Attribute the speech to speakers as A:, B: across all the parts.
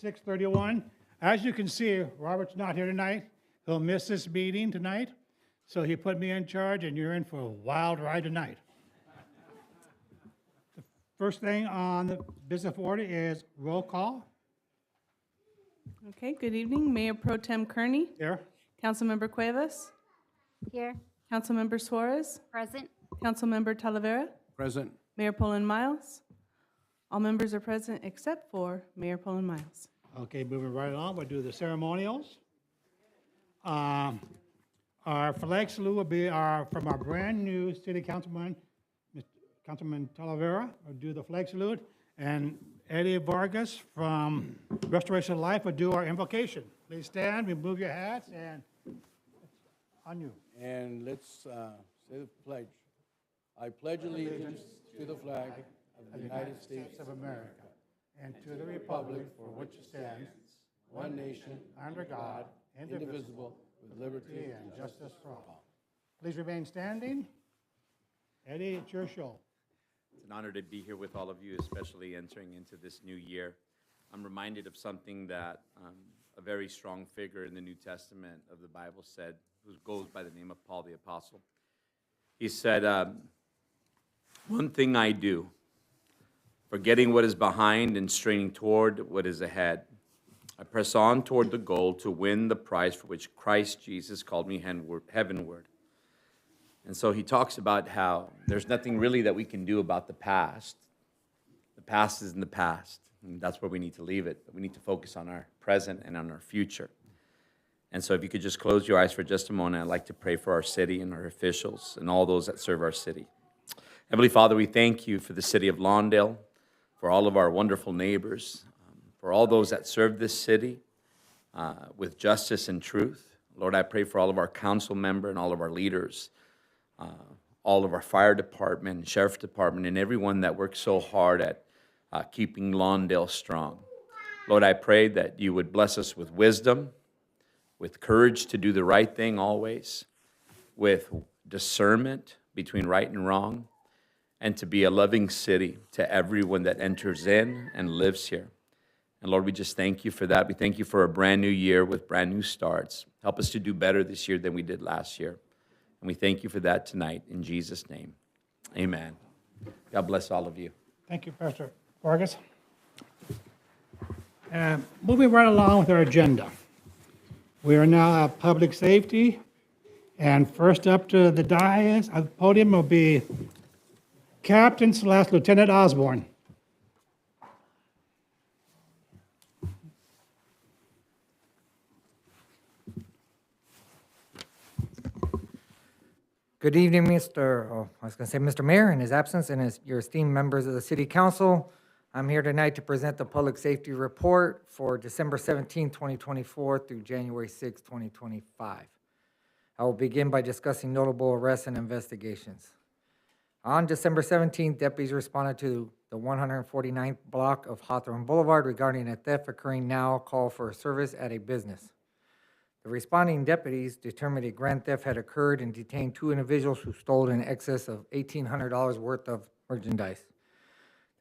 A: 6:31. As you can see, Robert's not here tonight. He'll miss this meeting tonight. So he put me in charge, and you're in for a wild ride tonight. The first thing on the business order is roll call.
B: Okay, good evening. Mayor Pro Tem Kearney,
A: Here.
B: Councilmember Cuevas,
C: Here.
B: Councilmember Suarez,
C: Present.
B: Councilmember Talavera,
D: Present.
B: Mayor Poland Miles. All members are present except for Mayor Poland Miles.
A: Okay, moving right along, we'll do the ceremonials. Our flag salute will be from our brand-new city councilman, Councilman Talavera, will do the flag salute, and Eddie Vargas from Restoration Life will do our invocation. Please stand, remove your hats, and on you.
D: And let's say the pledge. I pledge allegiance to the flag of the United States
A: of America, and to the republic for which it stands,
D: one nation,
A: under God,
D: indivisible, with liberty
A: and justice for all. Please remain standing. Eddie, it's your show.
E: It's an honor to be here with all of you, especially entering into this new year. I'm reminded of something that a very strong figure in the New Testament of the Bible said, who goes by the name of Paul the Apostle. He said, one thing I do, forgetting what is behind and straining toward what is ahead, I press on toward the goal to win the prize for which Christ Jesus called me heavenward. And so he talks about how there's nothing really that we can do about the past. The past is in the past, and that's where we need to leave it. But we need to focus on our present and on our future. And so if you could just close your eyes for just a moment, I'd like to pray for our city and our officials and all those that serve our city. Heavenly Father, we thank you for the city of Lawndale, for all of our wonderful neighbors, for all those that serve this city with justice and truth. Lord, I pray for all of our council member and all of our leaders, all of our fire department and sheriff department, and everyone that works so hard at keeping Lawndale strong. Lord, I pray that you would bless us with wisdom, with courage to do the right thing always, with discernment between right and wrong, and to be a loving city to everyone that enters in and lives here. And Lord, we just thank you for that. We thank you for a brand new year with brand new starts. Help us to do better this year than we did last year. And we thank you for that tonight. In Jesus' name, amen. God bless all of you.
A: Thank you, Pastor Vargas. Moving right along with our agenda. We are now at public safety. And first up to the dais, the podium will be Captain/Lieutenant Osborne.
F: Good evening, Mr. Mayor in his absence and your esteemed members of the City Council. I'm here tonight to present the Public Safety Report for December 17, 2024 through January 6, 2025. I will begin by discussing notable arrests and investigations. On December 17th, deputies responded to the 149th block of Hawthorne Boulevard regarding a theft occurring now. Call for service at a business. The responding deputies determined a grand theft had occurred and detained two individuals who stole in excess of $1,800 worth of merchandise.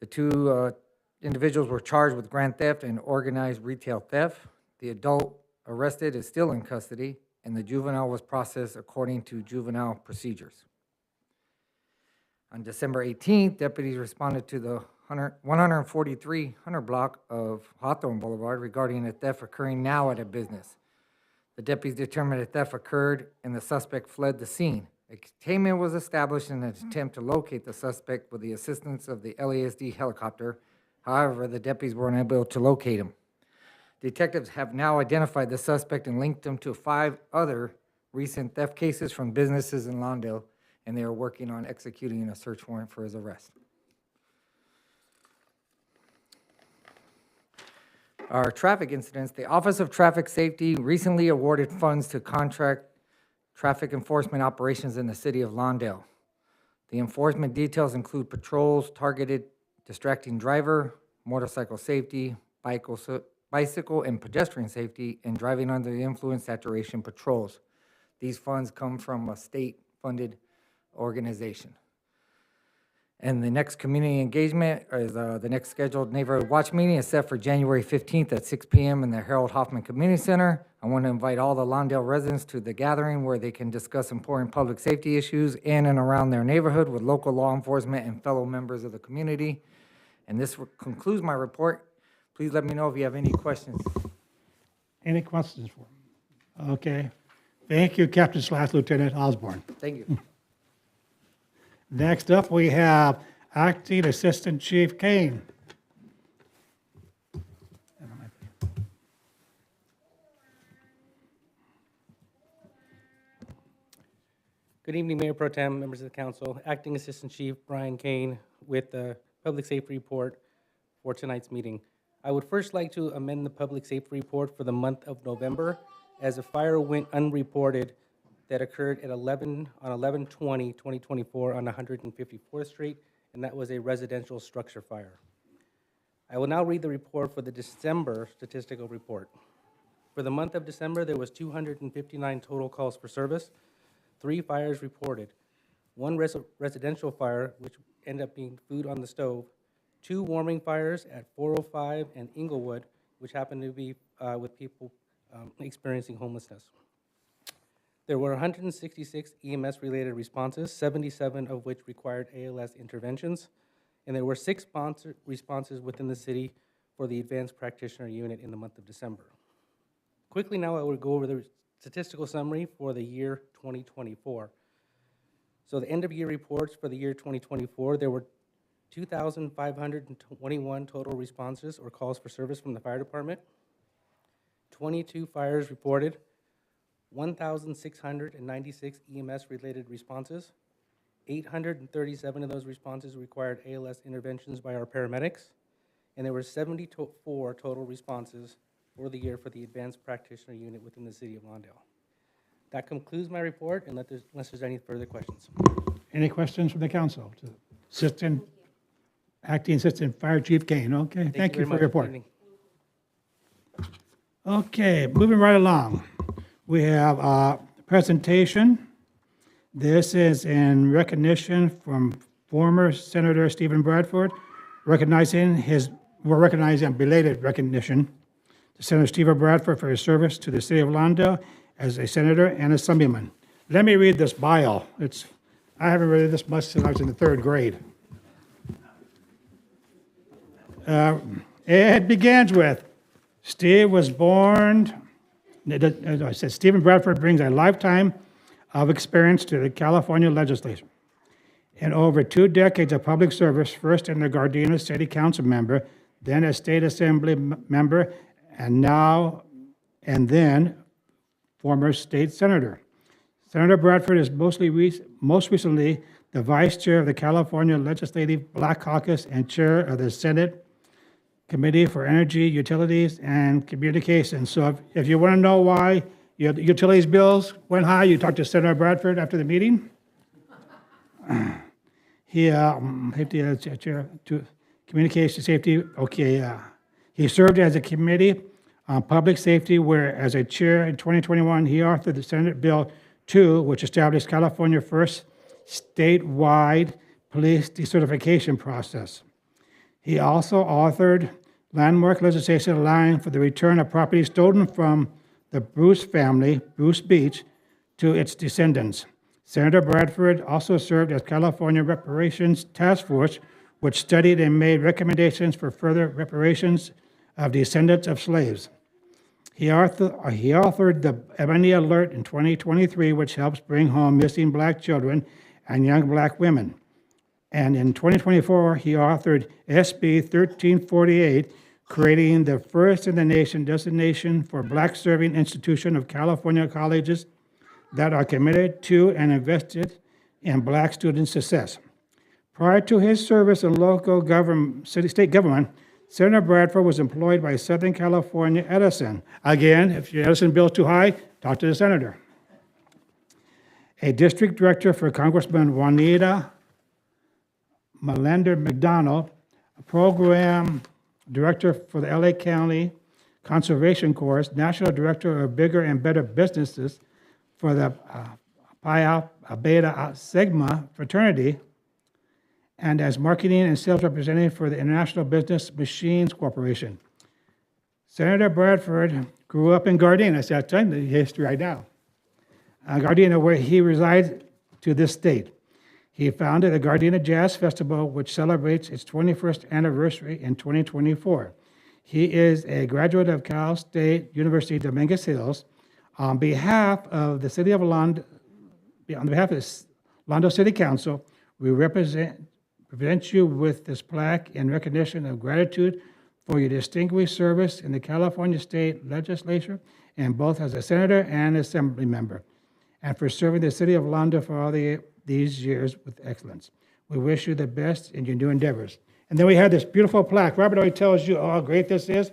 F: The two individuals were charged with grand theft and organized retail theft. The adult arrested is still in custody, and the juvenile was processed according to juvenile procedures. On December 18th, deputies responded to the 14300 block of Hawthorne Boulevard regarding a theft occurring now at a business. The deputies determined a theft occurred and the suspect fled the scene. A containment was established in an attempt to locate the suspect with the assistance of the LASD helicopter. However, the deputies were unable to locate him. Detectives have now identified the suspect and linked him to 5 other recent theft cases from businesses in Lawndale, and they are working on executing a search warrant for his arrest. Our traffic incidents. The Office of Traffic Safety recently awarded funds to contract traffic enforcement operations in the city of Lawndale. The enforcement details include patrols, targeted distracting driver, motorcycle safety, bicycle and pedestrian safety, and driving under the influence saturation patrols. These funds come from a state-funded organization. And the next community engagement is, the next scheduled neighborhood watch meeting is set for January 15th at 6 PM in the Harold Hoffman Community Center. I want to invite all the Lawndale residents to the gathering where they can discuss important public safety issues in and around their neighborhood with local law enforcement and fellow members of the community. And this concludes my report. Please let me know if you have any questions.
A: Any questions for him? Okay. Thank you, Captain/Lieutenant Osborne.
F: Thank you.
A: Next up, we have Acting Assistant Chief Kane.
C: Good evening, Mayor Pro Tem, members of the council. Acting Assistant Chief Brian Kane with the Public Safety Report for tonight's meeting. I would first like to amend the Public Safety Report for the month of November as a fire went unreported that occurred at 11/20/2024 on 154th Street, and that was a residential structure fire. I will now read the report for the December statistical report. For the month of December, there was 259 total calls for service, 3 fires reported, 1 residential fire, which ended up being food on the stove, 2 warming fires at 405 and Inglewood, which happened to be with people experiencing homelessness. There were 166 EMS-related responses, 77 of which required ALS interventions, and there were 6 responses within the city for the Advanced Practitioner Unit in the month of December. Quickly now, I will go over the statistical summary for the year 2024. So the end-of-year reports for the year 2024, there were 2,521 total responses or calls for service from the fire department, 22 fires reported, 1,696 EMS-related responses, 837 of those responses required ALS interventions by our paramedics, and there were 74 total responses for the year for the Advanced Practitioner Unit within the city of Lawndale. That concludes my report, unless there's any further questions.
A: Any questions from the council? Acting Assistant Fire Chief Kane. Okay, thank you for your report.
C: Good evening.
A: Okay, moving right along. We have a presentation. This is in recognition from former Senator Stephen Bradford, we're recognizing belated recognition to Senator Stephen Bradford for his service to the city of Lawndale as a senator and assemblyman. Let me read this bio. I haven't read this much since I was in the 3rd grade. It begins with, Steve was born, as I said, Stephen Bradford brings a lifetime of experience to the California legislature. In over 2 decades of public service, first in the Gardena City Council member, then as State Assembly member, and then former state senator. Senator Bradford is most recently the vice chair of the California Legislative Black Caucus and chair of the Senate Committee for Energy, Utilities, and Communications. So if you want to know why your utilities bills went high, you talk to Senator Bradford after the meeting. He chair to communication safety. Okay, he served as a committee on public safety, where as a chair in 2021, he authored the Senate Bill 2, which established California's first statewide police decertification process. He also authored landmark legislation allowing for the return of property stolen from the Bruce family, Bruce Beach, to its descendants. Senator Bradford also served as California Reparations Task Force, which studied and made recommendations for further reparations of descendants of slaves. He authored the Ebony Alert in 2023, which helps bring home missing Black children and young Black women. And in 2024, he authored SB 1348, creating the first in the nation designation for Black-serving institution of California colleges that are committed to and invested in Black student success. Prior to his service in local government, state government, Senator Bradford was employed by Southern California Edison. Again, if your Edison bill is too high, talk to the senator. A district director for Congressman Juanita Melander McDonald, a program director for the LA County Conservation Corps, national director of Bigger and Better Businesses for the Pi Beta Sigma fraternity, and as marketing and sales representative for the International Business Machines Corporation. Senator Bradford grew up in Gardena. That's that time, the history right now. Gardena, where he resides to this date. He founded the Gardena Jazz Festival, which celebrates its 21st anniversary in 2024. He is a graduate of Cal State University Dominguez Hills. On behalf of the city of Lawndale, on behalf of the Lawndale City Council, we present you with this plaque in recognition of gratitude for your distinguished service in the California State Legislature, and both as a senator and assembly member, and for serving the city of Lawndale for all these years with excellence. We wish you the best in your new endeavors. And then we have this beautiful plaque. Robert already tells you how great this is.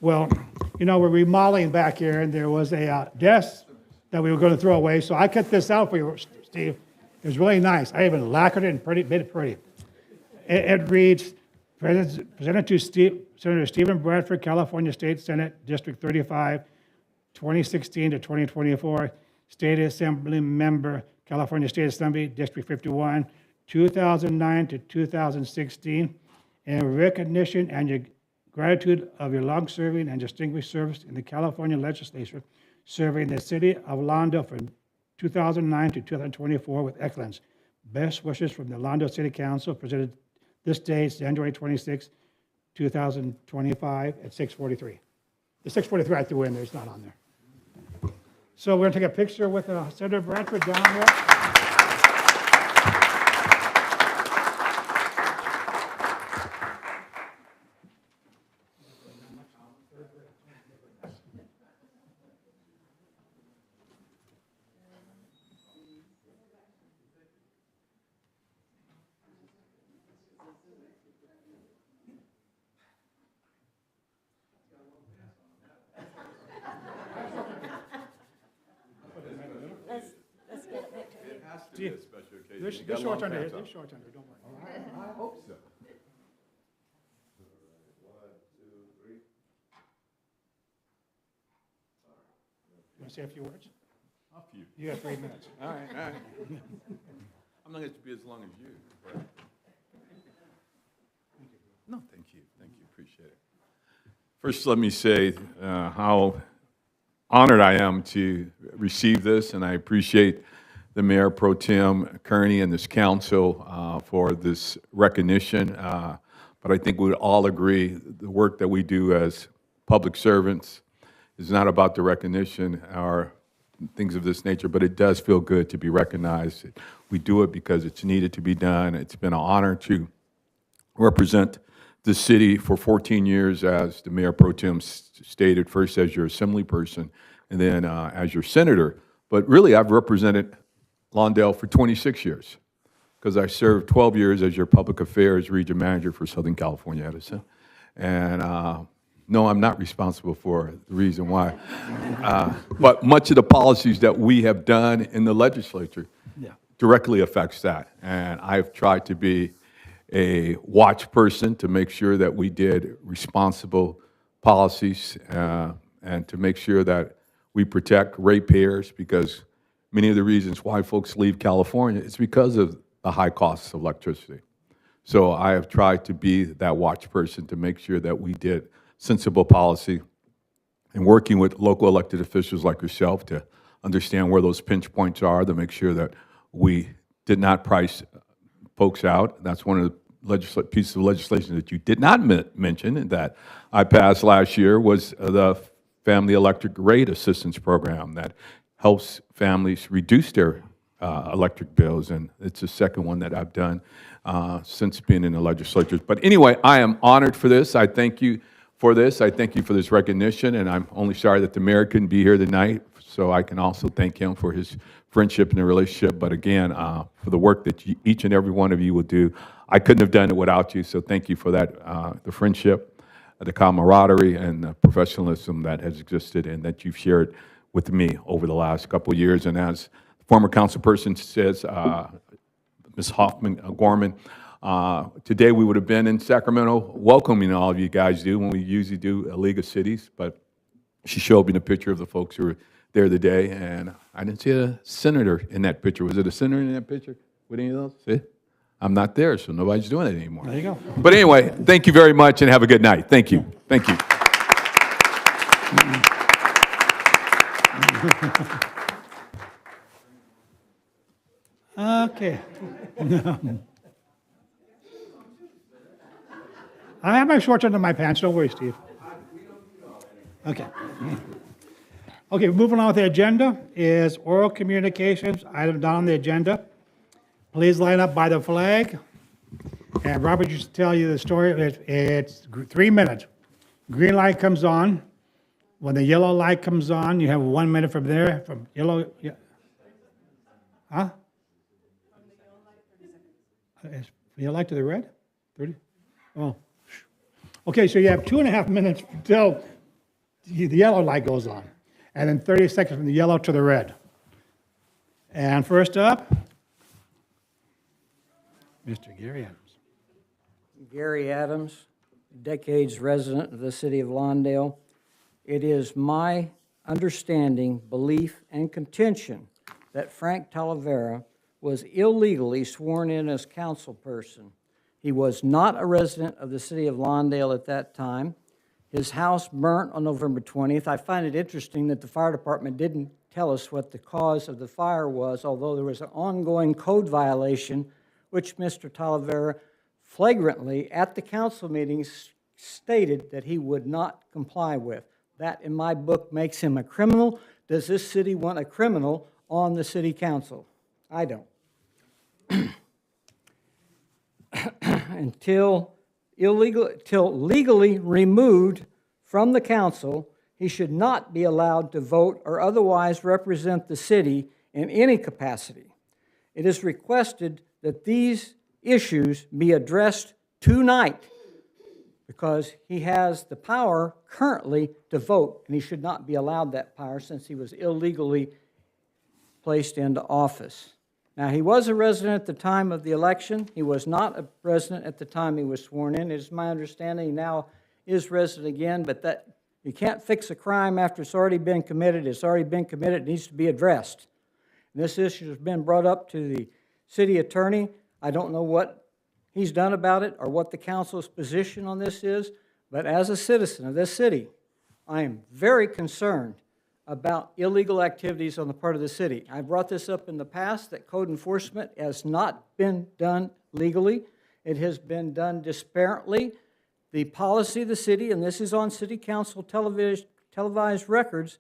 A: Well, you know, we're remodeling back here, and there was a desk that we were going to throw away, so I cut this out for you, Steve. It was really nice. I even lacquered it and made it pretty. It reads, presented to Senator Stephen Bradford, California State Senate, District 35, 2016 to 2024, State Assembly Member, California State Assembly, District 51, 2009 to 2016, in recognition and your gratitude of your long-serving and distinguished service in the California Legislature, serving the city of Lawndale from 2009 to 2024 with excellence. Best wishes from the Lawndale City Council, presented this day, January 26, 2025 at 6:43. The 6:43 I threw in there, it's not on there. So we're going to take a picture with Senator Bradford down here. This short under here, this short under, don't worry.
G: I hope so.
A: You want to say a few words?
G: A few.
A: You got 3 minutes.
G: All right, all right. I'm not going to be as long as you. But... No, thank you, appreciate it. First, let me say how honored I am to receive this, and I appreciate the Mayor Pro Tem Kearney and this council for this recognition. But I think we would all agree the work that we do as public servants is not about the recognition or things of this nature, but it does feel good to be recognized. We do it because it's needed to be done. It's been an honor to represent the city for 14 years, as the Mayor Pro Tem stated, first as your assembly person and then as your senator. But really, I've represented Lawndale for 26 years, because I served 12 years as your public affairs region manager for Southern California Edison. And no, I'm not responsible for the reason why. But much of the policies that we have done in the legislature directly affects that. And I've tried to be a watch person to make sure that we did responsible policies and to make sure that we protect ratepayers, because many of the reasons why folks leave California is because of the high costs of electricity. So I have tried to be that watch person to make sure that we did sensible policy and working with local elected officials like yourself to understand where those pinch points are, to make sure that we did not price folks out. That's one of the pieces of legislation that you did not mention and that I passed last year was the Family Electric Rate Assistance Program that helps families reduce their electric bills, and it's the second one that I've done since being in the legislature. But anyway, I am honored for this. I thank you for this. I thank you for this recognition, and I'm only sorry that the mayor couldn't be here tonight, so I can also thank him for his friendship and the relationship, but again, for the work that each and every one of you will do. I couldn't have done it without you, so thank you for that, the friendship, the camaraderie, and the professionalism that has existed and that you've shared with me over the last couple of years. And as the former councilperson says, Ms. Hoffman-Gorman, today we would have been in Sacramento welcoming all of you guys when we usually do a League of Cities, but she showed me the picture of the folks who were there today, and I didn't see a senator in that picture. Was it a senator in that picture? With any of those? See? I'm not there, so nobody's doing it anymore.
A: There you go.
G: But anyway, thank you very much and have a good night. Thank you. Thank you.
A: Okay. I have my shorts under my pants, don't worry, Steve. Okay. Okay, moving on with the agenda is oral communications, item down on the agenda. Please line up by the flag. And Robert used to tell you the story, it's 3 minutes. Green light comes on. When the yellow light comes on, you have 1 minute from there, from yellow, yeah. Huh? Is yellow light to the red? 30? Oh. Okay, so you have 2.5 minutes until the yellow light goes on. And then 30 seconds from the yellow to the red. And first up, Mr. Gary Adams.
H: Gary Adams, decades resident of the city of Lawndale. It is my understanding, belief, and contention that Frank Talavera was illegally sworn in as councilperson. He was not a resident of the city of Lawndale at that time. His house burnt on November 20th. I find it interesting that the fire department didn't tell us what the cause of the fire was, although there was an ongoing code violation, which Mr. Talavera flagrantly at the council meetings stated that he would not comply with. That, in my book, makes him a criminal. Does this city want a criminal on the city council? I don't. Until legally removed from the council, he should not be allowed to vote or otherwise represent the city in any capacity. It is requested that these issues be addressed tonight because he has the power currently to vote, and he should not be allowed that power since he was illegally placed into office. Now, he was a resident at the time of the election. He was not a resident at the time he was sworn in. It is my understanding he now is resident again, but that you can't fix a crime after it's already been committed. It's already been committed. It needs to be addressed. And this issue has been brought up to the city attorney. I don't know what he's done about it or what the council's position on this is, but as a citizen of this city, I am very concerned about illegal activities on the part of the city. I brought this up in the past, that code enforcement has not been done legally. It has been done disparately. The policy of the city, and this is on city council televised records,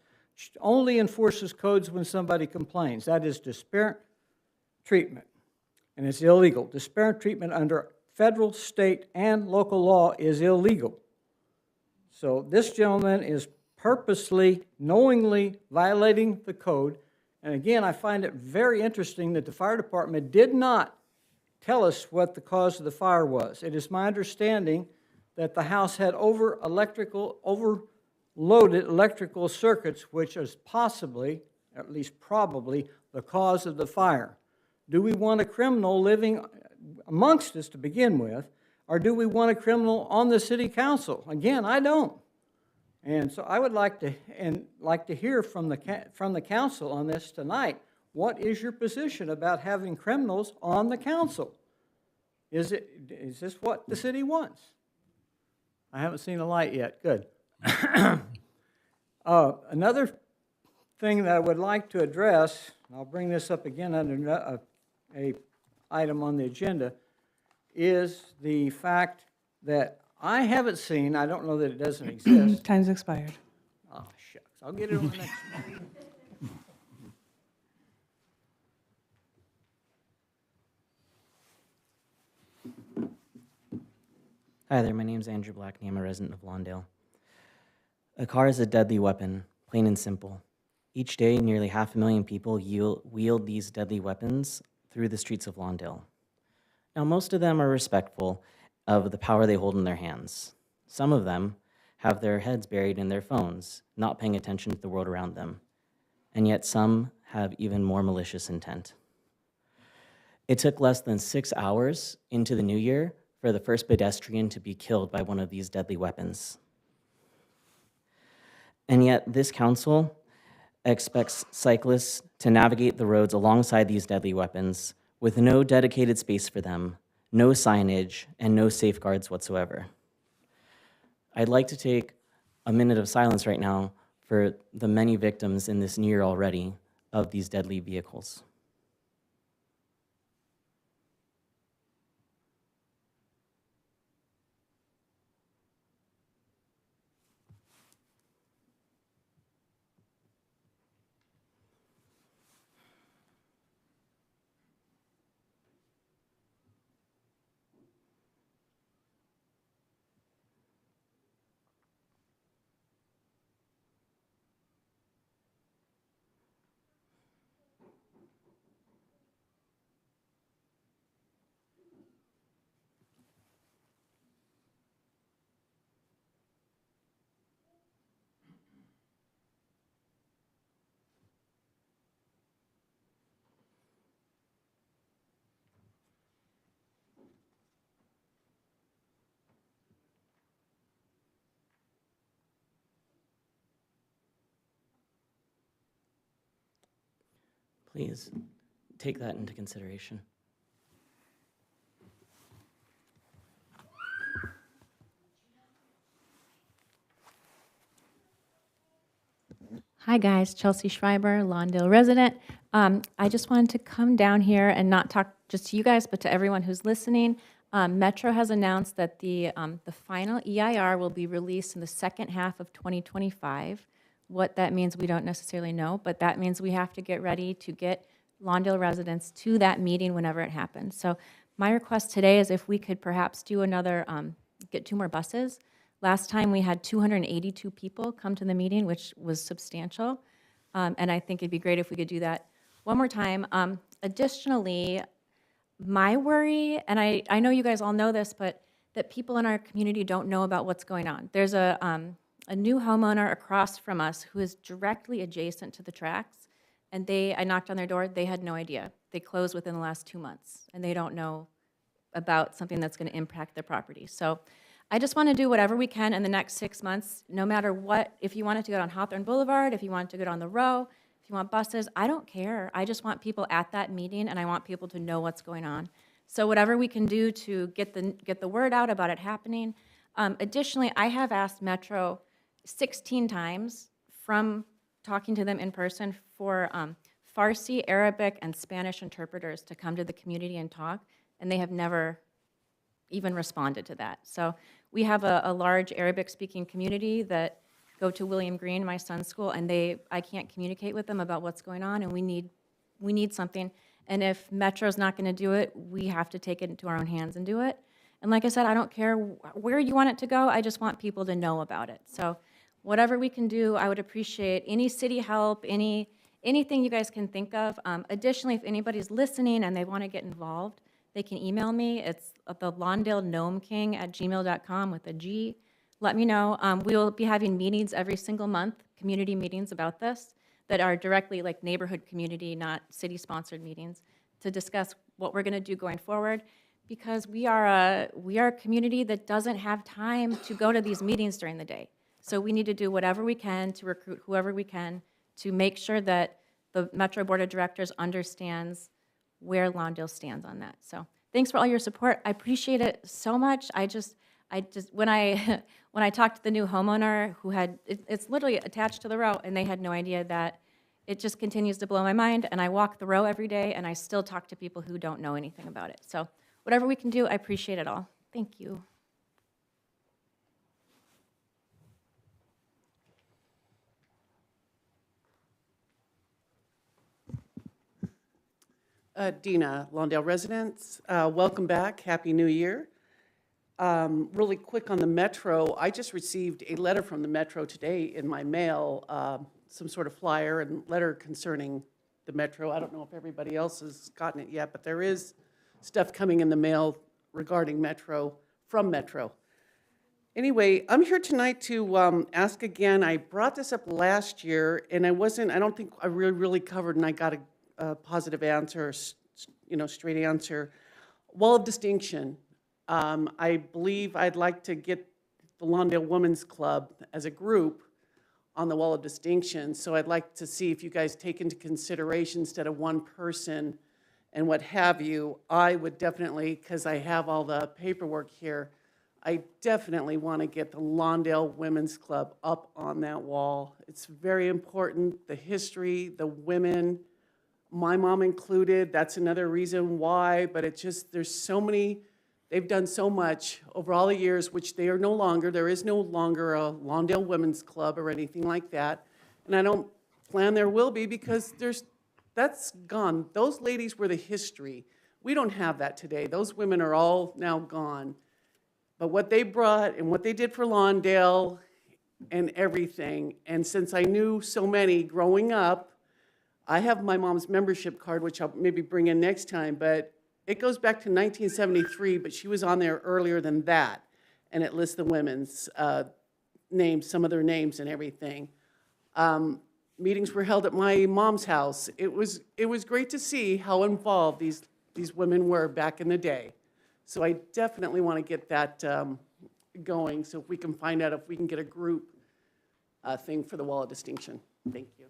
H: only enforces codes when somebody complains. That is disparate treatment, and it's illegal. Disparate treatment under federal, state, and local law is illegal. So this gentleman is purposely, knowingly violating the code. And again, I find it very interesting that the fire department did not tell us what the cause of the fire was. It is my understanding that the house had overloaded electrical circuits, which is possibly, at least probably, the cause of the fire. Do we want a criminal living amongst us to begin with, or do we want a criminal on the city council? Again, I don't. And so I would like to hear from the council on this tonight. What is your position about having criminals on the council? Is this what the city wants? I haven't seen a light yet. Good. Another thing that I would like to address, and I'll bring this up again under a item on the agenda, is the fact that I haven't seen, I don't know that it doesn't exist.
B: Time's expired.
H: Oh, shucks. I'll get it on the next one.
I: Hi there, my name's Andrew Blackney. I'm a resident of Lawndale. A car is a deadly weapon, plain and simple. Each day, nearly 500,000 people wield these deadly weapons through the streets of Lawndale. Now, most of them are respectful of the power they hold in their hands. Some of them have their heads buried in their phones, not paying attention to the world around them. And yet some have even more malicious intent. It took less than 6 hours into the new year for the first pedestrian to be killed by one of these deadly weapons. And yet this council expects cyclists to navigate the roads alongside these deadly weapons with no dedicated space for them, no signage, and no safeguards whatsoever. I'd like to take a minute of silence right now for the many victims in this new year already of these deadly vehicles. Please take that into consideration.
J: Hi guys, Chelsea Schreiber, Lawndale resident. I just wanted to come down here and not talk just to you guys, but to everyone who's listening. Metro has announced that the final EIR will be released in the second half of 2025. What that means, we don't necessarily know, but that means we have to get ready to get Lawndale residents to that meeting whenever it happens. So my request today is if we could perhaps do another, get 2 more buses. Last time we had 282 people come to the meeting, which was substantial. And I think it'd be great if we could do that one more time. Additionally, my worry, and I know you guys all know this, but that people in our community don't know about what's going on. There's a new homeowner across from us who is directly adjacent to the tracks, and I knocked on their door, they had no idea. They closed within the last 2 months, and they don't know about something that's gonna impact their property. So I just wanna do whatever we can in the next 6 months, no matter what. If you wanted to go on Hawthorne Boulevard, if you wanted to go on the row, if you want buses, I don't care. I just want people at that meeting, and I want people to know what's going on. So whatever we can do to get the word out about it happening. Additionally, I have asked Metro 16 times from talking to them in person for Farsi, Arabic, and Spanish interpreters to come to the community and talk, and they have never even responded to that. So we have a large Arabic-speaking community that go to William Green, my son's school, and I can't communicate with them about what's going on, and we need something. And if Metro's not gonna do it, we have to take it into our own hands and do it. And like I said, I don't care where you want it to go, I just want people to know about it. So whatever we can do, I would appreciate any city help, anything you guys can think of. Additionally, if anybody's listening and they wanna get involved, they can email me. It's the LawndaleGnomeking@gmail.com with a G. Let me know. We will be having meetings every single month, community meetings about this, that are directly like neighborhood community, not city-sponsored meetings, to discuss what we're gonna do going forward, because we are a community that doesn't have time to go to these meetings during the day. So we need to do whatever we can to recruit whoever we can to make sure that the Metro Board of Directors understands where Lawndale stands on that. So thanks for all your support. I appreciate it so much. I just when I when I talked to the new homeowner who had it's literally attached to the row, and they had no idea that, it just continues to blow my mind. And I walk the row every day, and I still talk to people who don't know anything about it. So whatever we can do, I appreciate it all. Thank you.
K: Dina, Lawndale residents, welcome back, Happy New Year. Really quick on the Metro, I just received a letter from the Metro today in my mail, some sort of flyer and letter concerning the Metro. I don't know if everybody else has gotten it yet, but there is stuff coming in the mail regarding Metro, from Metro. Anyway, I'm here tonight to ask again. I brought this up last year, and I don't think I really covered, and I got a positive answer, straight answer. Wall of distinction. I believe I'd like to get the Lawndale Women's Club as a group on the wall of distinction. So I'd like to see if you guys take into consideration, instead of one person and what have you, I would definitely, because I have all the paperwork here, I definitely want to get the Lawndale Women's Club up on that wall. It's very important, the history, the women, my mom included, that's another reason why, but it just, there's so many, they've done so much over all the years, which they are no longer, there is no longer a Lawndale Women's Club or anything like that. And I don't plan there will be because that's gone. Those ladies were the history. We don't have that today. Those women are all now gone. But what they brought and what they did for Lawndale and everything, and since I knew so many growing up, I have my mom's membership card, which I'll maybe bring in next time, but it goes back to 1973, but she was on there earlier than that, and it lists the women's names, some of their names and everything. Meetings were held at my mom's house. It was great to see how involved these women were back in the day. So I definitely want to get that going, so if we can find out if we can get a group thing for the Wall of Distinction. Thank you.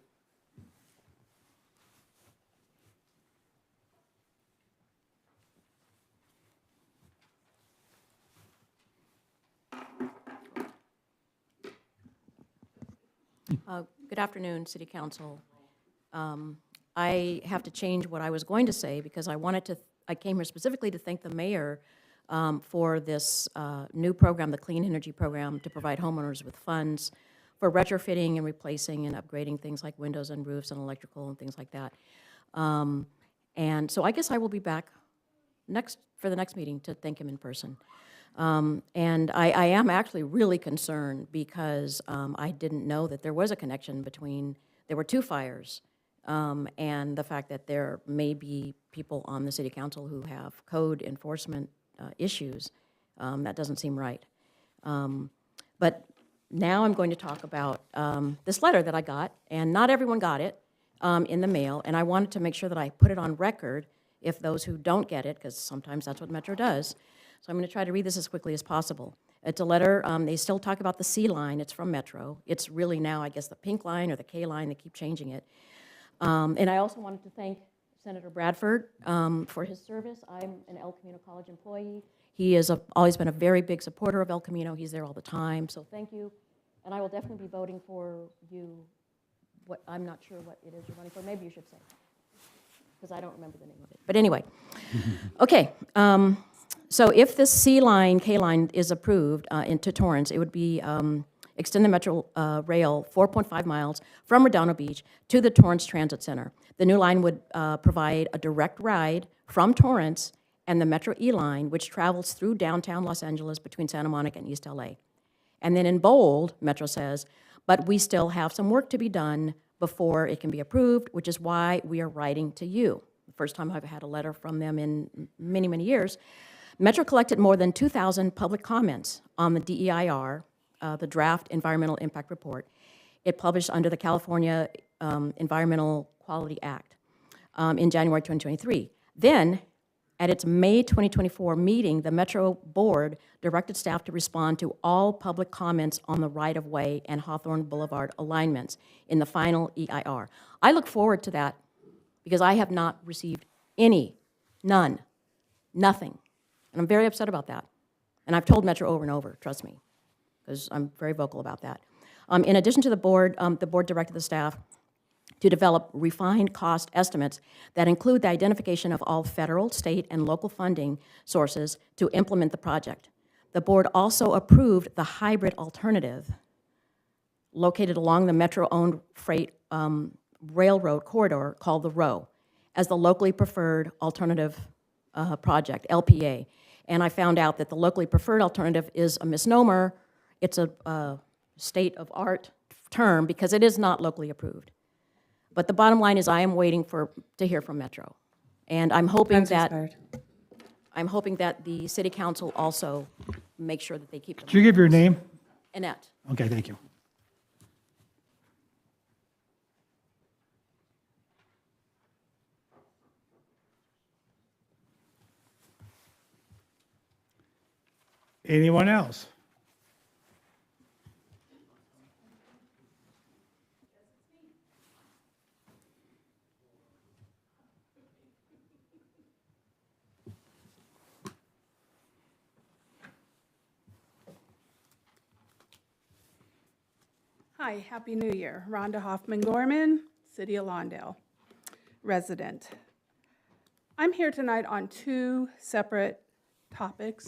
L: Good afternoon, City Council. I have to change what I was going to say because I came here specifically to thank the mayor for this new program, the Clean Energy Program, to provide homeowners with funds for retrofitting and replacing and upgrading things like windows and roofs and electrical and things like that. And so I guess I will be back for the next meeting to thank him in person. And I am actually really concerned because I didn't know that there was a connection between, there were two fires, and the fact that there may be people on the city council who have code enforcement issues. That doesn't seem right. But now I'm going to talk about this letter that I got, and not everyone got it in the mail, and I wanted to make sure that I put it on record if those who don't get it, because sometimes that's what Metro does. So I'm going to try to read this as quickly as possible. It's a letter, they still talk about the C line, it's from Metro. It's really now, I guess, the pink line or the K line, they keep changing it. And I also wanted to thank Senator Bradford for his service. I'm an El Camino College employee. He has always been a very big supporter of El Camino. He's there all the time, so thank you. And I will definitely be voting for you. I'm not sure what it is you're running for. Maybe you should say, because I don't remember the name of it. But anyway, okay. So if this C line, K line is approved into Torrance, it would be extend the Metro rail 4.5 miles from Redondo Beach to the Torrance Transit Center. The new line would provide a direct ride from Torrance and the Metro E line, which travels through downtown Los Angeles between Santa Monica and East LA. And then in bold, Metro says, but we still have some work to be done before it can be approved, which is why we are writing to you. The first time I've had a letter from them in many, many years. Metro collected more than 2,000 public comments on the DEIR, the Draft Environmental Impact Report. It published under the California Environmental Quality Act in January 2023. Then, at its May 2024 meeting, the Metro Board directed staff to respond to all public comments on the right-of-way and Hawthorne Boulevard alignments in the final EIR. I look forward to that because I have not received none, nothing. And I'm very upset about that. And I've told Metro over and over, trust me, because I'm very vocal about that. In addition to the board directed the staff to develop refined cost estimates that include the identification of all federal, state, and local funding sources to implement the project. The board also approved the hybrid alternative located along the Metro-owned freight railroad corridor called the ROW as the locally preferred alternative project, LPA. And I found out that the locally preferred alternative is a misnomer. It's a state-of-art term because it is not locally approved. But the bottom line is I am waiting to hear from Metro. And I'm hoping that the city council also makes sure that they keep them.
A: Could you give your name?
L: Annette.
A: Okay, thank you. Anyone else?
M: Hi, Happy New Year. Rhonda Hoffman Gorman, City of Lawndale, resident. I'm here tonight on two separate topics,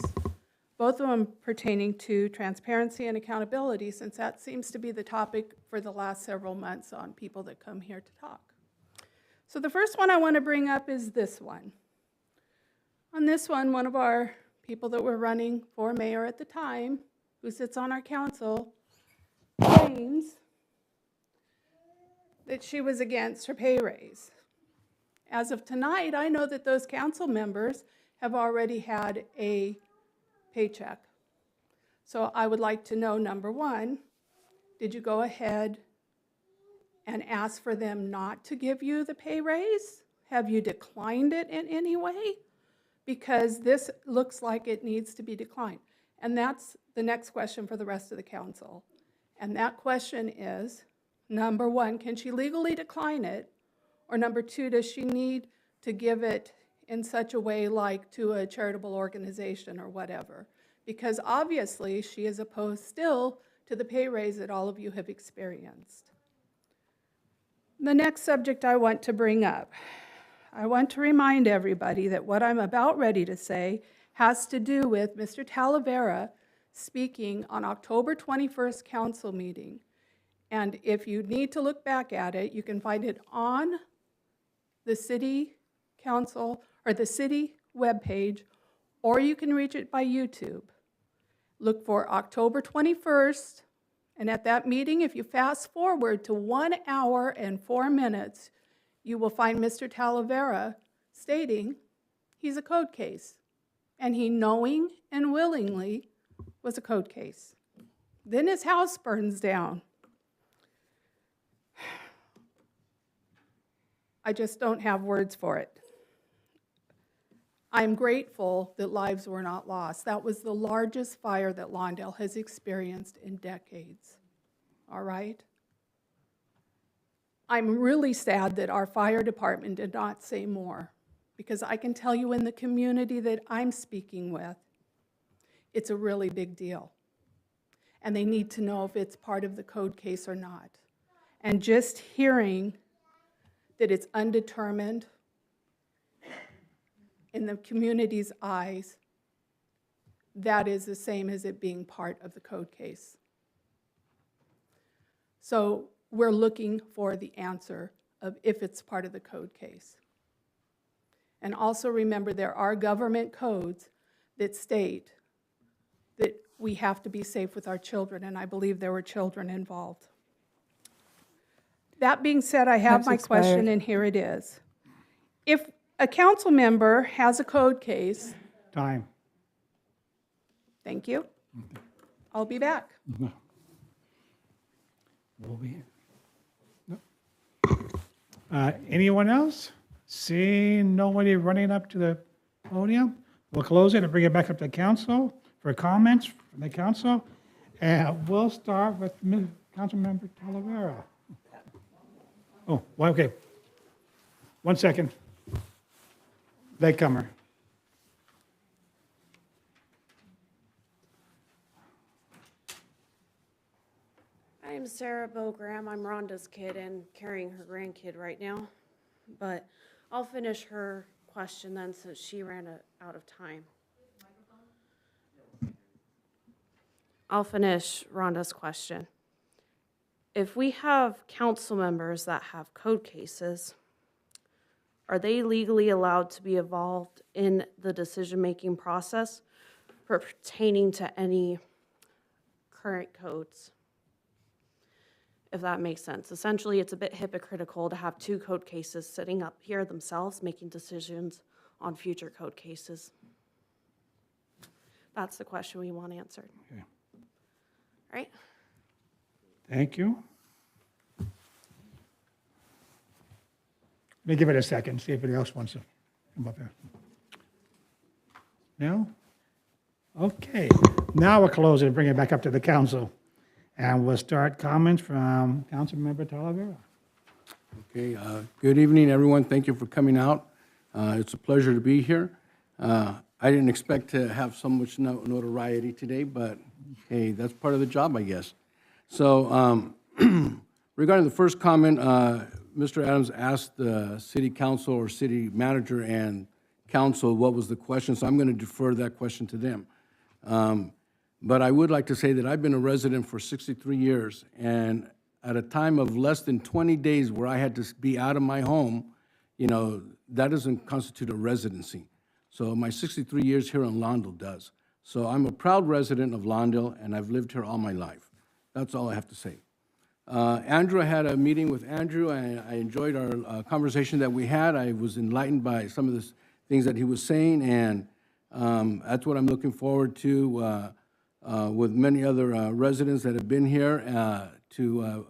M: both of them pertaining to transparency and accountability, since that seems to be the topic for the last several months on people that come here to talk. So the first one I want to bring up is this one. On this one of our people that were running for mayor at the time, who sits on our council, claims that she was against her pay raise. As of tonight, I know that those council members have already had a paycheck. So I would like to know, number one, did you go ahead and ask for them not to give you the pay raise? Have you declined it in any way? Because this looks like it needs to be declined. And that's the next question for the rest of the council. And that question is, number one, can she legally decline it? Or number two, does she need to give it in such a way like to a charitable organization or whatever? Because obviously she is opposed still to the pay raise that all of you have experienced. The next subject I want to bring up, I want to remind everybody that what I'm about ready to say has to do with Mr. Talavera speaking on October 21st council meeting. And if you need to look back at it, you can find it on the city council or the city webpage, or you can reach it by YouTube. Look for October 21st, and at that meeting, if you fast forward to 1 hour and 4 minutes, you will find Mr. Talavera stating he's a code case, and he knowing and willingly was a code case. Then his house burns down. I just don't have words for it. I'm grateful that lives were not lost. That was the largest fire that Lawndale has experienced in decades. All right? I'm really sad that our fire department did not say more, because I can tell you in the community that I'm speaking with, it's a really big deal. And they need to know if it's part of the code case or not. And just hearing that it's undetermined in the community's eyes, that is the same as it being part of the code case. So we're looking for the answer of if it's part of the code case. And also remember, there are government codes that state that we have to be safe with our children, and I believe there were children involved. That being said, I have my question, and here it is. If a council member has a code case...
A: Time.
M: Thank you. I'll be back.
A: We'll be here. Anyone else? Seeing nobody running up to the podium, we'll close it and bring it back up to council for comments from the council. And we'll start with Councilmember Talavera. Oh, well, okay. 1 second. Latecomer.
N: I'm Sarah Bogram. I'm Rhonda's kid and carrying her grandkid right now. But I'll finish her question then, since she ran out of time. I'll finish Rhonda's question. If we have council members that have code cases, are they legally allowed to be involved in the decision-making process pertaining to any current codes? If that makes sense. Essentially, it's a bit hypocritical to have two code cases sitting up here themselves making decisions on future code cases. That's the question we want answered.
A: Okay.
N: Right?
A: Thank you. Let me give it a second, see if anybody else wants to come up here. No? Okay. Now we'll close it and bring it back up to the council. And we'll start comments from Councilmember Talavera.
D: Okay, good evening, everyone. Thank you for coming out. It's a pleasure to be here. I didn't expect to have so much notoriety today, but hey, that's part of the job, I guess. So Regarding the first comment, Mr. Adams asked the city council or city manager and council what was the question, so I'm going to defer that question to them. But I would like to say that I've been a resident for 63 years, and at a time of less than 20 days where I had to be out of my home, you know, that doesn't constitute a residency. So my 63 years here in Lawndale does. So I'm a proud resident of Lawndale, and I've lived here all my life. That's all I have to say. Andrew, I had a meeting with Andrew, and I enjoyed our conversation that we had. I was enlightened by some of the things that he was saying, and that's what I'm looking forward to with many other residents that have been here to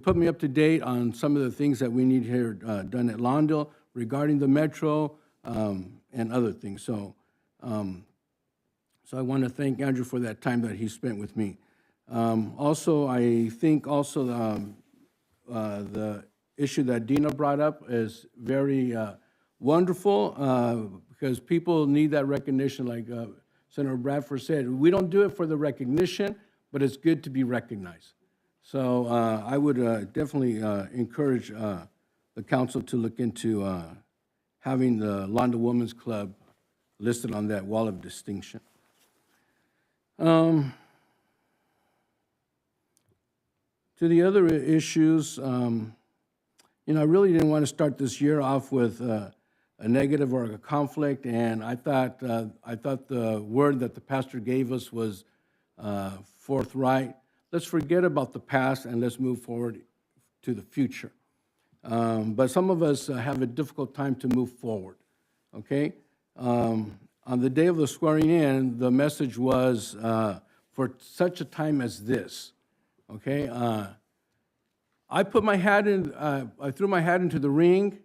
D: put me up to date on some of the things that we need here done at Lawndale regarding the metro and other things. So I want to thank Andrew for that time that he spent with me. Also, I think also the issue that Dina brought up is very wonderful because people need that recognition, like Senator Bradford said. We don't do it for the recognition, but it's good to be recognized. So I would definitely encourage the council to look into having the Lawndale Women's Club listed on that wall of distinction. To the other issues, you know, I really didn't want to start this year off with a negative or a conflict, and I thought the word that the pastor gave us was forthright. Let's forget about the past and let's move forward to the future. But some of us have a difficult time to move forward, okay? On the day of the swearing in, the message was for such a time as this. Okay, I put my hat in. I threw my hat into the ring,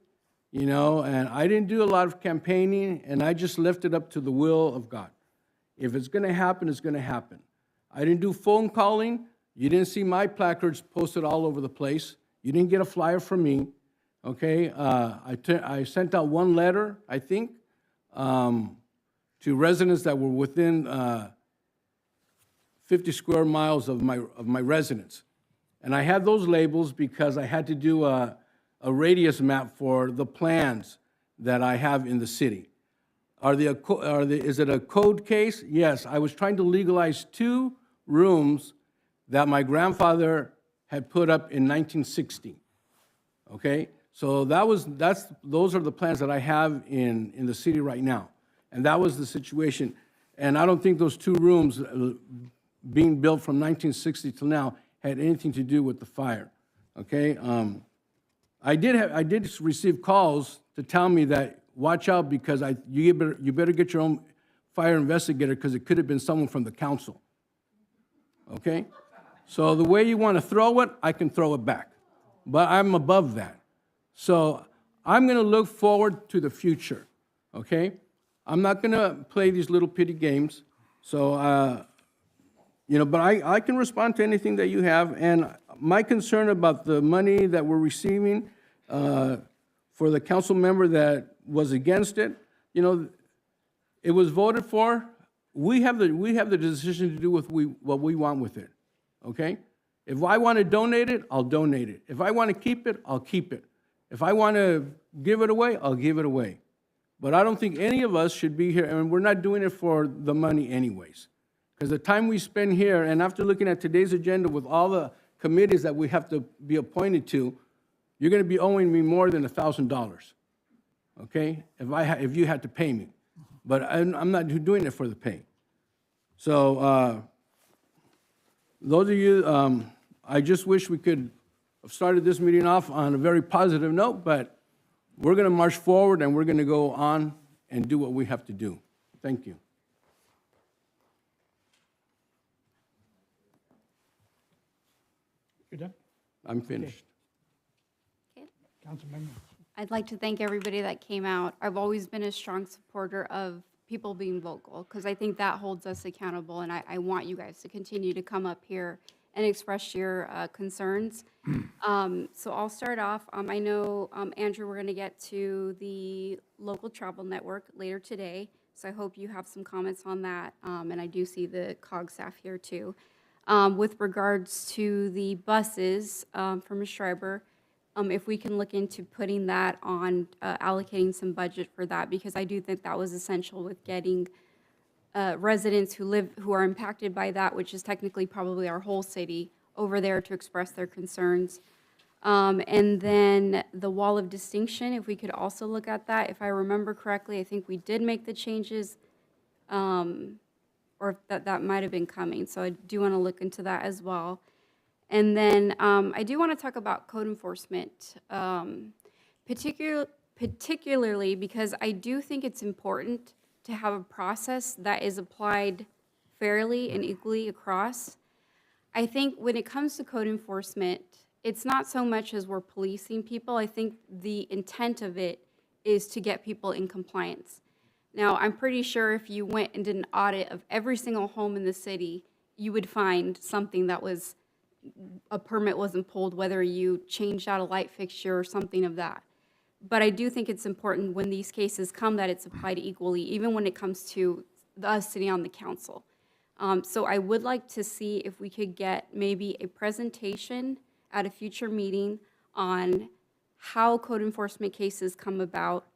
D: you know, and I didn't do a lot of campaigning, and I just left it up to the will of God. If it's going to happen, it's going to happen. I didn't do phone calling. You didn't see my placards posted all over the place. You didn't get a flyer from me. Okay, I sent out one letter, I think, to residents that were within 50 square miles of my residence. And I had those labels because I had to do a radius map for the plans that I have in the city. Is it a code case? Yes, I was trying to legalize 2 rooms that my grandfather had put up in 1960, okay? So those are the plans that I have in the city right now. And that was the situation. And I don't think those 2 rooms being built from 1960 till now had anything to do with the fire, okay? I did receive calls to tell me that watch out because you better get your own fire investigator because it could have been someone from the council, okay? So the way you want to throw it, I can throw it back, but I'm above that. So I'm going to look forward to the future, okay? I'm not going to play these little pity games, so you know, but I can respond to anything that you have, and my concern about the money that we're receiving for the council member that was against it, you know, it was voted for. We have the decision to do with what we want with it, okay? If I want to donate it, I'll donate it. If I want to keep it, I'll keep it. If I want to give it away, I'll give it away. But I don't think any of us should be here, and we're not doing it for the money anyways. Because the time we spend here, and after looking at today's agenda with all the committees that we have to be appointed to, you're going to be owing me more than $1,000, okay, if you had to pay me. But I'm not doing it for the pay. So those of you, I just wish we could have started this meeting off on a very positive note, but we're going to march forward and we're going to go on and do what we have to do. Thank you.
A: You done?
D: I'm finished.
O: Okay.
A: Councilmember.
O: I'd like to thank everybody that came out. I've always been a strong supporter of people being vocal because I think that holds us accountable, and I want you guys to continue to come up here and express your concerns. So I'll start off. I know, Andrew, we're going to get to the local travel network later today, so I hope you have some comments on that, and I do see the COG staff here too. With regards to the buses, for Ms. Schreiber, if we can look into putting that on, allocating some budget for that, because I do think that was essential with getting residents who are impacted by that, which is technically probably our whole city, over there to express their concerns. And then the wall of distinction, if we could also look at that. If I remember correctly, I think we did make the changes, or that might have been coming. So I do want to look into that as well. And then I do want to talk about code enforcement, particularly because I do think it's important to have a process that is applied fairly and equally across. I think when it comes to code enforcement, it's not so much as we're policing people. I think the intent of it is to get people in compliance. Now, I'm pretty sure if you went and did an audit of every single home in the city, you would find something that was, a permit wasn't pulled, whether you changed out a light fixture or something of that. But I do think it's important when these cases come that it's applied equally, even when it comes to us sitting on the council. So I would like to see if we could get maybe a presentation at a future meeting on how code enforcement cases come about,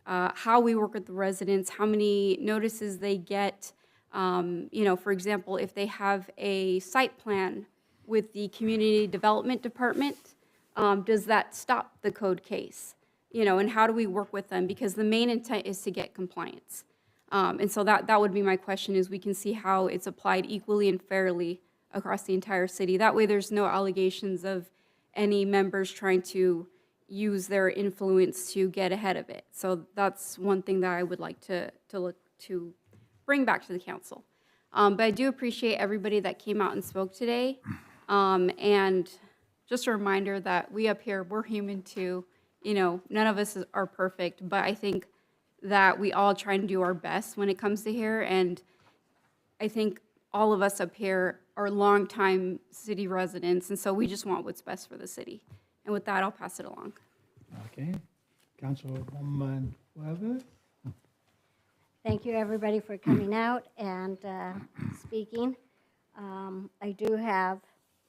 O: how we work with the residents, how many notices they get. For example, if they have a site plan with the community development department, does that stop the code case? And how do we work with them? Because the main intent is to get compliance. And so that would be my question, is we can see how it's applied equally and fairly across the entire city. That way there's no allegations of any members trying to use their influence to get ahead of it. So that's one thing that I would like to look to bring back to the council. But I do appreciate everybody that came out and spoke today. And just a reminder that we up here, we're human too. None of us are perfect, but I think that we all try and do our best when it comes to here. And I think all of us up here are longtime city residents, and so we just want what's best for the city. And with that, I'll pass it along.
A: Okay. Councilwoman Weber?
P: Thank you, everybody, for coming out and speaking. I do have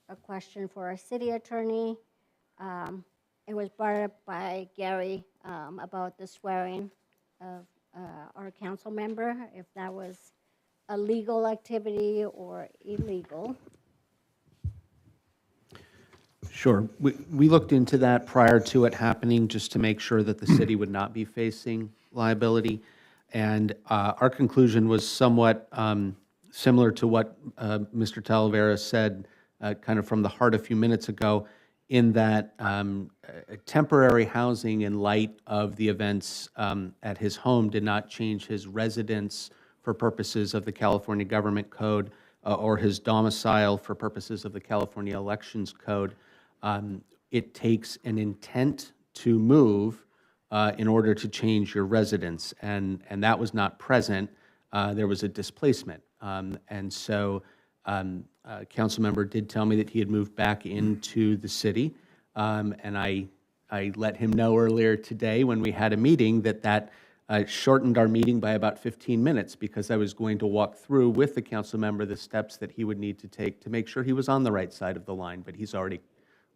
P: a question for our city attorney. It was brought up by Gary about the swearing of our council member, if that was a legal activity or illegal.
Q: Sure. We looked into that prior to it happening, just to make sure that the city would not be facing liability. And our conclusion was somewhat similar to what Mr. Talavera said kind of from the heart a few minutes ago, in that temporary housing in light of the events at his home did not change his residence for purposes of the California Government Code or his domicile for purposes of the California Elections Code. It takes an intent to move in order to change your residence, and that was not present. There was a displacement. And so a council member did tell me that he had moved back into the city, and I let him know earlier today when we had a meeting that shortened our meeting by about 15 minutes, because I was going to walk through with the council member the steps that he would need to take to make sure he was on the right side of the line, but he's already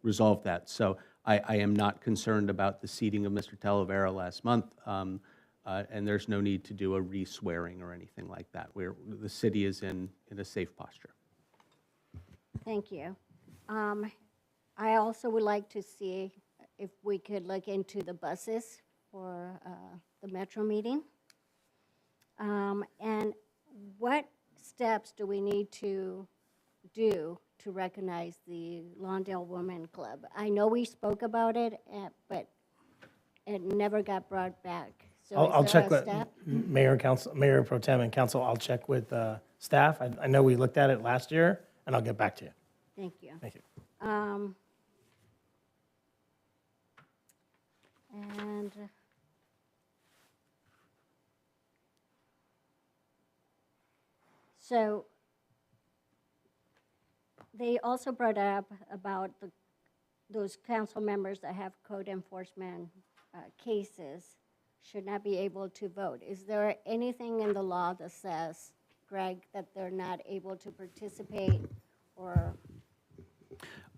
Q: resolved that. So I am not concerned about the seating of Mr. Talavera last month, and there's no need to do a re-swearing or anything like that. The city is in a safe posture.
P: Thank you. I also would like to see if we could look into the buses for the Metro meeting. And what steps do we need to do to recognize the Lawndale Women Club? I know we spoke about it, but it never got brought back. So
R: I'll check with
P: step?
R: Mayor Pro Tem and Council. I'll check with staff. I know we looked at it last year, and I'll get back to you.
P: Thank you.
R: Thank you.
P: And so they also brought up about those council members that have code enforcement cases should not be able to vote. Is there anything in the law that says, Greg, that they're not able to participate or?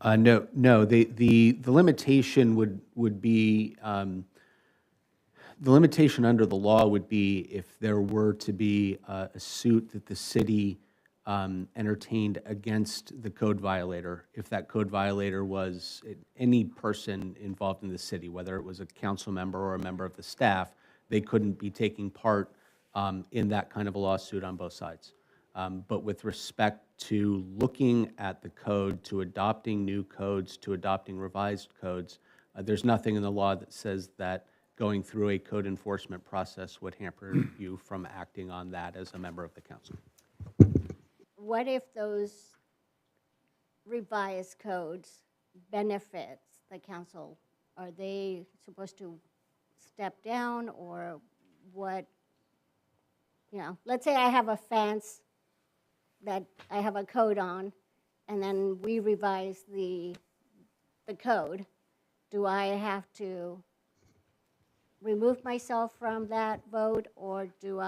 Q: No. The limitation would be, the limitation under the law would be if there were to be a suit that the city entertained against the code violator, if that code violator was any person involved in the city, whether it was a council member or a member of the staff, they couldn't be taking part in that kind of a lawsuit on both sides. But with respect to looking at the code, to adopting new codes, to adopting revised codes, there's nothing in the law that says that going through a code enforcement process would hamper you from acting on that as a member of the council.
P: What if those revised codes benefits the council? Are they supposed to step down, or what? You know, let's say I have a fence that I have a code on, and then we revise the code. Do I have to remove myself from that vote, or could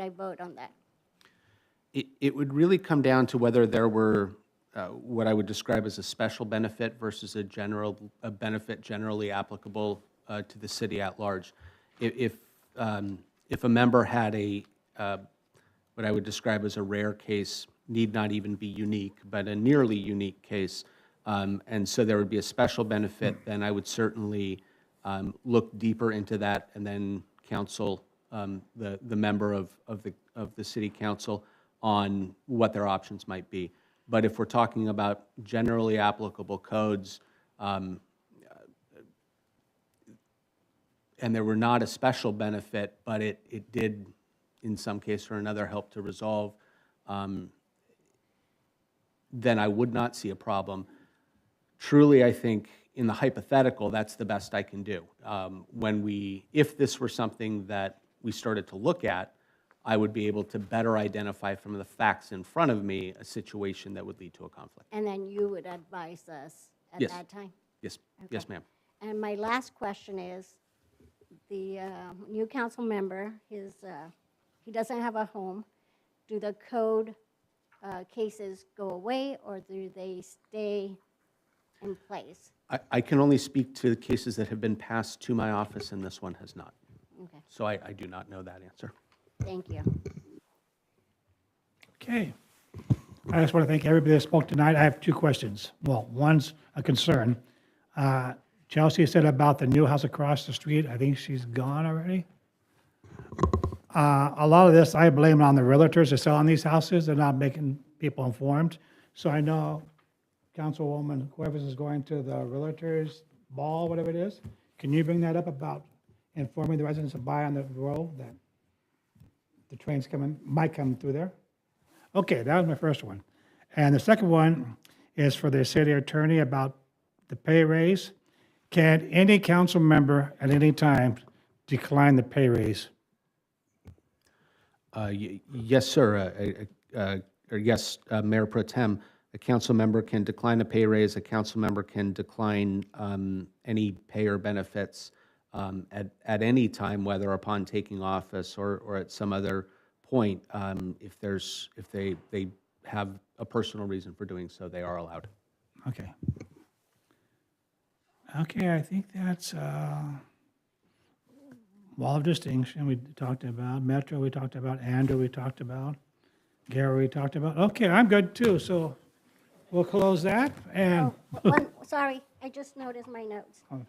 P: I vote on that?
Q: It would really come down to whether there were what I would describe as a special benefit versus a benefit generally applicable to the city at large. If a member had what I would describe as a rare case, need not even be unique, but a nearly unique case, and so there would be a special benefit, then I would certainly look deeper into that and then counsel the member of the city council on what their options might be. But if we're talking about generally applicable codes, and there were not a special benefit, but it did, in some case or another, help to resolve, then I would not see a problem. Truly, I think in the hypothetical, that's the best I can do. If this were something that we started to look at, I would be able to better identify from the facts in front of me a situation that would lead to a conflict.
P: And then you would advise us at
Q: Yes.
P: that time?
Q: Yes,
P: Okay.
Q: yes, ma'am.
P: And my last question is, the new council member, he doesn't have a home. Do the code cases go away, or do they stay in place?
Q: I can only speak to the cases that have been passed to my office, and this one has not.
P: Okay,
Q: So I do not know that answer.
P: thank you.
A: Okay. I just want to thank everybody that spoke tonight. I have two questions. Well, one's a concern. Chelsea said about the new house across the street. I think she's gone already. A lot of this, I blame it on the realtors that sell on these houses. They're not making people informed. So I know Councilwoman Cuevas is going to the realtors ball, whatever it is. Can you bring that up about informing the residents to buy on the road that the trains might come through there? Okay, that was my first one. And the second one is for the city attorney about the pay raise. Can any council member at any time decline the pay raise?
Q: Yes, sir. Or yes, Mayor Pro Tem, a council member can decline a pay raise. A council member can decline any pay or benefits at any time, whether upon taking office or at some other point. If they have a personal reason for doing so, they are allowed.
A: Okay. Okay, I think that's Wall of Distinction we talked about, Metro we talked about, Andrew we talked about, Gary we talked about. Okay, I'm good too, so we'll close that and.
P: Sorry, I just noticed my notes.
A: Oh.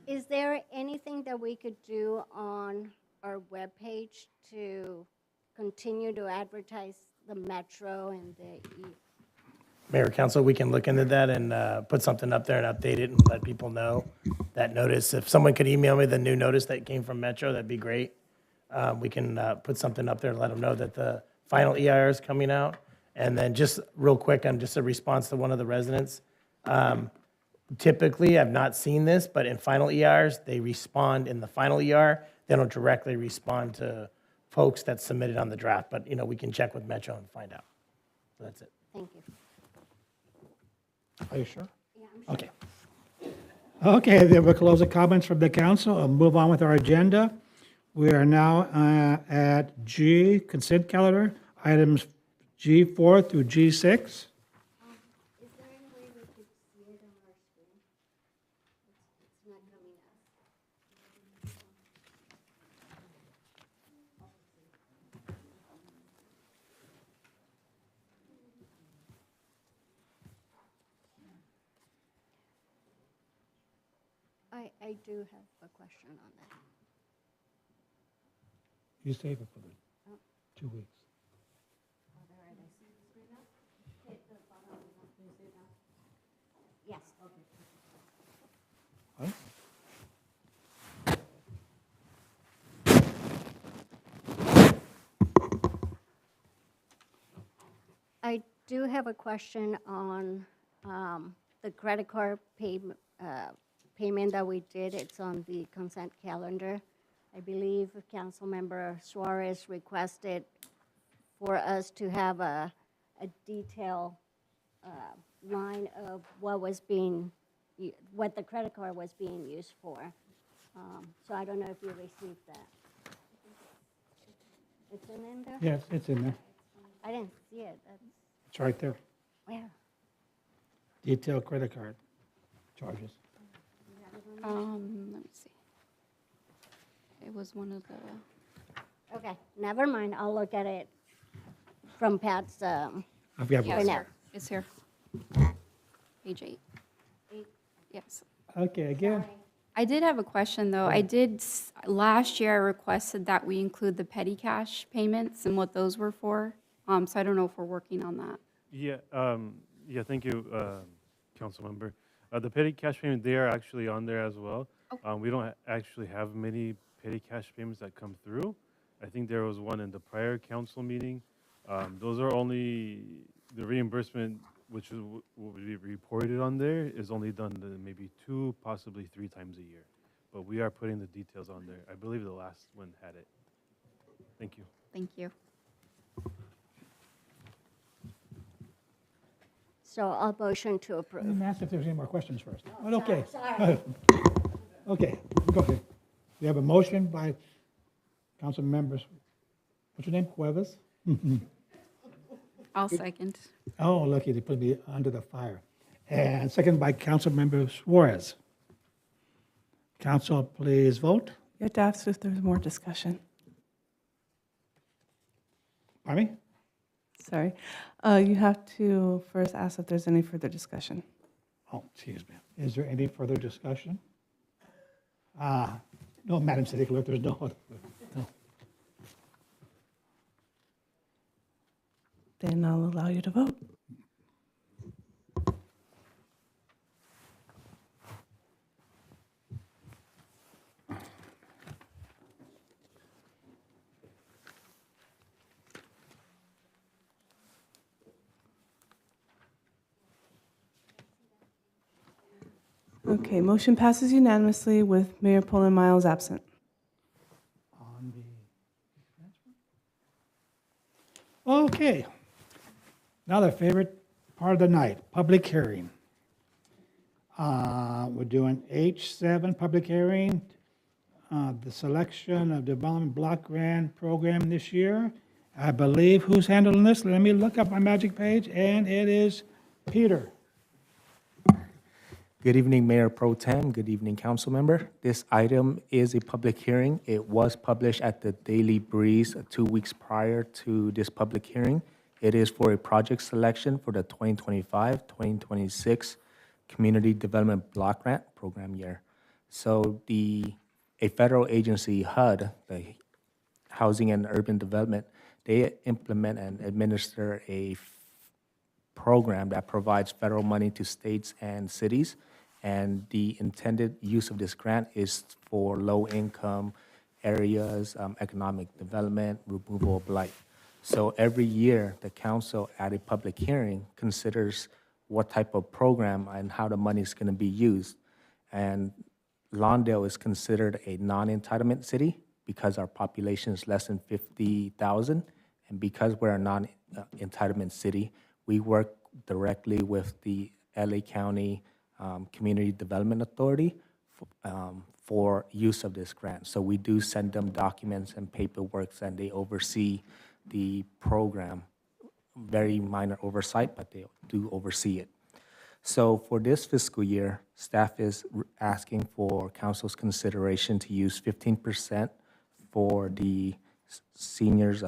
P: Is there anything that we could do on our webpage to continue to advertise the Metro and the
R: Mayor, Council, we can look into that and put something up there and update it and let people know that notice. If someone could email me the new notice that came from Metro, that'd be great. We can put something up there and let them know that the final EIR is coming out. And then just real quick, on just a response to one of the residents. Typically, I've not seen this, but in final EIRs, they respond in the final EIR. They don't directly respond to folks that submitted on the draft, but we can check with Metro and find out. So that's it.
P: Thank you.
A: Are you sure?
P: Yeah, I'm sure.
A: Okay. Okay, then we'll close the comments from the council and move on with our agenda. We are now at G, consent calendar, items G4 through G6.
P: I do have a question on that.
A: You save it for the 2 weeks.
P: Yes, okay.
A: Huh?
P: I do have a question on the credit card payment that we did. It's on the consent calendar. I believe Councilmember Suarez requested for us to have a detailed line of what was being, what the credit card was being used for. So I don't know if you received that. It's in there?
A: Yes, it's in there.
P: I didn't see it.
A: It's right there.
P: Where?
A: Detailed credit card charges.
O: Let me see. It was one of the.
P: Okay, never mind. I'll look at it from Pat's.
A: I've got
O: Yes,
A: one.
O: sir. It's here. Page 8. Yes.
A: Okay, again,
O: I did have a question, though. Last year, I requested that we include the petty cash payments and what those were for. So I don't know if we're working on that.
S: Yeah, thank you, Councilmember. The petty cash payment, they are actually on there as well. We don't actually have many petty cash payments that come through. I think there was one in the prior council meeting. Those are only, the reimbursement, which is what would be reported on there, is only done maybe 2, possibly 3 times a year. But we are putting the details on there. I believe the last one had it. Thank you.
O: Thank you.
P: So I'll motion to approve.
A: let me ask if there's any more questions first. But
P: sorry,
A: okay.
P: sorry.
A: Okay, go ahead. We have a motion by council members, what's your name, Cuevas?
O: I'll second.
A: Oh, lucky, they put me under the fire. And second by council member Suarez. Council, please vote.
B: You have to ask if there's more discussion.
A: Pardon me?
B: Sorry. You have to first ask if there's any further discussion.
A: Oh, excuse me. Is there any further discussion? No, Madam City Clerk, there's no. No.
B: Then I'll allow you to vote. Okay, motion passes unanimously with Mayor Poland Miles absent.
A: On the Okay. Now the favorite part of the night, public hearing. We're doing H7 public hearing, the selection of development block grant program this year. I believe who's handling this? Let me look up my magic page, and it is Peter.
T: Good evening, Mayor Pro Tem. Good evening, council member. This item is a public hearing. It was published at the Daily Breeze 2 weeks prior to this public hearing. It is for a project selection for the 2025-2026 Community Development Block Grant Program year. So a federal agency, HUD, the Housing and Urban Development, they implement and administer a program that provides federal money to states and cities. And the intended use of this grant is for low-income areas, economic development, removal of blight. So every year, the council at a public hearing considers what type of program and how the money is going to be used. And Lawndale is considered a non-entitlement city because our population is less than 50,000. And because we're a non-entitlement city, we work directly with the LA County Community Development Authority for use of this grant. So we do send them documents and paperwork, and they oversee the program. Very minor oversight, but they do oversee it. So for this fiscal year, staff is asking for council's consideration to use 15% for the seniors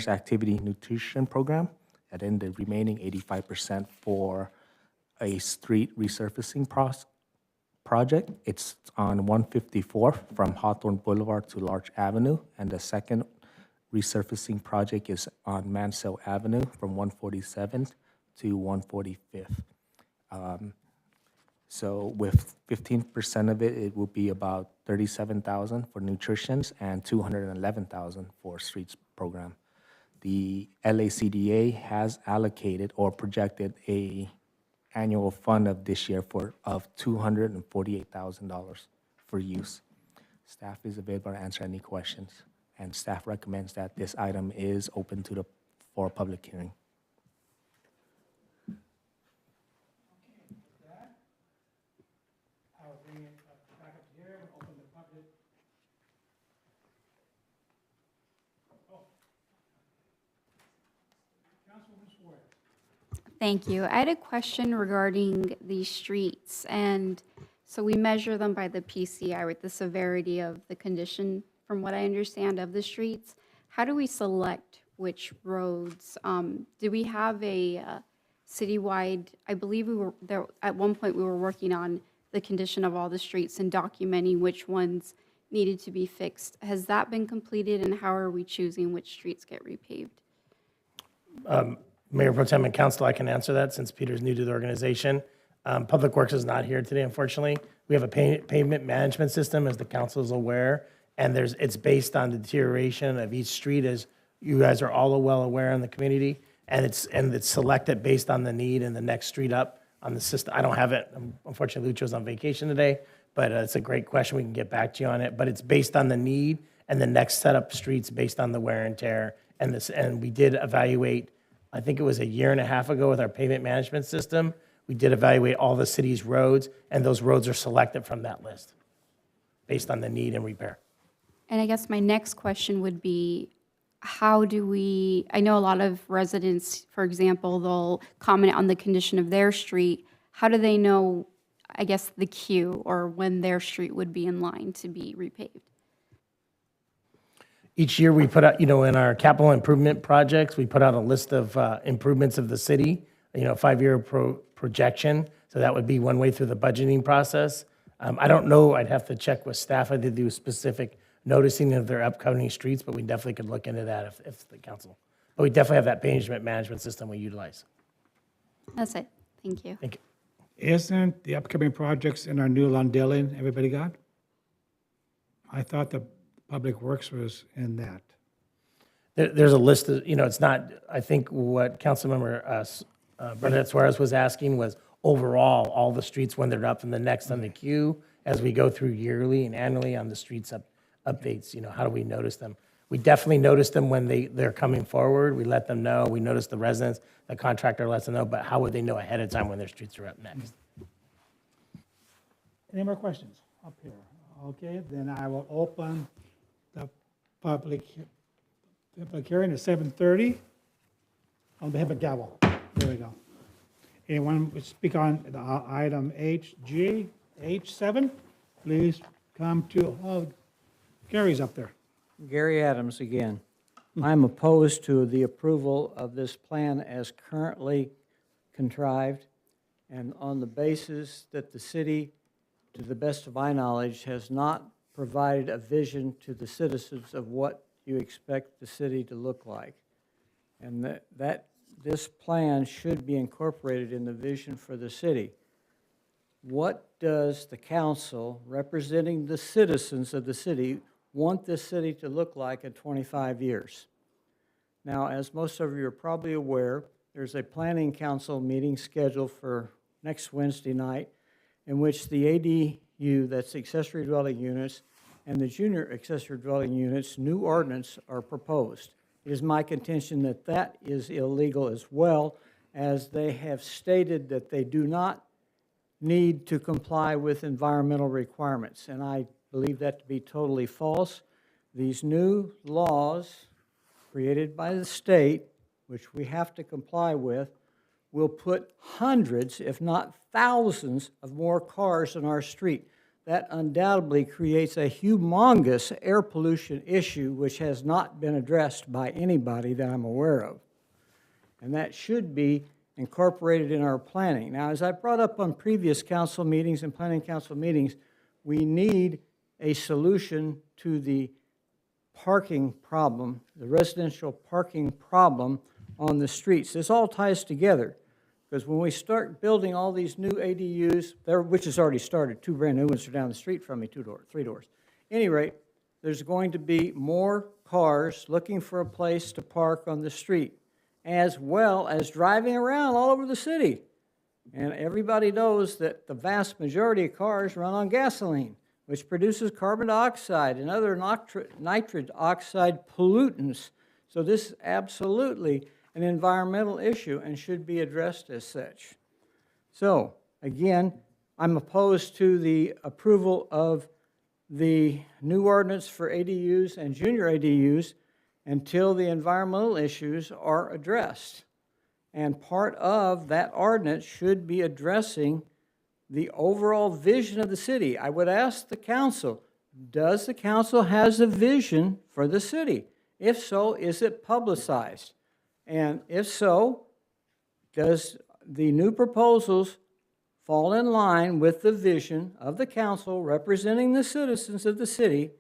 T: activity nutrition program, and then the remaining 85% for a street resurfacing project. It's on 154 from Hawthorne Boulevard to Larch Avenue, and the second resurfacing project is on Mansell Avenue from 147th to 145th. So with 15% of it, it will be about 37,000 for nutritions and 211,000 for streets program. The LACDA has allocated or projected a annual fund of this year of $248,000 for use. Staff is available to answer any questions, and staff recommends that this item is open for a public hearing.
A: I'll bring it back up here and open the public. Councilwoman Swear.
O: Thank you. I had a question regarding the streets. And so we measure them by the PCI, with the severity of the condition, from what I understand, of the streets. How do we select which roads? Do we have a citywide, I believe we were there, at one point we were working on the condition of all the streets and documenting which ones needed to be fixed. Has that been completed, and how are we choosing which streets get repaved?
R: Mayor Pro Tem and Council, I can answer that since Peter's new to the organization. Public Works is not here today, unfortunately. We have a pavement management system, as the council is aware, and it's based on the deterioration of each street, as you guys are all well aware in the community, and it's selected based on the need and the next street up on the system. I don't have it. Unfortunately, Lucho's on vacation today, but it's a great question. We can get back to you on it, but it's based on the need and the next set up streets based on the wear and tear. And we did evaluate, I think it was a year and a half ago with our pavement management system. We did evaluate all the city's roads, and those roads are selected from that list based on the need and repair.
O: And I guess my next question would be, how do we, I know a lot of residents, for example, they'll comment on the condition of their street. How do they know, I guess, the queue or when their street would be in line to be repaved?
R: Each year we put out, in our capital improvement projects, we put out a list of improvements of the city, 5-year projection. So that would be one way through the budgeting process. I don't know, I'd have to check with staff. I did do specific noticing of their upcoming streets, but we definitely could look into that if the council. But we definitely have that pavement management system we utilize.
O: That's it. Thank you.
R: Thank you.
A: Isn't the upcoming projects in our new Lawndale everybody got? I thought the Public Works was in that.
R: There's a list of, it's not, I think what Councilmember Bernadette Suarez was asking was overall, all the streets when they're up and the next on the queue as we go through yearly and annually on the streets updates, how do we notice them? We definitely notice them when they're coming forward. We let them know. We notice the residents, the contractor lets them know, but how would they know ahead of time when their streets are up next?
A: Any more questions up here? Okay, then I will open the public hearing at 7:30. On behalf of gavel. There we go. Anyone would speak on the item H7? Please come to, Gary's up there.
H: Gary Adams again. I'm opposed to the approval of this plan as currently contrived, and on the basis that the city, to the best of my knowledge, has not provided a vision to the citizens of what you expect the city to look like. And that this plan should be incorporated in the vision for the city. What does the council, representing the citizens of the city, want this city to look like in 25 years? Now, as most of you are probably aware, there's a planning council meeting scheduled for next Wednesday night in which the ADU, that's accessory dwelling units, and the junior accessory dwelling units, new ordinance are proposed. It is my contention that that is illegal as well, as they have stated that they do not need to comply with environmental requirements, and I believe that to be totally false. These new laws created by the state, which we have to comply with, will put hundreds, if not thousands, of more cars on our street. That undoubtedly creates a humongous air pollution issue which has not been addressed by anybody that I'm aware of. And that should be incorporated in our planning. Now, as I brought up on previous council meetings and planning council meetings, we need a solution to the parking problem, the residential parking problem on the streets. This all ties together, because when we start building all these new ADUs, which has already started, 2 brand new ones are down the street from me, 3 doors. At any rate, there's going to be more cars looking for a place to park on the street, as well as driving around all over the city. And everybody knows that the vast majority of cars run on gasoline, which produces carbon dioxide and other nitrous oxide pollutants. So this is absolutely an environmental issue and should be addressed as such. So, again, I'm opposed to the approval of the new ordinance for ADUs and junior ADUs until the environmental issues are addressed. And part of that ordinance should be addressing the overall vision of the city. I would ask the council, does the council has a vision for the city? If so, is it publicized? And if so, does the new proposals fall in line with the vision of the council representing the citizens of the city?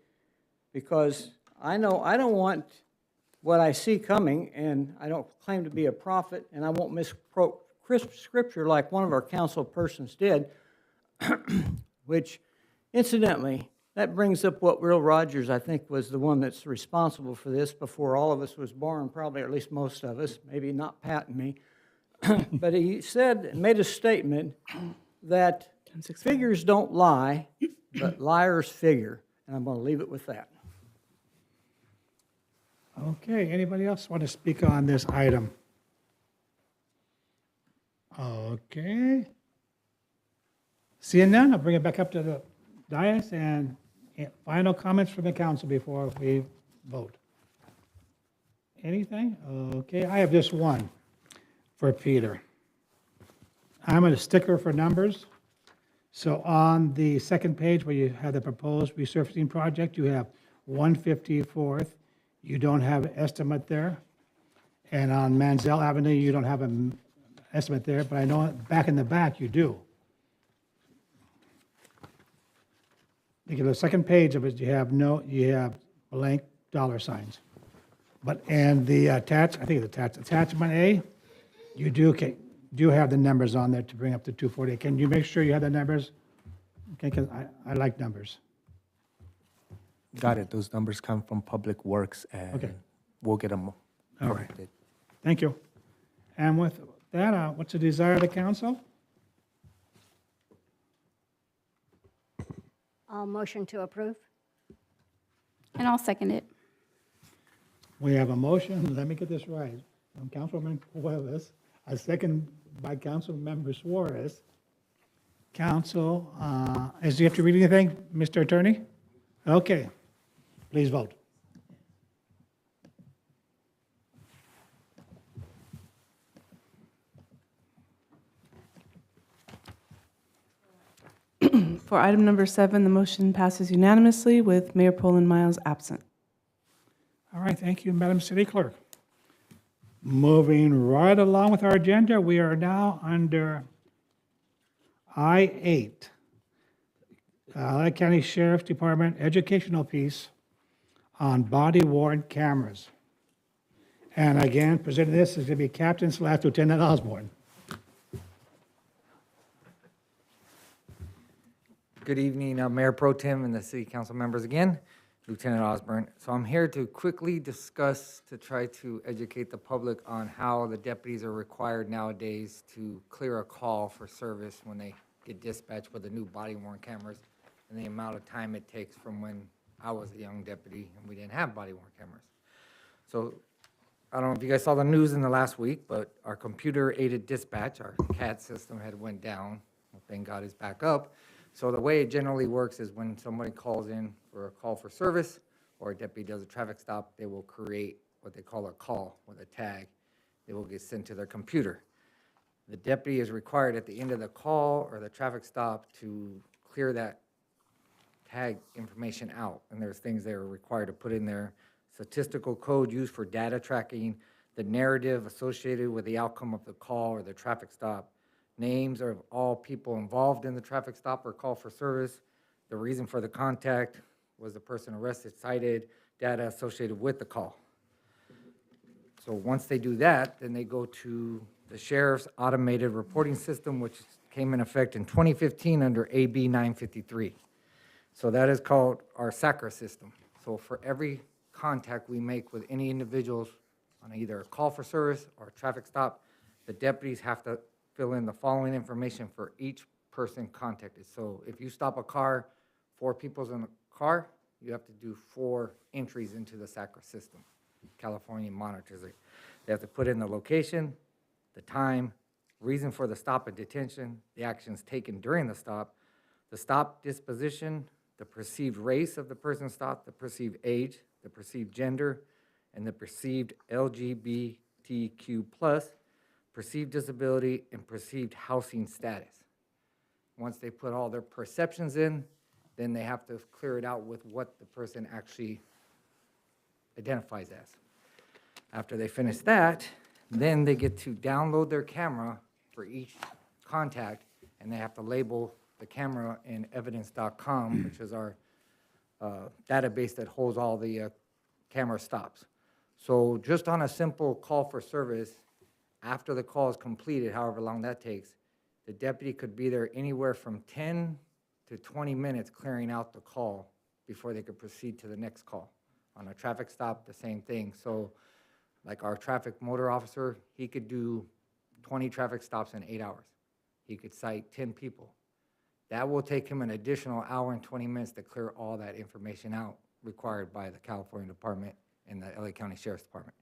H: Because I know I don't want what I see coming, and I don't claim to be a prophet, and I won't misquote scripture like one of our council persons did, which, incidentally, that brings up what Will Rogers, I think, was the one that's responsible for this before all of us was born, probably, or at least most of us, maybe not Pat and me. But he said, made a statement that figures don't lie, but liars figure. And I'm going to leave it with that.
A: Okay, anybody else want to speak on this item? Okay. Seeing none, I'll bring it back up to the dais and final comments from the council before we vote. Anything? Okay, I have just one for Peter. I'm a sticker for numbers. So on the second page where you have the proposed resurfacing project, you have 154th. You don't have an estimate there. And on Manziel Avenue, you don't have an estimate there, but I know back in the back you do. Look at the second page of it, you have blank dollar signs. But, and the attachment A, you do have the numbers on there to bring up to 240. Can you make sure you have the numbers? Okay, because I like numbers.
T: Got it. Those numbers come from Public Works, and
A: Okay.
T: we'll get them
A: All right.
T: corrected.
A: Thank you. And with that, what's the desire of the council?
P: I'll motion to approve.
O: And I'll second it.
A: We have a motion, let me get this right, from Councilwoman Cuevas, a second by Councilmember Suarez. Council, do you have to read anything, Mr. Attorney? Okay, please vote.
B: For item number 7, the motion passes unanimously with Mayor Poland Miles absent.
A: All right, thank you, Madam City Clerk. Moving right along with our agenda, we are now under I-8, Lake County Sheriff's Department educational piece on body-worn cameras. And again, presenting this is going to be Captain/Lieutenant Osborne.
F: Good evening, Mayor Pro Tem and the City Council members again, Lieutenant Osborne. So I'm here to quickly discuss, to try to educate the public on how the deputies are required nowadays to clear a call for service when they get dispatched with the new body-worn cameras, and the amount of time it takes from when I was a young deputy and we didn't have body-worn cameras. So I don't know if you guys saw the news in the last week, but our computer-aided dispatch, our CAD system had went down. Thank God it's back up. So the way it generally works is when somebody calls in for a call for service or a deputy does a traffic stop, they will create what they call a call with a tag. It will get sent to their computer. The deputy is required at the end of the call or the traffic stop to clear that tag information out. And there's things they're required to put in there. Statistical code used for data tracking, the narrative associated with the outcome of the call or the traffic stop, names of all people involved in the traffic stop or call for service, the reason for the contact, was the person arrested, cited, data associated with the call. So once they do that, then they go to the sheriff's automated reporting system, which came in effect in 2015 under AB 953. So that is called our SACRA system. So for every contact we make with any individuals on either a call for service or a traffic stop, the deputies have to fill in the following information for each person contacted. So if you stop a car, 4 people's in the car, you have to do 4 entries into the SACRA system. California monitors it. They have to put in the location, the time, reason for the stop and detention, the actions taken during the stop disposition, the perceived race of the person stopped, the perceived age, the perceived gender, and the perceived LGBTQ+, perceived disability, and perceived housing status. Once they put all their perceptions in, then they have to clear it out with what the person actually identifies as. After they finish that, then they get to download their camera for each contact, and they have to label the camera in evidence.com, which is our database that holds all the camera stops. So just on a simple call for service, after the call is completed, however long that takes, the deputy could be there anywhere from 10 to 20 minutes clearing out the call before they could proceed to the next call. On a traffic stop, the same thing. So like our traffic motor officer, he could do 20 traffic stops in 8 hours. He could cite 10 people. That will take him an additional hour and 20 minutes to clear all that information out required by the California Department and the LA County Sheriff's Department.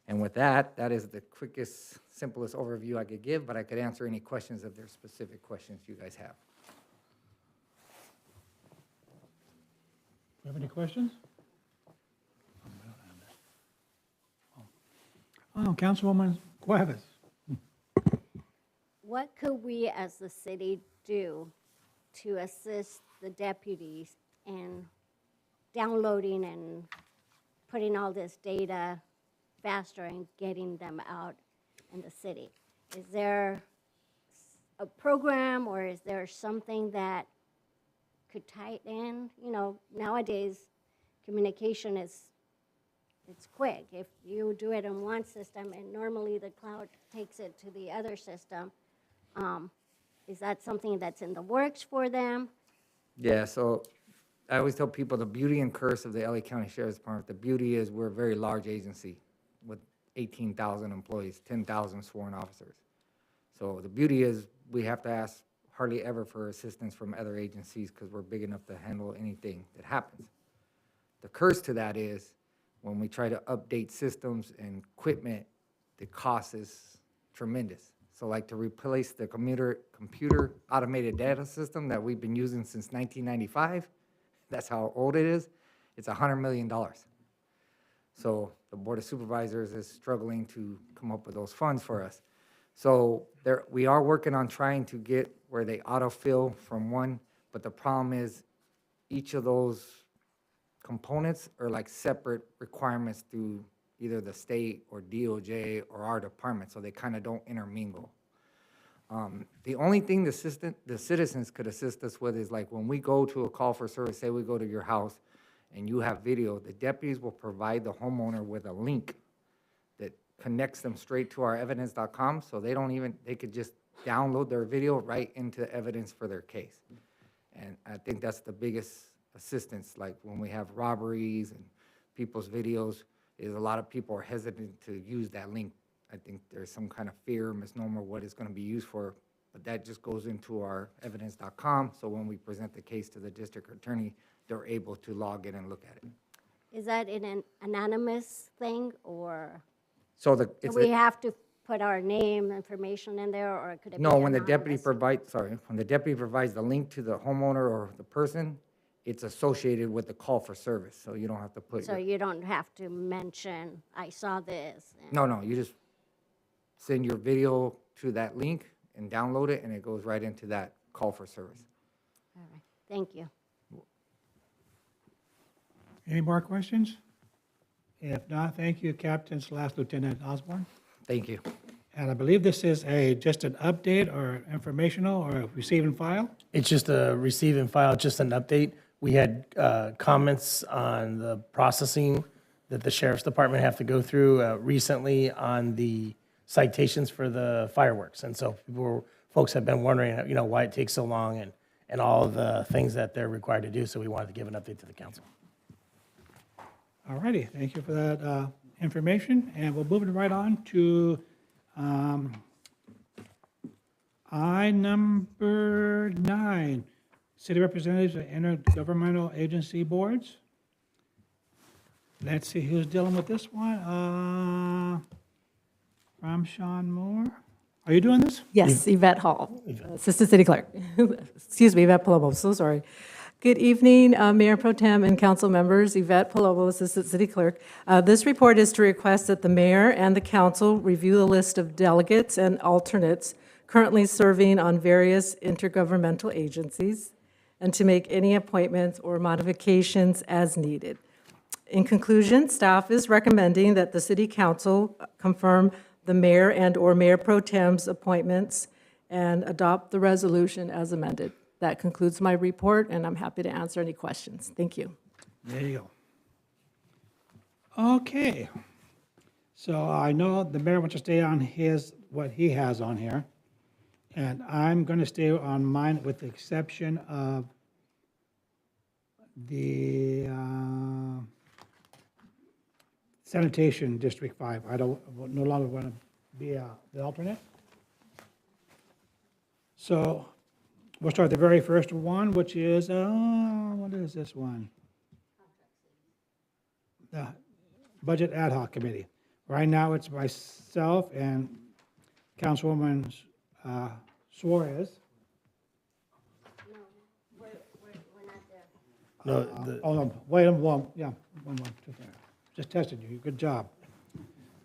F: And with that, that is the quickest, simplest overview I could give, but I could answer any questions if there's specific questions you guys have.
A: Do you have any questions? Oh, Councilwoman Cuevas.
P: What could we as the city do to assist the deputies in downloading and putting all this data faster and getting them out in the city? Is there a program or is there something that could tie it in? You know, nowadays communication it's quick. If you do it in one system and normally the cloud takes it to the other system, is that something that's in the works for them?
F: Yeah, so I always tell people the beauty and curse of the LA County Sheriff's Department. The beauty is we're a very large agency with 18,000 employees, 10,000 sworn officers. So the beauty is we have to ask hardly ever for assistance from other agencies because we're big enough to handle anything that happens. The curse to that is when we try to update systems and equipment, the cost is tremendous. So like to replace the computer automated data system that we've been using since 1995, that's how old it is, it's $100 million. So the Board of Supervisors is struggling to come up with those funds for us. So we are working on trying to get where they autofill from one, but the problem is each of those components are like separate requirements through either the state or DOJ or our department, so they kind of don't intermingle. The only thing the citizens could assist us with is like when we go to a call for service, say we go to your house and you have video, the deputies will provide the homeowner with a link that connects them straight to our evidence.com, so they could just download their video right into evidence for their case. And I think that's the biggest assistance, like when we have robberies and people's videos, is a lot of people are hesitant to use that link. I think there's some kind of fear, misnomer, what it's going to be used for, but that just goes into our evidence.com, so when we present the case to the district attorney, they're able to log in and look at it.
P: Is that in an anonymous thing, or
F: So
P: do we have to put our name information in there, or could it be
F: No, when the
P: anonymous?
F: deputy provides the link to the homeowner or the person, it's associated with the call for service, so you don't have to put
P: So you don't have to mention, I saw this. and-
F: No, you just send your video to that link and download it, and it goes right into that call for service.
P: All right, thank you.
A: Any more questions? If not, thank you, Captain / Lieutenant Osborne.
F: Thank you.
A: And I believe this is just an update or informational or receive and file?
R: It's just a receive and file, just an update. We had comments on the processing that the sheriff's department have to go through recently on the citations for the fireworks. And so folks have been wondering, why it takes so long and all of the things that they're required to do. So we wanted to give an update to the council.
A: All righty, thank you for that information. And we'll move it right on to number 9, city representatives of intergovernmental agency boards. Let's see who's dealing with this one. Ramshawn Moore. Are you doing this?
U: Yes, Yvette Hall, Assistant City Clerk. Excuse me, Yvette Palomo, so sorry. Good evening, Mayor Pro Tem and council members. Yvette Palomo, Assistant City Clerk. This report is to request that the mayor and the council review the list of delegates and alternates currently serving on various intergovernmental agencies and to make any appointments or modifications as needed. In conclusion, staff is recommending that the city council confirm the mayor and/or mayor pro tem's appointments and adopt the resolution as amended. That concludes my report, and I'm happy to answer any questions. Thank you.
A: There you go. Okay. So I know the mayor wants to stay on what he has on here. And I'm going to stay on mine with the exception of the Sanitation District 5. I no longer want to be the alternate. So we'll start the very first one, which is, what is this one? The Budget Ad Hoc Committee. Right now, it's myself and Councilwoman Suarez.
R: No,
A: one, two, three. Just tested you. Good job.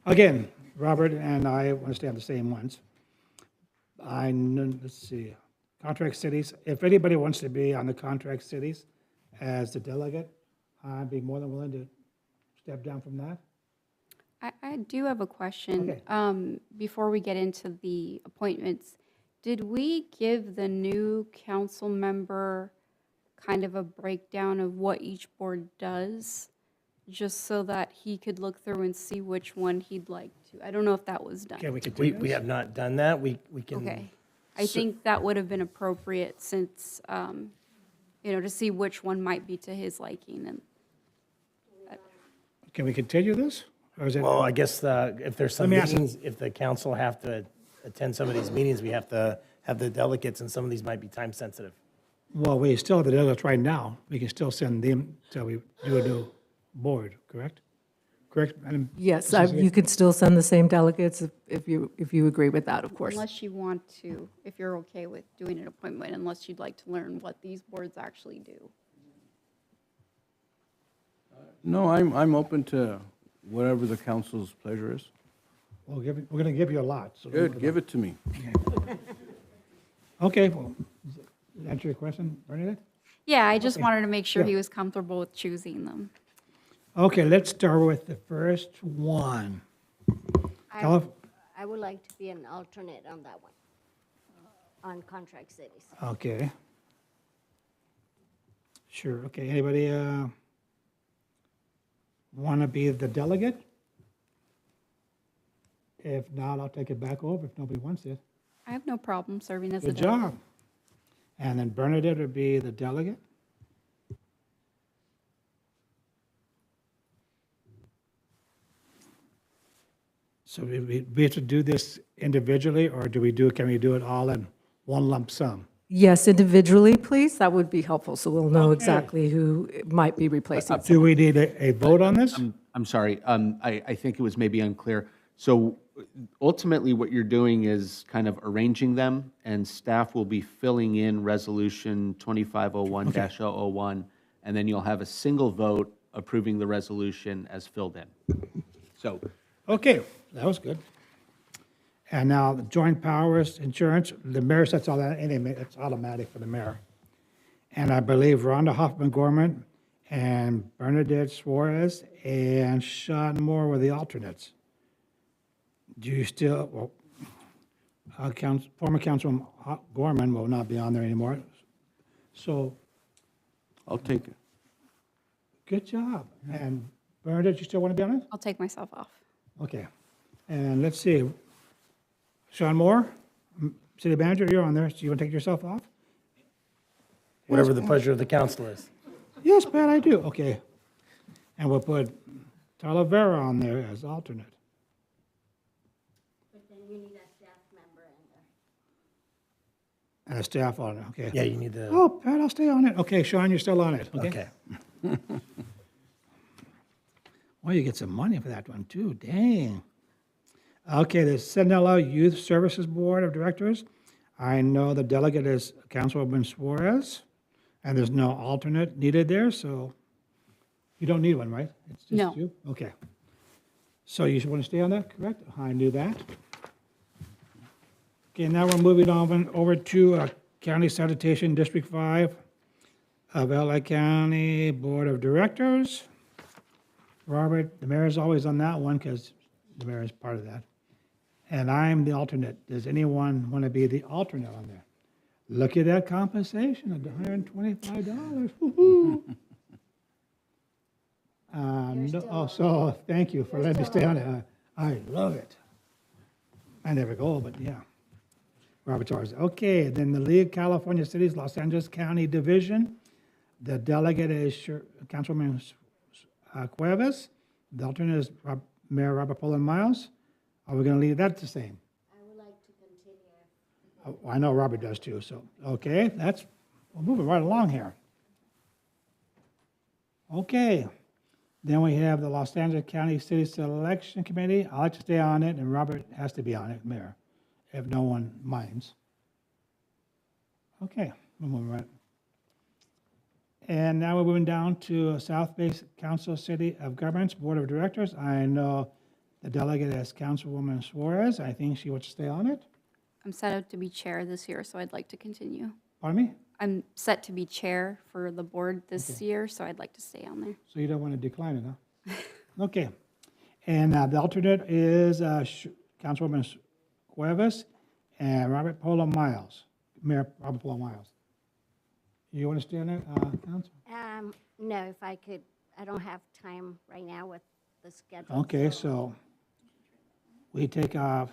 A: Again, Robert and I want to stay on the same ones. Let's see. Contract cities. If anybody wants to be on the contract cities as the delegate, I'd be more than willing to step down from that.
O: I do have a question.
A: Okay.
O: Before we get into the appointments, did we give the new council member kind of a breakdown of what each board does, just so that he could look through and see which one he'd like to? I don't know if that was done.
A: Okay,
R: we have not done that. We can.
O: Okay. I think that would have been appropriate since, to see which one might be to his liking. And
A: Can we continue this? Or is it?
R: Well, I guess if there's some
A: Let me ask
R: meetings, if the council have to attend some of these meetings, we have to have the delegates, and some of these might be time sensitive.
A: Well, we still have the delegates right now. We can still send them till we do a new board, correct? Correct, Madam?
U: Yes, you could still send the same delegates if you agree with that, of course.
O: unless you want to, if you're okay with doing an appointment, unless you'd like to learn what these boards actually do.
D: No, I'm open to whatever the council's pleasure is.
A: We're going to give you a lot. So
D: Good, give it to me.
A: Okay, well, does that answer your question, Bernadette?
O: Yeah, I just
A: Okay.
O: wanted to make sure he
A: Yeah.
O: was comfortable with choosing them.
A: Okay, let's start with the first one.
P: I would like to be an alternate on that one, on contract cities.
A: Okay. Sure, okay, anybody want to be the delegate? If not, I'll take it back over if nobody wants it.
O: I have no problem serving as a
A: Good
O: delegate.
A: job. And then Bernadette would be the delegate? So we have to do this individually, or can we do it all in one lump sum?
U: Yes, individually, please. That would be helpful, so we'll know
A: Okay.
U: exactly who might be replacing
A: Do
U: someone.
A: we need a vote on this?
Q: I'm sorry, I think it was maybe unclear. So ultimately, what you're doing is kind of arranging them, and staff will be filling in Resolution 2501-001, and then you'll have a single vote approving the resolution as filled in. So,
A: Okay, that was good. And now the joint powers insurance, the mayor sets all that, it's automatic for the mayor. And I believe Rhonda Hoffman Gorman and Bernadette Suarez and Sean Moore were the alternates. Do you still, well, former Councilman Gorman will not be on there anymore. So,
D: I'll take it.
A: good job. And Bernadette, you still want to be on it?
O: I'll take myself off.
A: Okay. And let's see, Sean Moore, city manager, you're on there. So you want to take yourself off?
R: Whatever the pleasure of the council is.
A: Yes, Pat, I do. Okay. And we'll put Talavera on there as alternate.
P: But then you need a staff member in there.
A: And a staff on it, okay.
R: Yeah, you need the.
A: Oh, Pat, I'll stay on it. Okay, Sean, you're still on it, okay?
R: Okay.
A: Well, you get some money for that one, too. Dang. Okay, the Centinela Youth Services Board of Directors. I know the delegate is Councilwoman Suarez, and there's no alternate needed there, so you don't need one, right? It's just
O: No.
A: you? Okay. So you want to stay on that, correct? I knew that. Okay, now we're moving on over to County Sanitation District 5 of LA County Board of Directors. Robert, the mayor's always on that one because the mayor is part of that. And I'm the alternate. Does anyone want to be the alternate on there? Look at that compensation of $125. Woo-hoo. No, oh, so thank you for letting me stay on it. I love it. I never go, but yeah. Robert's ours. Okay, then the League of California Cities, Los Angeles County Division. The delegate is Councilwoman Cuevas. The alternate is Mayor Robert Poland Miles. Are we going to leave that the same?
P: I would like to continue.
A: Oh, I know Robert does too, so, okay, we're moving right along here. Okay, then we have the Los Angeles County City Selection Committee. I like to stay on it, and Robert has to be on it, Mayor, if no one minds. Okay, we're moving right. And now we're moving down to South Bay Council City of Governments Board of Directors. I know the delegate is Councilwoman Suarez. I think she wants to stay on it.
O: I'm set up to be chair this year, so I'd like to continue.
A: Pardon me?
O: I'm set to be chair for the board this year, so I'd like to stay on there.
A: So you don't want to decline it, huh? Okay. And the alternate is Councilwoman Cuevas and Robert Polo Miles, Mayor Robert Polo Miles. You want to stay on there, Council?
P: No, if I could, I don't have time right now with the schedule.
A: Okay, so we take off.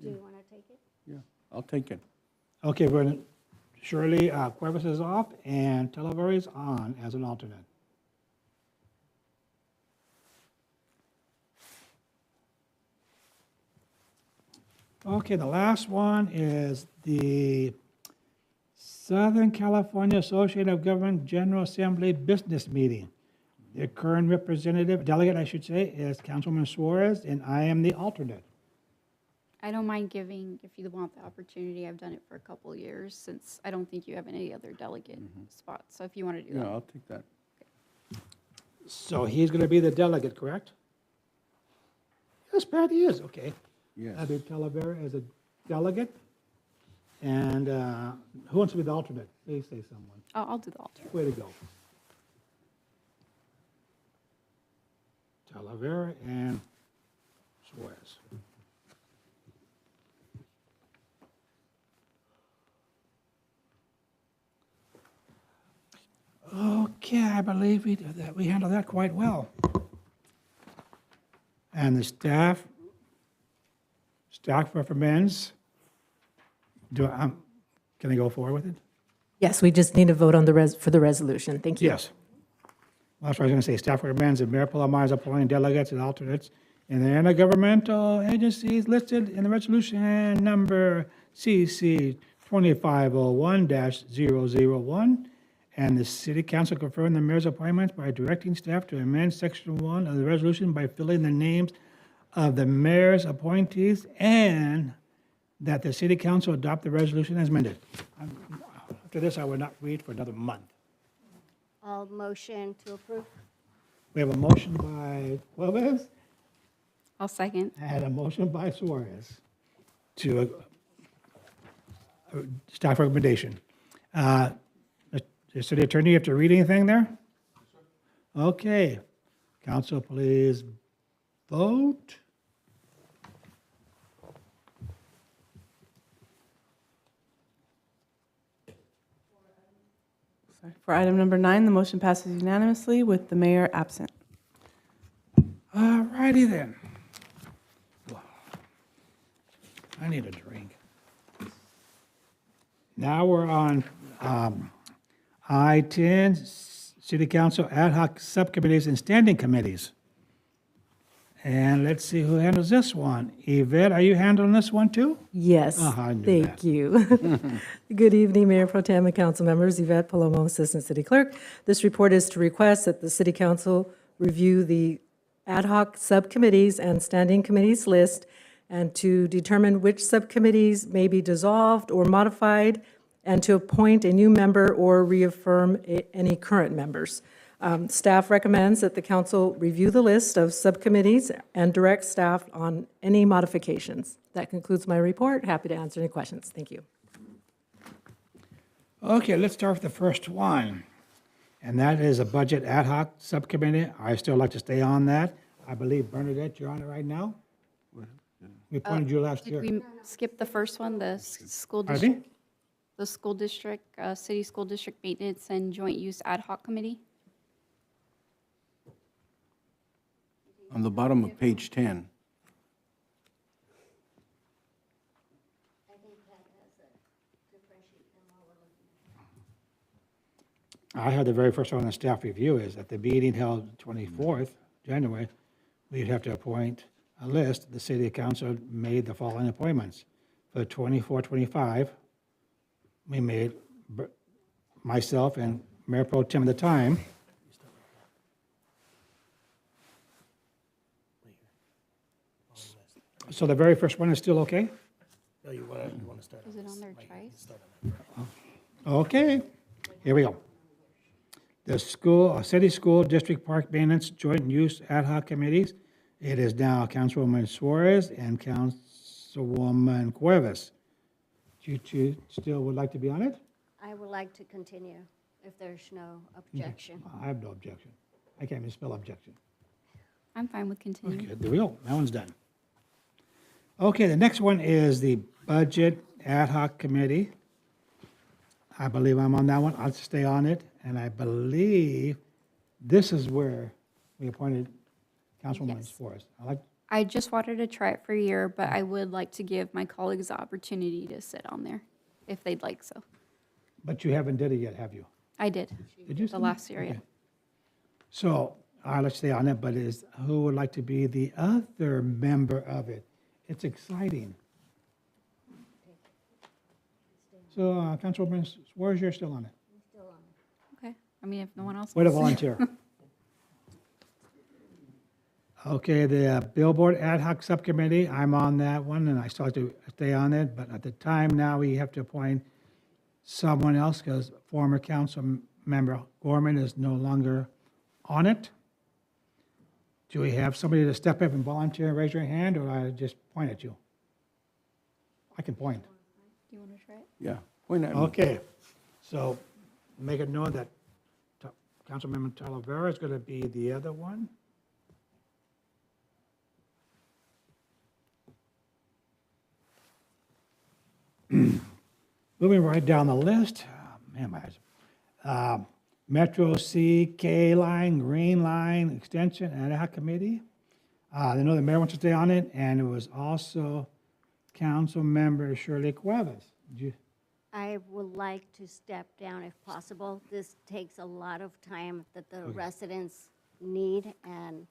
P: Do you want to take it?
D: Yeah, I'll take it.
A: Okay, we're going to, Shirley Cuevas is off and Talavera is on as an alternate. Okay, the last one is the Southern California Association of Government General Assembly Business Meeting. The current representative, delegate, I should say, is Councilwoman Suarez, and I am the alternate.
O: I don't mind giving, if you want the opportunity. I've done it for a couple of years since I don't think you have any other delegate spots. So if you want to do
D: Yeah,
O: that.
D: I'll take that.
A: So he's going to be the delegate, correct? Yes, Pat, he is, okay.
D: Yes.
A: Abby Talavera as a delegate. And who wants to be the alternate? Please say someone.
O: I'll do the alternate.
A: Way to go. Talavera and Suarez. Okay, I believe we did that. We handled that quite well. And the staff recommends, can I go forward with it?
U: Yes, we just need a vote on for the resolution. Thank you.
A: Yes. Well, that's what I was going to say. Staff recommends that Mayor Palomares appointing delegates and alternates in the intergovernmental agencies listed in the resolution number CC 2501-001. And the city council confirm the mayor's appointments by directing staff to amend section 1 of the resolution by filling the names of the mayor's appointees, and that the city council adopt the resolution as amended. After this, I will not read for another month.
P: All motion to approve?
A: We have a motion by Cuevas
O: I'll second.
A: and a motion by Suarez to staff recommendation. The city attorney, you have to read anything there? Okay, council, please vote.
B: For item number 9, the motion passes unanimously with the mayor absent.
A: All righty then. I need a drink. Now we're on I-10, City Council Ad Hoc Subcommittees and Standing Committees. And let's see who handles this one. Yvette, are you handling this one too?
U: Yes,
A: I knew that.
U: thank you. Good evening, Mayor Pro Tem and council members. Yvette Palomo, Assistant City Clerk. This report is to request that the City Council review the ad hoc subcommittees and standing committees list and to determine which subcommittees may be dissolved or modified and to appoint a new member or reaffirm any current members. Staff recommends that the council review the list of subcommittees and direct staff on any modifications. That concludes my report. Happy to answer any questions. Thank you.
A: Okay, let's start with the first one. And that is a Budget Ad Hoc Subcommittee. I still like to stay on that. I believe, Bernadette, you're on it right now? We appointed you last year.
O: Did we skip the first one, the school
A: Pardon me?
O: district? The school district, city school district maintenance and joint use ad hoc committee?
D: On the bottom of page 10.
A: I had the very first one on the staff review is at the meeting held 24th January, we'd have to appoint a list. The city council made the following appointments. For 24-25, we made myself and Mayor Pro Tem at the time. So the very first one is still okay?
R: No, you want to start.
O: Is it on there twice?
A: Okay, here we go. The city school district park maintenance joint use ad hoc committees. It is now Councilwoman Suarez and Councilwoman Cuevas. You two still would like to be on it?
P: I would like to continue if there's no objection.
A: I have no objection. I can't even spell objection.
O: I'm fine with continuing.
A: Okay, there we go. That one's done. Okay, the next one is the budget ad hoc committee. I believe I'm on that one. I'll stay on it. And I believe this is where we appointed Councilwoman
O: Yes.
A: Forrest.
O: I just wanted to try it for a year, but I would like to give my colleagues the opportunity to sit on there if they'd like so.
A: But you haven't did it yet, have you?
O: I did.
A: Did you?
O: The last year, yeah.
A: Okay. So, let's stay on it, but who would like to be the other member of it? It's exciting. So, Councilwoman Suarez, you're still on it.
O: Okay. I mean, if no one else
A: Way to
O: wants
A: volunteer. Okay, the Billboard Ad Hoc Subcommittee, I'm on that one, and I still have to stay on it, but at the time now, we have to appoint someone else, because former council member Gorman is no longer on it. Do we have somebody to step up and volunteer and raise your hand, or I just point at you? I can point.
O: Do you want to try it?
D: Yeah, point at me.
A: Okay, so make it known that Councilmember Talavera is going to be the other one. Moving right down the list, man, my eyes. Metro CK Line, Green Line Extension Ad Hoc Committee. I know the mayor wants to stay on it, and it was also Council Member Shirley Cuevas.
P: I would like to step down if possible. This takes a lot of time that the residents need, and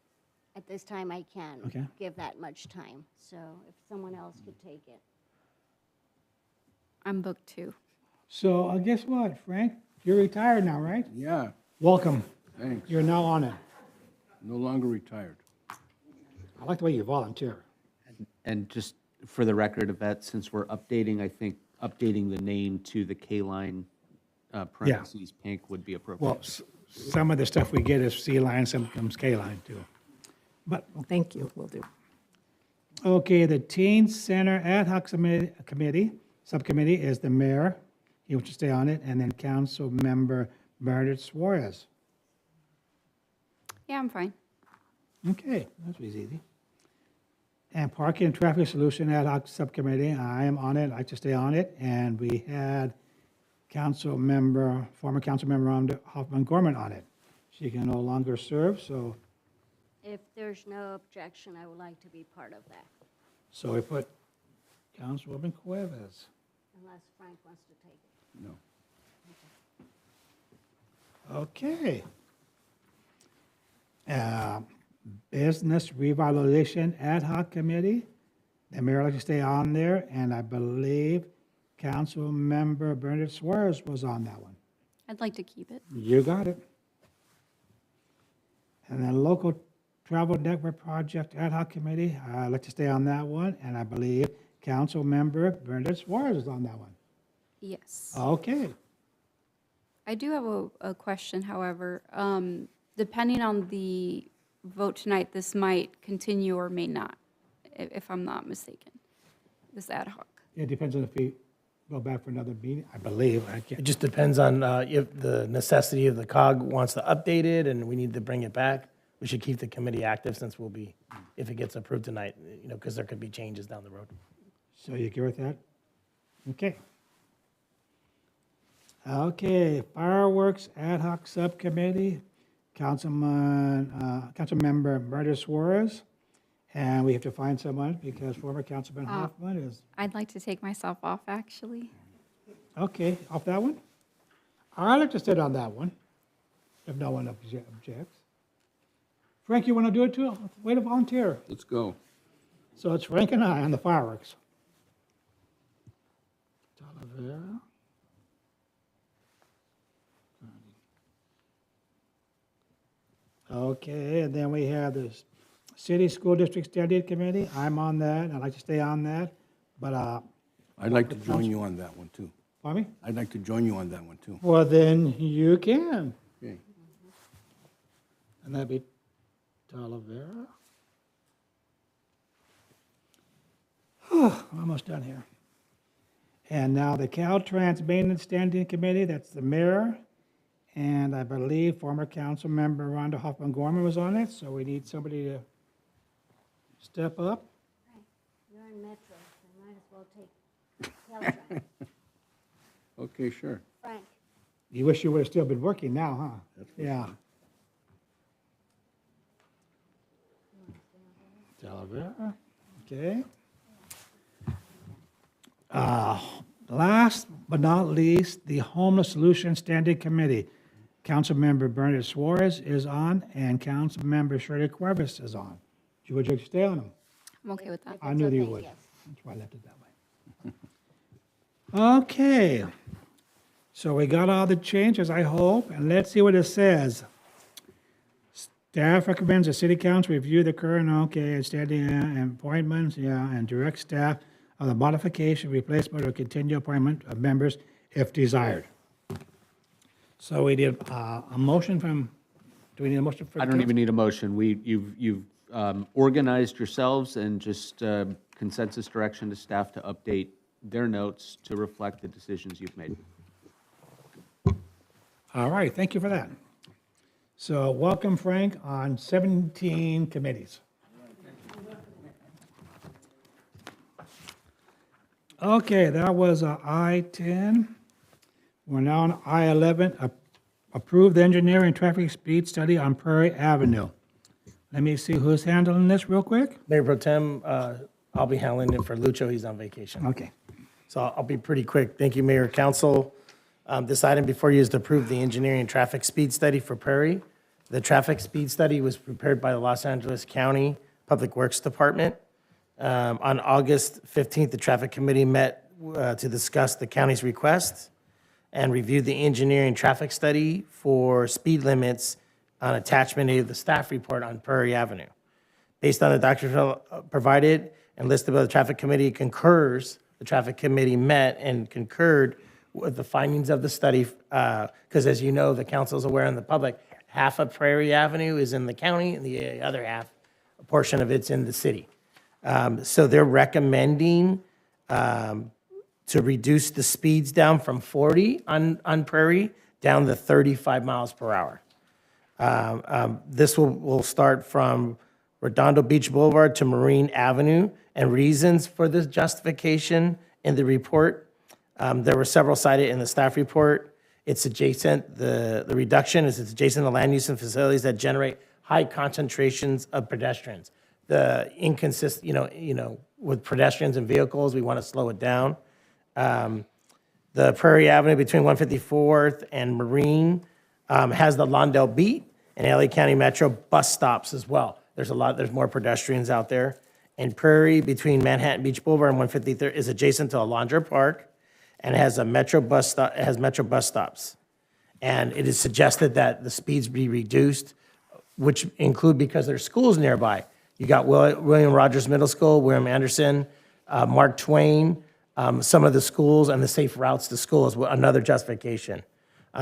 P: at this time, I can't give that much time. So if someone else could take it.
O: I'm booked too.
A: So guess what, Frank? You're retired now, right?
D: Yeah,
A: Welcome.
D: thanks.
A: You're now on it.
D: No longer retired.
A: I like the way you volunteer.
Q: And just for the record, Yvette, since we're updating, I think updating the name to the K-line parentheses pink would be appropriate.
A: Well, some of the stuff we get is C line, some comes K line too. But,
U: Thank you, will do.
A: okay, the Teen Center Ad Hoc Subcommittee is the mayor. He wants to stay on it, and then Council Member Meredith Suarez.
O: Yeah, I'm fine.
A: Okay, that was easy. And Parking and Traffic Solution Ad Hoc Subcommittee, I am on it, I like to stay on it, and we had former council member Rhonda Hoffman Gorman on it. She can no longer serve, so
P: If there's no objection, I would like to be part of that,
A: we put Councilwoman Cuevas.
P: unless Frank wants to take it.
D: No.
A: Okay. Business Revitalization Ad Hoc Committee, the mayor would like to stay on there, and I believe Council Member Bernadette Suarez was on that one.
O: I'd like to keep it.
A: You got it. And then Local Travel Network Project Ad Hoc Committee, I'd like to stay on that one, and I believe Council Member Bernadette Suarez is on that one.
O: Yes.
A: Okay.
O: I do have a question, however. Depending on the vote tonight, this might continue or may not, if I'm not mistaken, this ad hoc.
A: It depends on if we go back for another meeting, I believe. I
R: It
A: can't.
R: just depends on if the necessity of the COG wants to update it and we need to bring it back. We should keep the committee active since we'll be, if it gets approved tonight, because there could be changes down the road.
A: So you agree with that? Okay. Okay, Fireworks Ad Hoc Subcommittee, Councilmember Murder Suarez. And we have to find someone because former Councilman Hoffman is,
O: I'd like to take myself off, actually.
A: okay, off that one? I'd like to sit on that one, if no one objects. Frank, you want to do it too? Way to volunteer.
D: Let's go.
A: So it's Frank and I on the fireworks. Talavera. Okay, and then we have the City School District Standing Committee. I'm on that. I'd like to stay on that, but,
D: I'd like to join you on that one, too.
A: pardon me?
D: I'd like to join you on that one, too.
A: Well, then you can.
D: Okay.
A: And that'd be Talavera. Almost done here. And now the Caltrans Maintenance Standing Committee, that's the mayor. And I believe former council member Rhonda Hoffman Gorman was on it, so we need somebody to step up.
P: You're in Metro, so you might as well take Caltrans.
D: Okay, sure.
P: Frank,
A: You wish you would have still been working now, huh? Yeah. Talavera, okay. Last but not least, the Homeless Solution Standing Committee. Councilmember Bernadette Suarez is on, and Councilmember Shirley Cuevas is on. Would you stay on them?
O: I'm okay with that.
A: I knew you
P: okay,
A: would.
P: yes.
A: That's why I left it that way. Okay. So we got all the changes, I hope, and let's see what it says. Staff recommends the city council review the current, and standing appointments, and direct staff of the modification, replacement, or continued appointment of members if desired. So we did a motion from, do we need a motion for?
Q: I don't even need a motion. You've organized yourselves and just consensus direction to staff to update their notes to reflect the decisions you've made.
A: All right, thank you for that. So welcome, Frank, on 17 committees. Okay, that was I-10. We're now on I-11, approve the engineering traffic speed study on Prairie Avenue. Let me see who's handling this real quick.
R: Mayor Pro Tem, I'll be handling it for Lucho, he's on vacation.
A: Okay.
R: So I'll be pretty quick. Thank you, Mayor, Council. This item before you is to approve the engineering and traffic speed study for Prairie. The traffic speed study was prepared by the Los Angeles County Public Works Department. On August 15th, the Traffic Committee met to discuss the county's request and reviewed the engineering traffic study for speed limits on attachment A of the staff report on Prairie Avenue. Based on the documents provided and listed by the Traffic Committee concurs, the Traffic Committee met and concurred with the findings of the study, because as you know, the council is aware and the public, half of Prairie Avenue is in the county and the other half, a portion of it's in the city. So they're recommending to reduce the speeds down from 40 on Prairie down to 35 miles per hour. This will start from Redondo Beach Boulevard to Marine Avenue, and reasons for this justification in the report. There were several cited in the staff report. It's adjacent, the reduction is it's adjacent to land use and facilities that generate high concentrations of pedestrians. The with pedestrians and vehicles, we want to slow it down. The Prairie Avenue between 154th and Marine has the Lawndale Beat and LA County Metro bus stops as well. There's more pedestrians out there. And Prairie between Manhattan Beach Boulevard and 153rd is adjacent to Alondra Park and has metro bus stops. And it is suggested that the speeds be reduced, which include because there's schools nearby. You got William Rogers Middle School, William Anderson, Mark Twain, some of the schools, and the safe routes to school is another justification.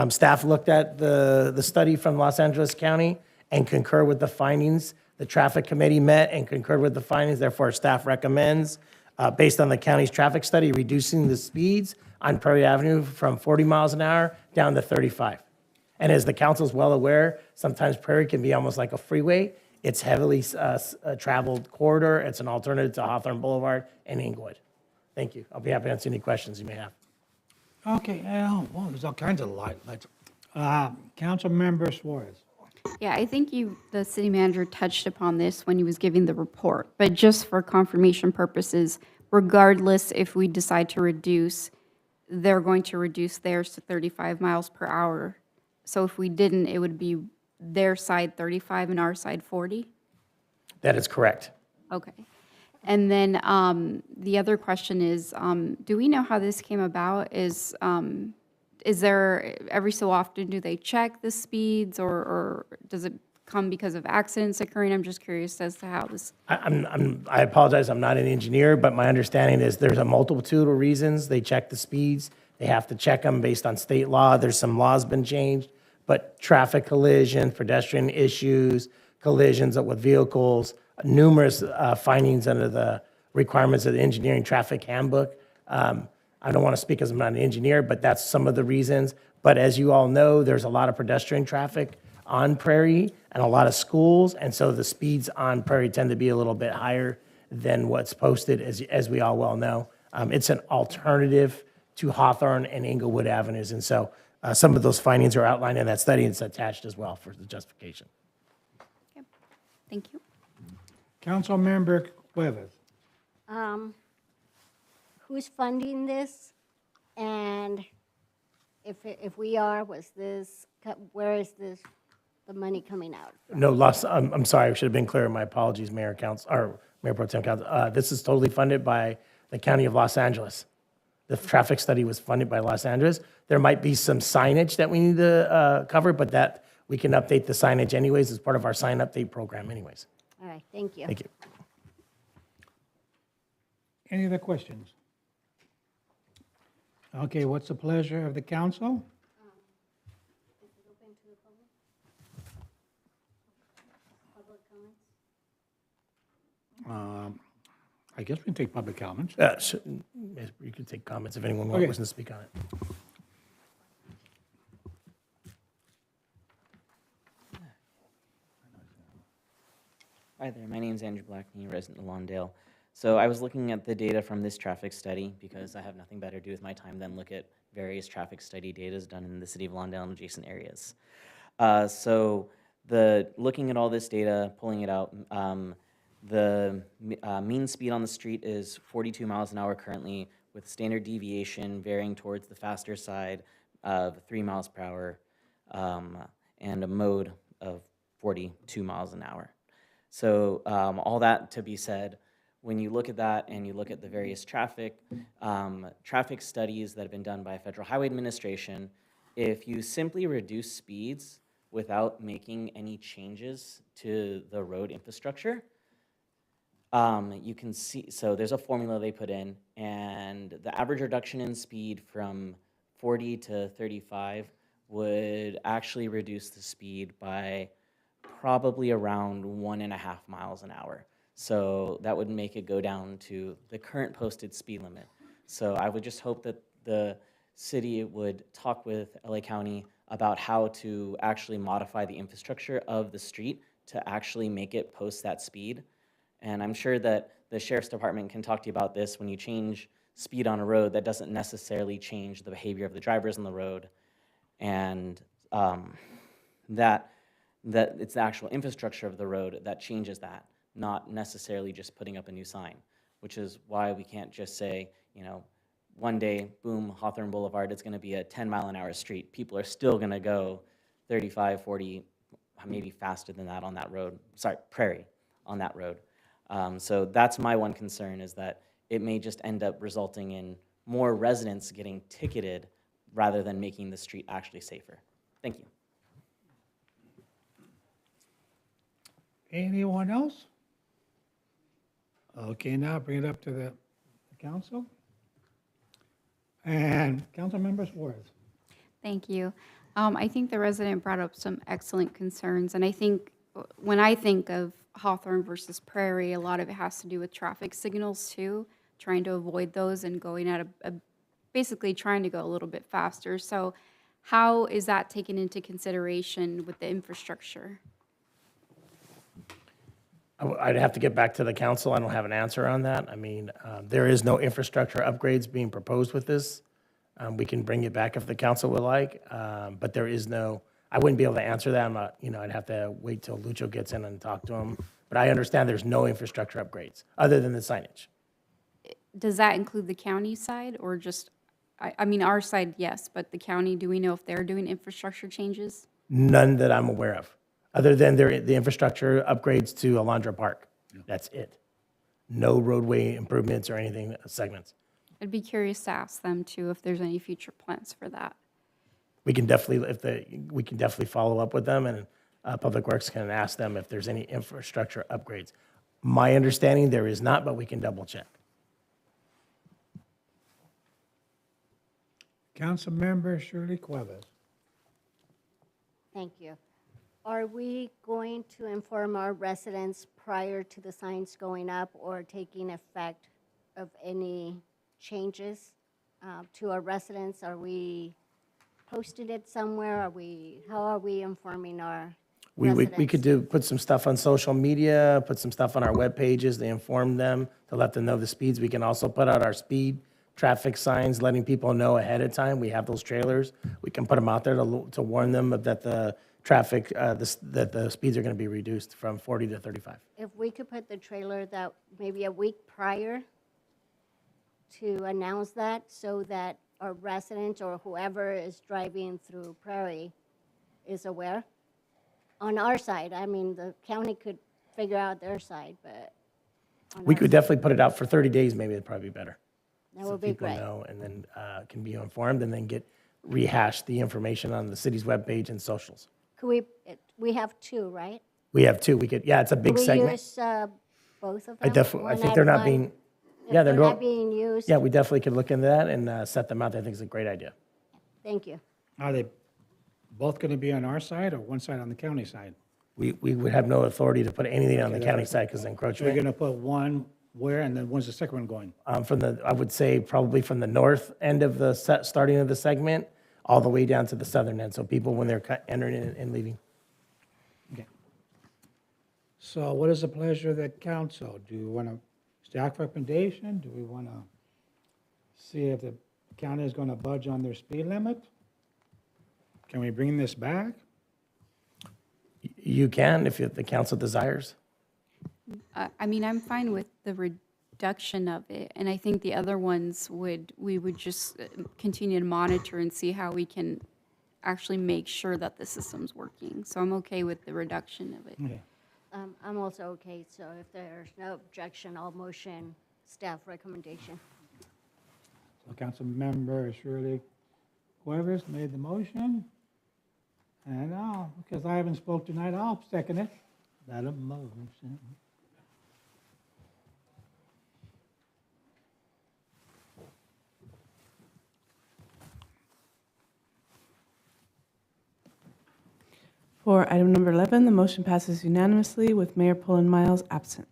R: Staff looked at the study from Los Angeles County and concurred with the findings. The traffic committee met and concurred with the findings. Therefore, staff recommends, based on the county's traffic study, reducing the speeds on Prairie Avenue from 40 miles an hour down to 35. And as the council is well aware, sometimes Prairie can be almost like a freeway. It's heavily traveled corridor. It's an alternative to Hawthorne Boulevard and Inglewood. Thank you. I'll be happy to answer any questions you may have.
A: Okay, well, there's all kinds of lights. Councilmember Suarez.
O: Yeah, I think the city manager touched upon this when he was giving the report, but just for confirmation purposes, regardless if we decide to reduce, they're going to reduce theirs to 35 miles per hour. So if we didn't, it would be their side 35 and our side 40?
R: That is correct.
O: Okay. And then the other question is, do we know how this came about? Is there, every so often, do they check the speeds, or does it come because of accidents occurring? I'm just curious as to how this.
R: I apologize, I'm not an engineer, but my understanding is there's a multitude of reasons they check the speeds. They have to check them based on state law. There's some laws been changed, but traffic collisions, pedestrian issues, collisions with vehicles, numerous findings under the requirements of the engineering traffic handbook. I don't want to speak as I'm not an engineer, but that's some of the reasons. But as you all know, there's a lot of pedestrian traffic on Prairie and a lot of schools, and so the speeds on Prairie tend to be a little bit higher than what's posted, as we all well know. It's an alternative to Hawthorne and Inglewood Avenues, and so some of those findings are outlined in that study, and it's attached as well for the justification.
O: Okay. Thank you.
A: Councilmember Cuevas.
P: Who's funding this? And if we are, where is the money coming out?
R: No, I'm sorry, I should have been clearer. My apologies, Mayor Pro Tem Council. This is totally funded by the County of Los Angeles. The traffic study was funded by Los Angeles. There might be some signage that we need to cover, but that we can update the signage anyways as part of our sign update program anyways.
P: All right, thank you.
R: Thank you.
A: Any other questions? Okay, what's the pleasure of the council? I guess we can take public comments.
R: You can take comments if anyone
A: Okay.
R: wants to speak on it.
I: Hi there, my name is Andrew Blackney, resident of Lawndale. So I was looking at the data from this traffic study because I have nothing better to do with my time than look at various traffic study data done in the city of Lawndale and adjacent areas. Looking at all this data, pulling it out, the mean speed on the street is 42 miles an hour currently, with standard deviation varying towards the faster side of 3 miles per hour and a mode of 42 miles an hour. So all that to be said, when you look at that and you look at the various traffic studies that have been done by Federal Highway Administration, if you simply reduce speeds without making any changes to the road infrastructure, you can see, so there's a formula they put in, and the average reduction in speed from 40 to 35 would actually reduce the speed by probably around 1.5 miles an hour. So that would make it go down to the current posted speed limit. So I would just hope that the city would talk with LA County about how to actually modify the infrastructure of the street to actually make it post that speed. And I'm sure that the sheriff's department can talk to you about this. When you change speed on a road, that doesn't necessarily change the behavior of the drivers on the road, and that it's the actual infrastructure of the road that changes that, not necessarily just putting up a new sign, which is why we can't just say, you know, one day, boom, Hawthorne Boulevard, it's going to be a 10-mile-an-hour street. People are still going to go 35, 40, maybe faster than that on that road. Sorry, Prairie on that road. So that's my one concern, is that it may just end up resulting in more residents getting ticketed rather than making the street actually safer. Thank you.
A: Anyone else? Okay, now bring it up to the council. And Councilmember Suarez.
O: Thank you. I think the resident brought up some excellent concerns, and I think when I think of Hawthorne versus Prairie, a lot of it has to do with traffic signals too, trying to avoid those and going at basically trying to go a little bit faster. So how is that taken into consideration with the infrastructure?
R: I'd have to get back to the council. I don't have an answer on that. I mean, there is no infrastructure upgrades being proposed with this. We can bring it back if the council would like, but there is no, I wouldn't be able to answer that. I'm not, you know, I'd have to wait till Lucho gets in and talk to him. But I understand there's no infrastructure upgrades other than the signage.
O: Does that include the county side or just, I mean, our side, yes, but the county, do we know if they're doing infrastructure changes?
R: None that I'm aware of, other than the infrastructure upgrades to Alondra Park. That's it. No roadway improvements or anything, segments.
O: I'd be curious to ask them too if there's any future plans for that.
R: We can definitely, we can definitely follow up with them, and Public Works can ask them if there's any infrastructure upgrades. My understanding, there is not, but we can double check.
A: Councilmember Shirley Cuevas.
P: Thank you. Are we going to inform our residents prior to the signs going up or taking effect of any changes to our residents? Are we posting it somewhere? How are we informing our residents?
R: We could put some stuff on social media, put some stuff on our web pages to inform them, to let them know the speeds. We can also put out our speed traffic signs, letting people know ahead of time. We have those trailers. We can put them out there to warn them that the traffic, that the speeds are going to be reduced from 40 to 35.
P: If we could put the trailer that maybe a week prior to announce that, so that our residents or whoever is driving through Prairie is aware. On our side, I mean, the county could figure out their side, but
R: We could definitely put it out for 30 days, maybe it'd probably be better.
P: that would be great.
R: So people know, and then can be informed, and then rehash the information on the city's webpage and socials.
P: Could we have two, right?
R: We have two. It's a big
P: Could we
R: segment.
P: use both of them?
R: I think
P: One
R: they're
P: at
R: not
P: one?
R: being,
P: If
R: yeah,
P: they're not being used?
R: Yeah, we definitely could look into that and set them out. I think it's a great idea.
P: Thank you.
A: Are they both going to be on our side or one side on the county side?
R: We would have no authority to put anything on the
A: Okay,
R: county
A: that's-
R: side because
A: So we're
R: encroachment.
A: going to put one where, and then when's the second one going?
R: I would say probably from the north end of the starting of the segment, all the way down to the southern end. So people, when they're entering and leaving.
A: Okay. So what is the pleasure of the council? Do you want to staff recommendation? Do we want to see if the county is going to budge on their speed limit? Can we bring this back?
R: You can, if the council desires.
O: I mean, I'm fine with the reduction of it, and I think the other ones we would just continue to monitor and see how we can actually make sure that the system's working. So I'm okay with the reduction of it.
A: Okay.
P: I'm also okay, so if there's no objection, I'll motion staff recommendation.
A: So Councilmember Shirley Cuevas made the motion. And now, because I haven't spoke tonight, I'll second it. That a motion.
B: For item number 11, the motion passes unanimously with Mayor Pullen Miles absent.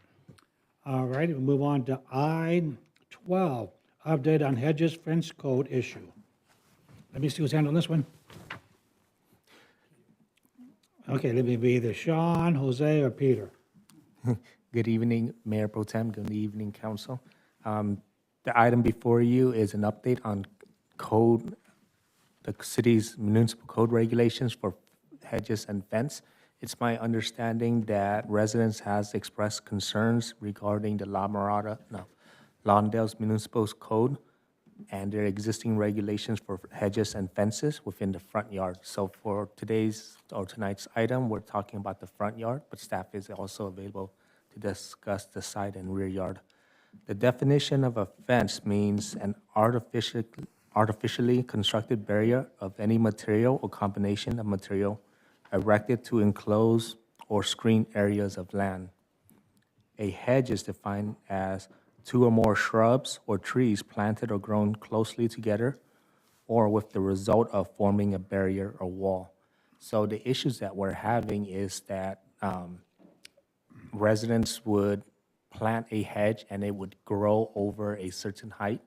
A: All right, we'll move on to I-12, update on Hedges Fence Code issue. Let me see who's handling this one. Okay, let me be either Sean, Jose, or Peter.
T: Good evening, Mayor Pro Tem. Good evening, Council. The item before you is an update on code, the city's municipal code regulations for hedges and fence. It's my understanding that residents has expressed concerns regarding the Lawndale's municipal code and their existing regulations for hedges and fences within the front yard. So for tonight's item, we're talking about the front yard, but staff is also available to discuss the side and rear yard. The definition of a fence means an artificially constructed barrier of any material or combination of material erected to enclose or screen areas of land. A hedge is defined as two or more shrubs or trees planted or grown closely together or with the result of forming a barrier or wall. So the issues that we're having is that residents would plant a hedge and it would grow over a certain height,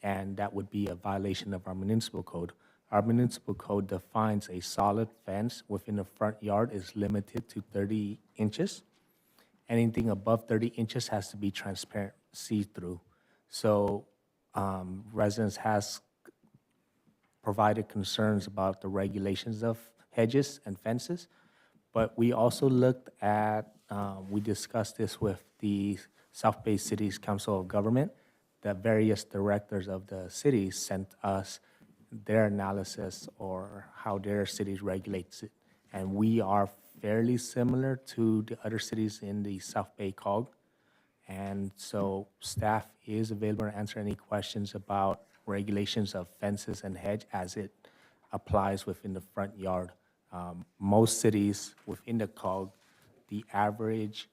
T: and that would be a violation of our municipal code. Our municipal code defines a solid fence within the front yard is limited to 30 inches. Anything above 30 inches has to be transparent, see-through. So residents has provided concerns about the regulations of hedges and fences, but we also looked at, we discussed this with the South Bay City's Council of Government. The various directors of the city sent us their analysis or how their cities regulates it. And we are fairly similar to the other cities in the South Bay COG. And so staff is available to answer any questions about regulations of fences and hedge as it applies within the front yard. Most cities within the COG, the average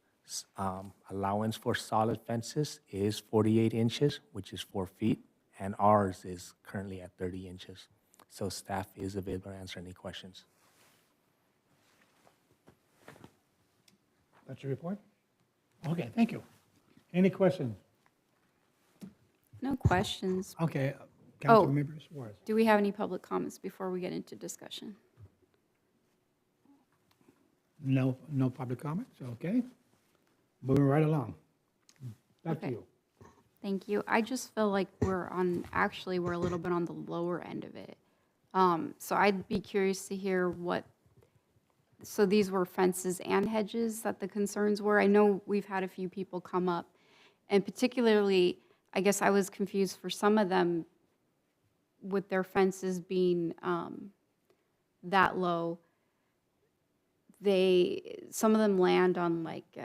T: allowance for solid fences is 48 inches, which is 4 feet, and ours is currently at 30 inches. So staff is available to answer any questions.
A: That's your report? Okay, thank you. Any questions?
O: No questions.
A: Okay,
O: Oh.
A: council members, Suarez.
O: Do we have any public comments before we get into discussion?
A: No public comments, okay. Moving right along. Back to
O: Okay.
A: you.
O: Thank you. I just feel like we're a little bit on the lower end of it. So I'd be curious to hear so these were fences and hedges that the concerns were. I know we've had a few people come up, and particularly, I guess I was confused for some of them with their fences being that low. Some of them land on like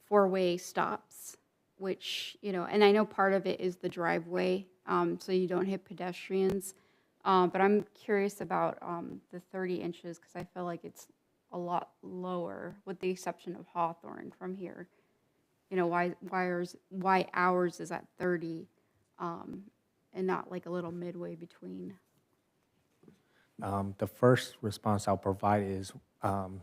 O: four-way stops, which, and I know part of it is the driveway, so you don't hit pedestrians. But I'm curious about the 30 inches because I feel like it's a lot lower, with the exception of Hawthorne from here. Why ours is at 30 and not like a little midway between?
T: The first response I'll provide is your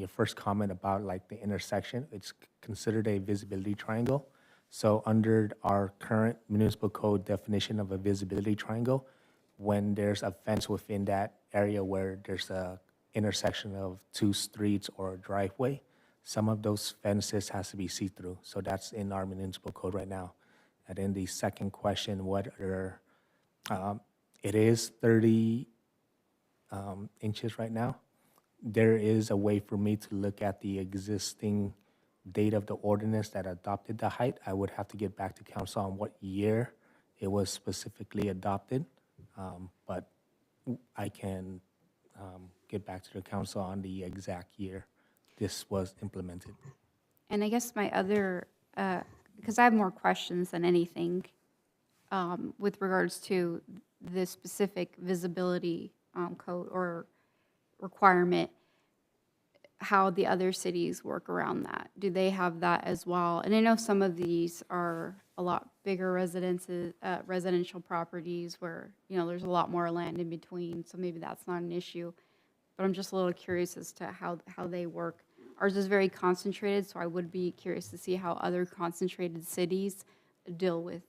T: first comment about like the intersection. It's considered a visibility triangle. So under our current municipal code definition of a visibility triangle, when there's a fence within that area where there's a intersection of two streets or a driveway, some of those fences has to be see-through. So that's in our municipal code right now. And then the second question, it is 30 inches right now. There is a way for me to look at the existing date of the ordinance that adopted the height. I would have to get back to council on what year it was specifically adopted, but I can get back to the council on the exact year this was implemented.
O: And I guess my other, because I have more questions than anything with regards to the specific visibility code or requirement, how the other cities work around that. Do they have that as well? And I know some of these are a lot bigger residential properties where, there's a lot more land in between, so maybe that's not an issue. But I'm just a little curious as to how they work. Ours is very concentrated, so I would be curious to see how other concentrated cities deal with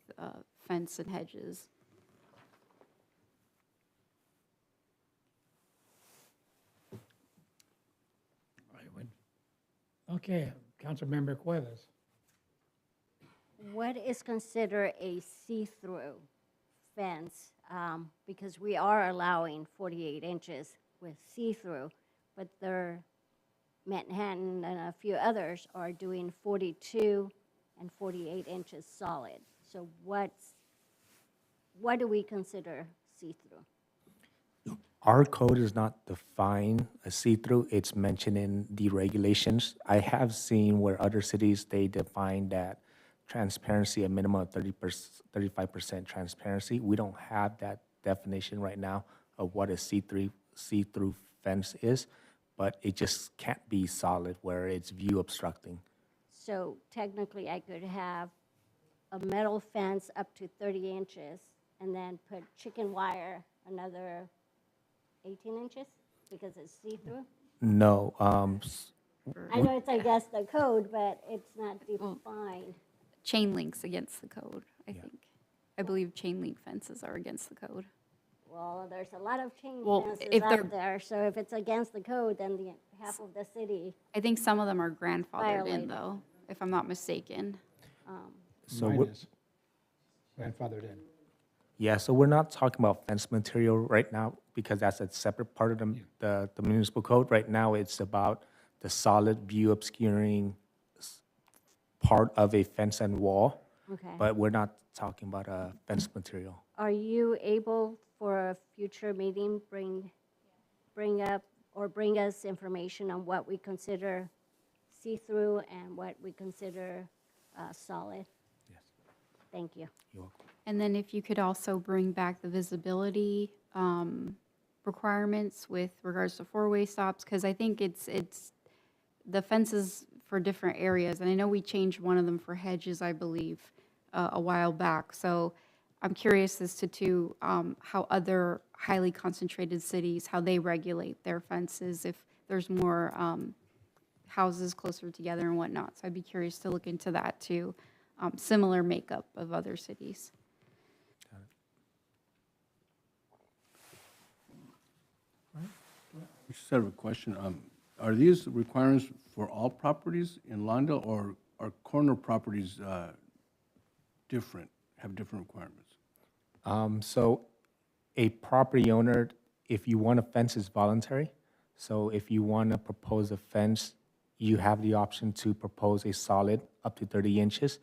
O: fence and hedges.
A: Okay, Councilmember Cuevas.
P: What is considered a see-through fence? Because we are allowing 48 inches with see-through, but Manhattan and a few others are doing 42 and 48 inches solid. So what do we consider see-through?
T: Our code is not defined as see-through. It's mentioned in the regulations. I have seen where other cities, they define that transparency, a minimum of 35% transparency. We don't have that definition right now of what a see-through fence is, but it just can't be solid where it's view obstructing.
P: So technically, I could have a metal fence up to 30 inches and then put chicken wire another 18 inches because it's see-through?
T: No,
P: I know it's against the code, but it's not defined.
O: Chain links against the code, I think. I believe chain link fences are against the code.
P: Well, there's a lot of chain
O: Well,
P: fences
O: if they're-
P: out there, so if it's against the code, then half of the city.
O: I think some of them are grandfathered in,
P: Violated.
O: though, if I'm not mistaken.
T: So
A: Mine
T: we're-
A: is grandfathered in.
T: yeah, so we're not talking about fence material right now because that's a separate part of the municipal code. Right now, it's about the solid view obscuring part of a fence and wall.
P: Okay.
T: But we're not talking about a fence material.
P: Are you able for a future meeting bring up or bring us information on what we consider see-through and what we consider solid?
T: Yes.
P: Thank you.
T: You're welcome.
O: And then if you could also bring back the visibility requirements with regards to four-way stops, because I think it's the fences for different areas, and I know we changed one of them for hedges, I believe, a while back. So I'm curious as to how other highly concentrated cities, how they regulate their fences, if there's more houses closer together and whatnot. So I'd be curious to look into that too, similar makeup of other cities.
D: I just have a question. Are these requirements for all properties in Lawndale, or are corner properties different, have different requirements?
T: So a property owner, if you want a fence, is voluntary. So if you want to propose a fence, you have the option to propose a solid up to 30 inches.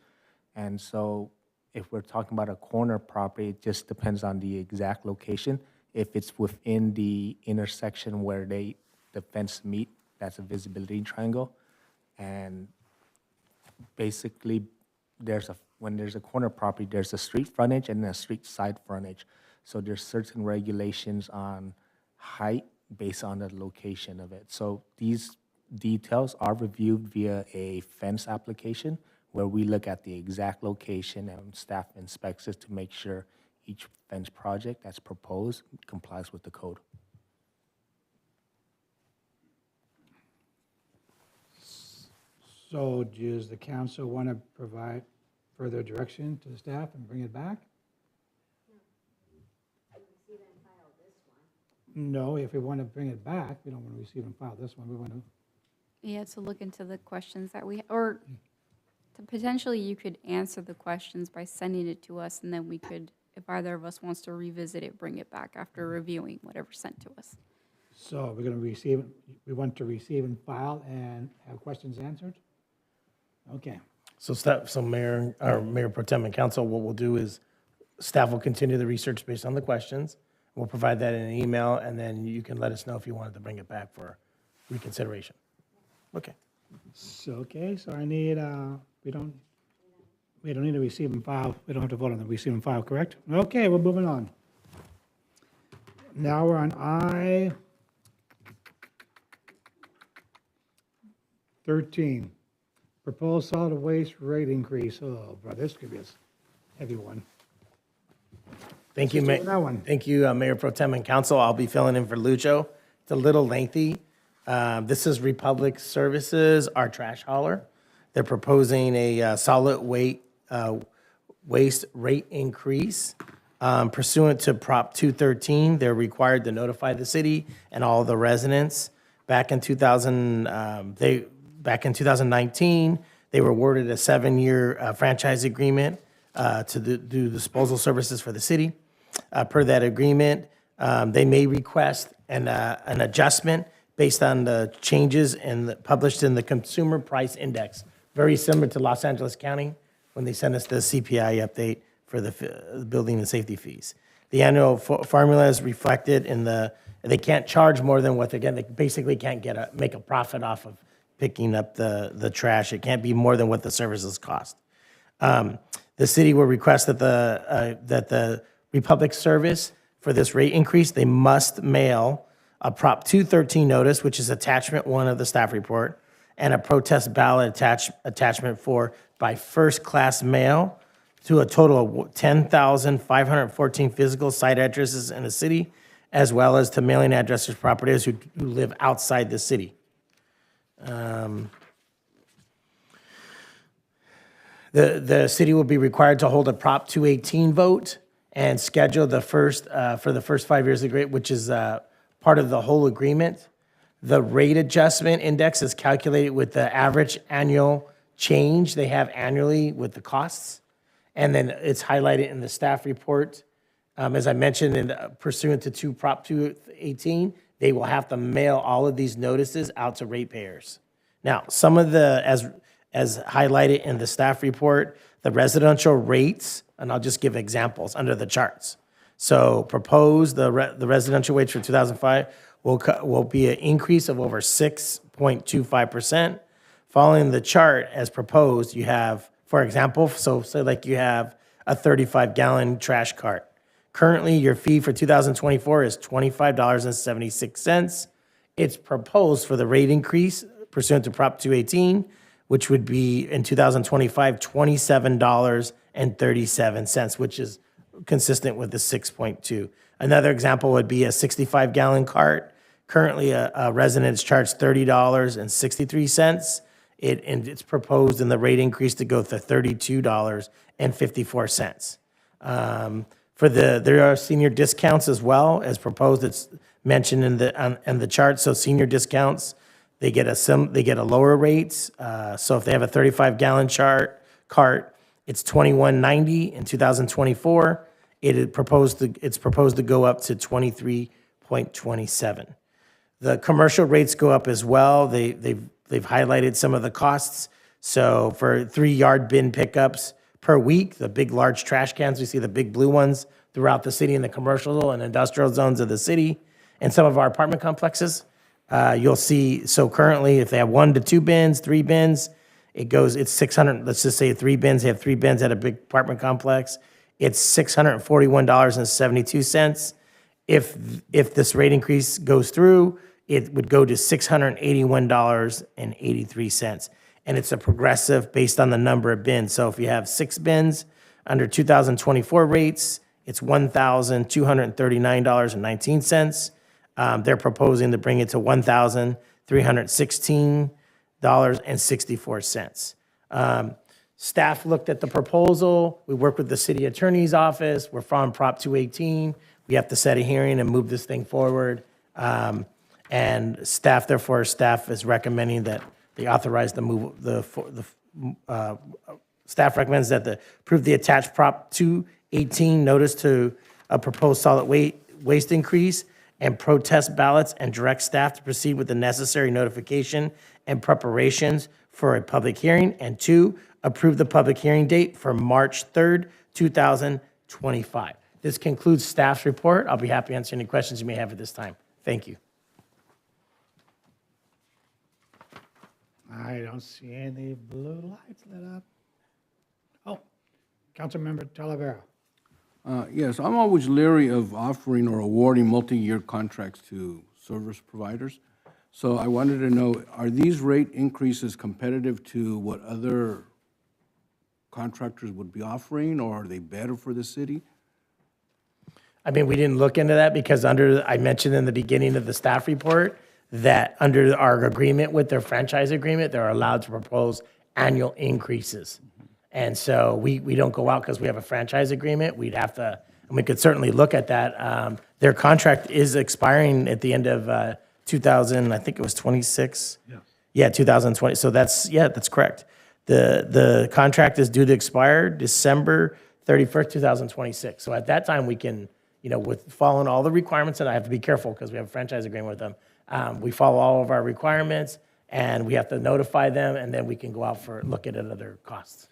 T: And so if we're talking about a corner property, it just depends on the exact location. If it's within the intersection where the fence meet, that's a visibility triangle. And basically, when there's a corner property, there's a street frontage and a street side frontage. So there's certain regulations on height based on the location of it. So these details are reviewed via a fence application where we look at the exact location and staff inspects it to make sure each fence project that's proposed complies with the code.
A: So does the council want to provide further direction to the staff and bring it back? No, if we want to bring it back, we don't want to receive and file this one. We want to,
O: Yeah, to look into the questions that we, or to potentially you could answer the questions by sending it to us, and then we could, if either of us wants to revisit it, bring it back after reviewing whatever's sent to us.
A: so we're going to receive, we want to receive and file and have questions answered? Okay.
R: So Mayor, or Mayor Pro Tem and Council, what we'll do is staff will continue the research based on the questions. We'll provide that in an email, and then you can let us know if you wanted to bring it back for reconsideration. Okay.
A: So I need, we don't need to receive and file. We don't have to vote on the receive and file, correct? Okay, we're moving on. Now we're on I-13. Proposed solid waste rate increase. Oh, bro, this could be a heavy one.
R: Thank you,
A: Let's do that one.
R: Thank you, Mayor Pro Tem and Council. I'll be filling in for Lucho. It's a little lengthy. This is Republic Services, our trash hauler. They're proposing a solid waste rate increase. Pursuant to Prop 213, they're required to notify the city and all the residents. Back in 2000, back in 2019, they were awarded a 7-year franchise agreement to do disposal services for the city. Per that agreement, they may request an adjustment based on the changes published in the Consumer Price Index, very similar to Los Angeles County when they sent us the CPI update for the building and safety fees. The annual formula is reflected in they can't charge more than what they basically can't make a profit off of picking up the trash. It can't be more than what the services cost. The city will request that the Republic Service, for this rate increase, they must mail a Prop 213 notice, which is attachment 1 of the staff report, and a protest ballot attachment 4 by first-class mail to a total of 10,514 physical site addresses in the city, as well as to mailing addresses for properties who live outside the city. The city will be required to hold a Prop 218 vote and schedule for the first 5 years of the agreement, which is part of the whole agreement. The rate adjustment index is calculated with the average annual change they have annually with the costs. And then it's highlighted in the staff report. As I mentioned, pursuant to Prop 218, they will have to mail all of these notices out to ratepayers. Now, some of as highlighted in the staff report, the residential rates, and I'll just give examples under the charts. So proposed, the residential rates for 2005 will be an increase of over 6.25%. Following the chart as proposed, you have, for example, so like you have a 35-gallon trash cart. Currently, your fee for 2024 is $25.76. It's proposed for the rate increase pursuant to Prop 218, which would be in 2025, $27.37, which is consistent with the 6.2. Another example would be a 65-gallon cart. Currently, a resident is charged $30.63. It's proposed in the rate increase to go to $32.54. There are senior discounts as well as proposed. It's mentioned in the chart. So senior discounts, they get a lower rate. So if they have a 35-gallon cart, it's $21.90 in 2024. It's proposed to go up to $23.27. The commercial rates go up as well. They've highlighted some of the costs. So for 3-yard bin pickups per week, the big large trash cans, we see the big blue ones throughout the city in the commercial and industrial zones of the city and some of our apartment complexes. You'll see, so currently if they have 1 to 2 bins, 3 bins, it's 600, let's just say 3 bins, they have 3 bins at a big apartment complex, it's $641.72. If this rate increase goes through, it would go to $681.83. And it's a progressive based on the number of bins. So if you have 6 bins under 2024 rates, it's $1,239.19. They're proposing to bring it to $1,316.64. Staff looked at the proposal. We worked with the city attorney's office. We're from Prop 218. We have to set a hearing and move this thing forward. And staff is recommending that they authorize the move. Staff recommends that approve the attached Prop 218 notice to a proposed solid waste increase and protest ballots and direct staff to proceed with the necessary notification and preparations for a public hearing. And 2, approve the public hearing date for March 3rd, 2025. This concludes staff's report. I'll be happy to answer any questions you may have at this time. Thank you.
A: I don't see any blue lights lit up. Oh, Councilmember Talavera.
D: Yes, I'm always leery of offering or awarding multi-year contracts to service providers. So I wanted to know, are these rate increases competitive to what other contractors would be offering, or are they better for the city?
R: I mean, we didn't look into that because I mentioned in the beginning of the staff report that under our agreement with their franchise agreement, they're allowed to propose annual increases. And so we don't go out because we have a franchise agreement. We'd have to, and we could certainly look at that. Their contract is expiring at the end of 2000, I think it was 26. Yeah, 2020. So that's correct. The contract is due to expire December 31st, 2026. So at that time, we can, with following all the requirements, and I have to be careful because we have a franchise agreement with them. We follow all of our requirements, and we have to notify them, and then we can go out for look at other costs.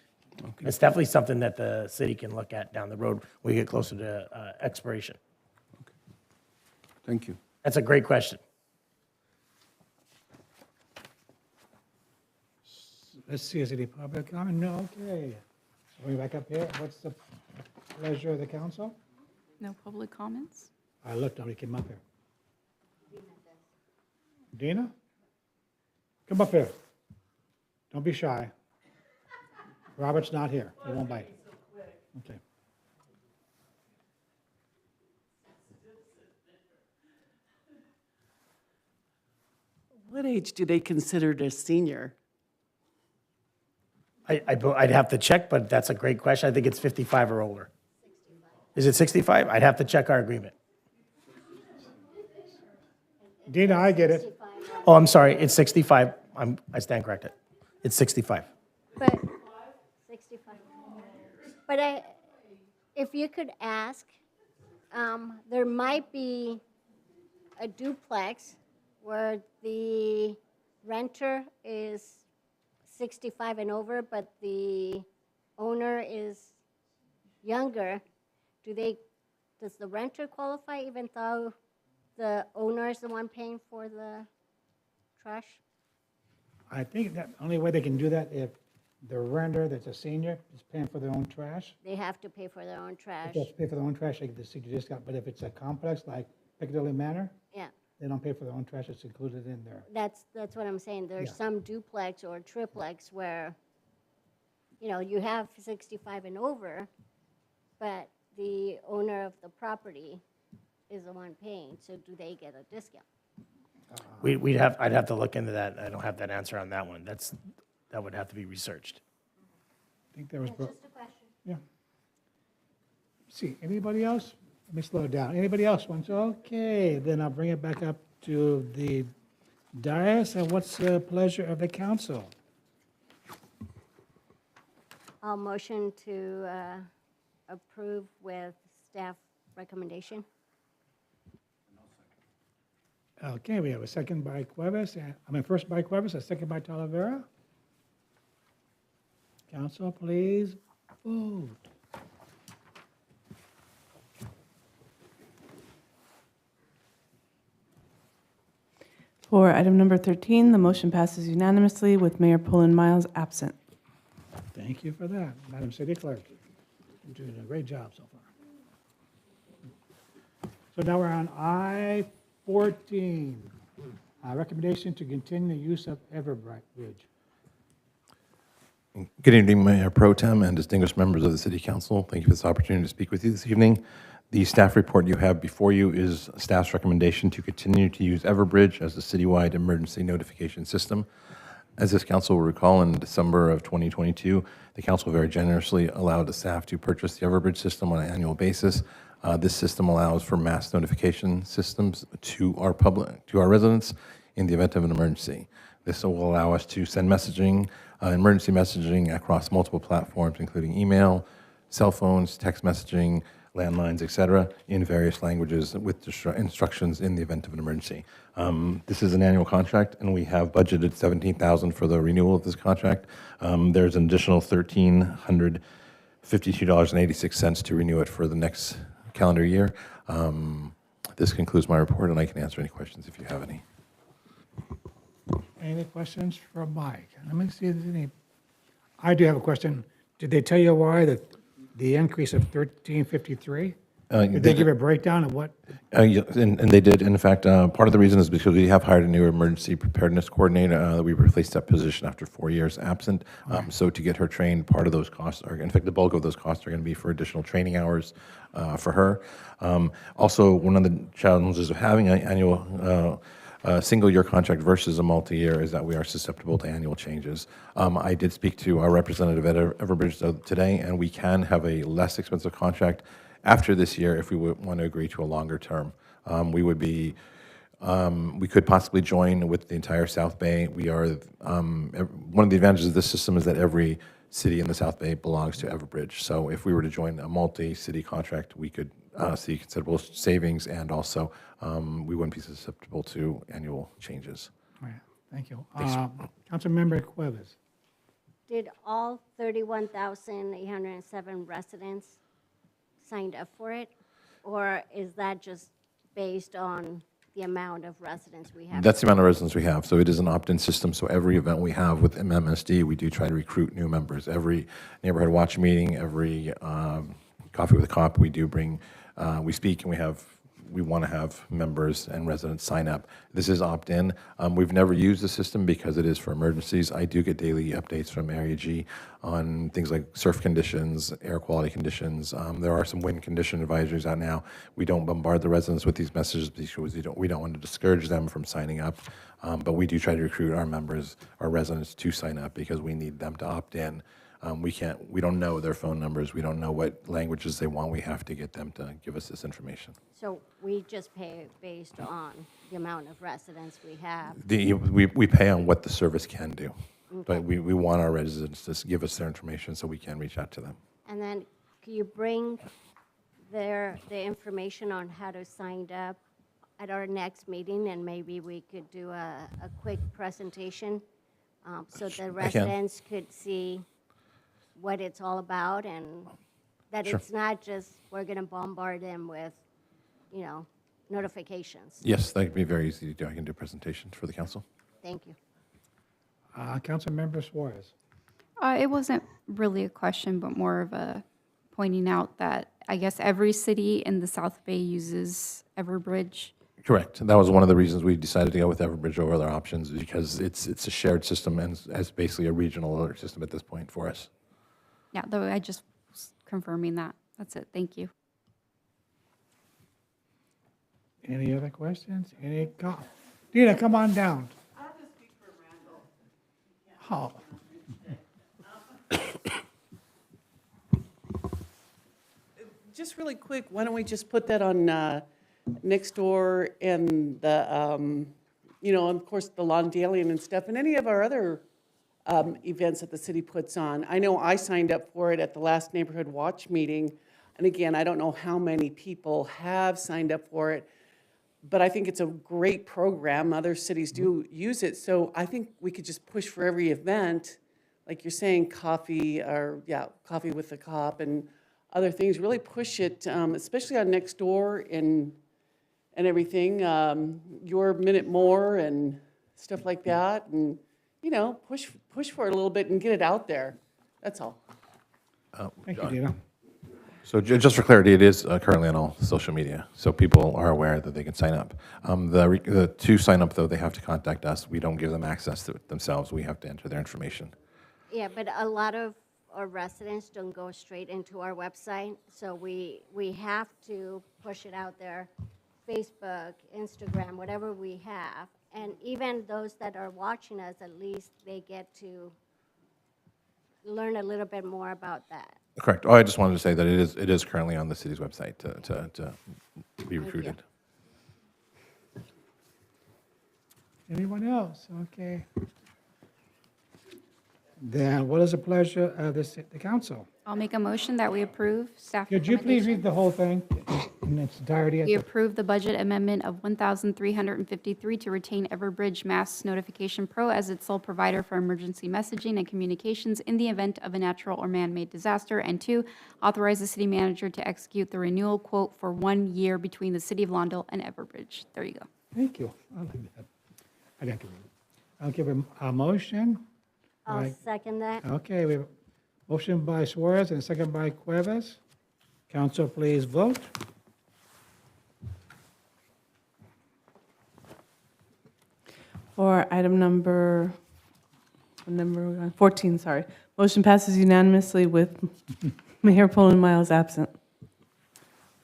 R: It's definitely something that the city can look at down the road when we get closer to expiration.
D: Thank you.
R: That's a great question.
A: Let's see, is any public comment? No, okay. Going back up here, what's the pleasure of the council?
B: No public comments?
A: I looked, nobody came up here. Dina? Come up here. Don't be shy. Robert's not here, he won't bite. Okay.
K: What age do they consider a senior?
R: I'd have to check, but that's a great question. I think it's 55 or older. Is it 65? I'd have to check our agreement.
A: Dina, I get it.
R: Oh, I'm sorry, it's 65. I stand corrected. It's 65.
P: But 65. But if you could ask, there might be a duplex where the renter is 65 and over, but the owner is younger. Does the renter qualify even though the owner is the one paying for the trash?
A: I think that only way they can do that if the renter that's a senior is paying for their own trash.
P: They have to pay for their own trash.
A: If they have to pay for their own trash, they get the senior discount. But if it's a complex like Piccadilly Manor,
P: Yeah,
A: they don't pay for their own trash, it's included in there.
P: that's what I'm saying. There's
A: Yeah.
P: some duplex or triplex where, you have 65 and over, but the owner of the property is the one paying, so do they get a discount?
R: I'd have to look into that. I don't have that answer on that one. That would have to be researched.
A: I think there was.
P: That's just a question.
A: Yeah. See, anybody else? Let me slow it down. Anybody else wants? Okay, then I'll bring it back up to the dais. And what's the pleasure of the council?
P: I'll motion to approve with staff recommendation.
A: Okay, we have a second by Cuevas, first by Cuevas, a second by Talavera. Council, please vote.
B: For item number 13, the motion passes unanimously with Mayor Pullen Miles absent.
A: Thank you for that, Madam City Clerk. You're doing a great job so far. So now we're on I-14, recommendation to continue the use of Everbright Bridge.
E: Good evening, Mayor Pro Tem and distinguished members of the City Council. Thank you for this opportunity to speak with you this evening. The staff report you have before you is staff's recommendation to continue to use Everbridge as the citywide emergency notification system. As this council will recall, in December of 2022, the council very generously allowed the staff to purchase the Everbridge system on an annual basis. This system allows for mass notification systems to our residents in the event of an emergency. This will allow us to send messaging, emergency messaging across multiple platforms, including email, cell phones, text messaging, landlines, et cetera, in various languages with instructions in the event of an emergency. This is an annual contract, and we have budgeted $17,000 for the renewal of this contract. There's an additional $1,352.86 to renew it for the next calendar year. This concludes my report, and I can answer any questions if you have any.
A: Any questions for Mike? Let me see if there's any. I do have a question. Did they tell you why the increase of $1,353? Did they give a breakdown of what?
E: Yeah, and they did. In fact, part of the reason is because we have hired a new emergency preparedness coordinator. We replaced that position after 4 years absent. So to get her trained, part of those costs are, in fact, the bulk of those costs are going to be for additional training hours for her. Also, one of the challenges of having an annual single-year contract versus a multi-year is that we are susceptible to annual changes. I did speak to our representative at Everbridge today, and we can have a less expensive contract after this year if we would want to agree to a longer term. We would be We could possibly join with the entire South Bay. We are, one of the advantages of this system is that every city in the South Bay belongs to Everbridge. So if we were to join a multi-city contract, we could see considerable savings, and also we wouldn't be susceptible to annual changes.
A: All right, thank you.
E: Thanks.
A: Councilmember Cuevas.
P: Did all 31,807 residents signed up for it? Or is that just based on the amount of residents we have?
E: That's the amount of residents we have. So it is an opt-in system. So every event we have with MMSD, we do try to recruit new members. Every neighborhood watch meeting, every coffee with a cop, we do bring, we speak, and we want to have members and residents sign up. This is opt-in. We've never used the system because it is for emergencies. I do get daily updates from Area G on things like surf conditions, air quality conditions. There are some wind condition advisories out now. We don't bombard the residents with these messages because we don't want to discourage them from signing up. But we do try to recruit our members, our residents, to sign up because we need them to opt in. We don't know their phone numbers. We don't know what languages they want. We have to get them to give us this information.
P: So we just pay based on the amount of residents we have?
E: We pay on what the service can do.
P: Okay.
E: But we want our residents to give us their information so we can reach out to them.
P: And then can you bring the information on how to sign up at our next meeting, and maybe we could do a quick presentation so the residents could see what it's all about, and that
E: Sure.
P: it's not just we're going to bombard them with, notifications.
E: Yes, that could be very easy to do. I can do presentations for the council.
P: Thank you.
A: Councilmember Suarez.
O: It wasn't really a question, but more of a pointing out that I guess every city in the South Bay uses Everbridge.
E: Correct. That was one of the reasons we decided to go with Everbridge over other options, because it's a shared system and as basically a regional alert system at this point for us.
O: Yeah, though I just was confirming that. That's it. Thank you.
A: Any other questions? Dina, come on down.
K: I have to speak for Randall.
A: Oh.
K: Just really quick, why don't we just put that on next door and the, of course, the Lawndale and stuff, and any of our other events that the city puts on. I know I signed up for it at the last Neighborhood Watch meeting, and again, I don't know how many people have signed up for it, but I think it's a great program. Other cities do use it, so I think we could just push for every event, like you're saying, coffee with the cop and other things. Really push it, especially on Nextdoor and everything. Your Minute More and stuff like that, and push for it a little bit and get it out there. That's all.
A: Thank you, Dina.
E: So just for clarity, it is currently on all social media, so people are aware that they can sign up. To sign up, though, they have to contact us. We don't give them access to it themselves. We have to enter their information.
P: Yeah, but a lot of our residents don't go straight into our website, so we have to push it out there, Facebook, Instagram, whatever we have. And even those that are watching us, at least they get to learn a little bit more about that.
E: Correct. Oh, I just wanted to say that it is currently on the city's website to be recruited.
A: Anyone else? Okay. Then what is the pleasure of the council?
O: I'll make a motion that we approve staff
A: Could you please
O: recommendation.
A: read the whole thing in its entirety?
O: We approve the budget amendment of $1,353 to retain Everbridge Mass Notification Pro as its sole provider for emergency messaging and communications in the event of a natural or man-made disaster. And 2, authorize the city manager to execute the renewal quote for 1 year between the city of Lawndale and Everbridge. There you go.
A: Thank you. I like that. I like it. I'll give a motion.
P: I'll
A: Right.
P: second that.
A: Okay, we have a motion by Suarez and a second by Cuevas. Council, please vote.
B: For item number 14, sorry. Motion passes unanimously with Mayor Poland Miles absent.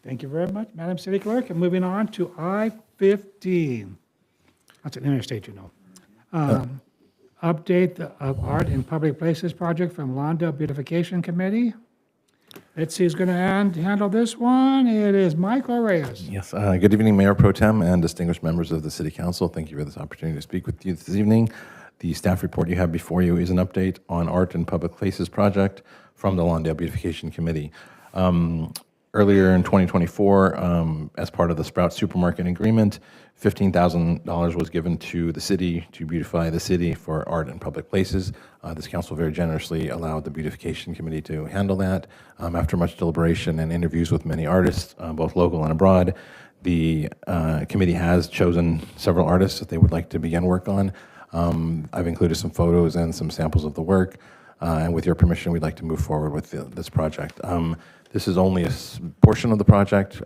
A: Thank you very much, Madam City Clerk. And moving on to I-15. That's an interstate, you know. Update of Art in Public Places project from Lawndale Beautification Committee. Let's see who's going to handle this one. It is Michael Reyes.
E: Yes, good evening, Mayor Pro Tem and distinguished members of the City Council. Thank you for this opportunity to speak with you this evening. The staff report you have before you is an update on Art and Public Places project from the Lawndale Beautification Committee. Earlier in 2024, as part of the Sprout Supermarket Agreement, $15,000 was given to the city to beautify the city for art and public places. This council very generously allowed the Beautification Committee to handle that. After much deliberation and interviews with many artists, both local and abroad, the committee has chosen several artists that they would like to begin work on. I've included some photos and some samples of the work, and with your permission, we'd like to move forward with this project. This is only a portion of the project.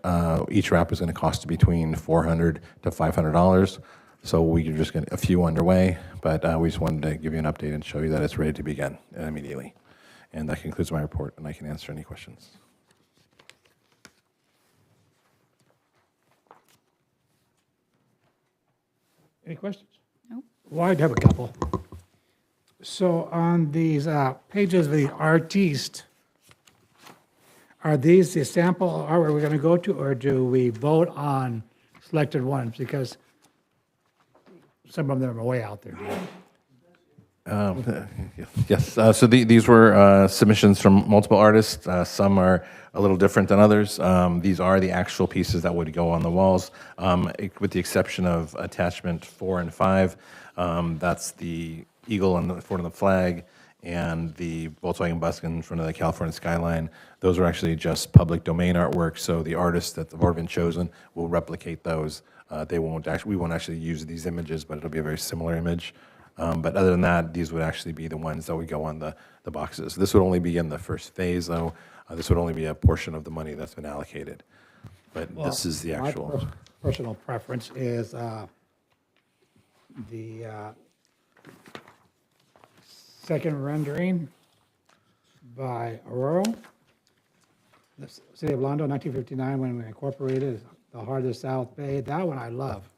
E: Each wrap is going to cost between $400 to $500. So we can just get a few underway, but we just wanted to give you an update and show you that it's ready to begin immediately. And that concludes my report, and I can answer any questions.
A: Any questions?
O: Nope.
A: Well, I'd have a couple. So on these pages of the artiste, are these the sample art we're going to go to, or do we vote on selected ones? Because some of them are way out there.
E: Yes, so these were submissions from multiple artists. Some are a little different than others. These are the actual pieces that would go on the walls, with the exception of attachment 4 and 5. That's the eagle in front of the flag and the Volkswagen bus in front of the California skyline. Those are actually just public domain artwork, so the artists that have already been chosen will replicate those. We won't actually use these images, but it'll be a very similar image. But other than that, these would actually be the ones that would go on the boxes. This would only be in the first phase, though. This would only be a portion of the money that's been allocated. But this is the actual.
A: My personal preference is the second rendering by Aurora, the city of Lawndale, 1959, when we incorporated the heart of the South Bay. That one I love.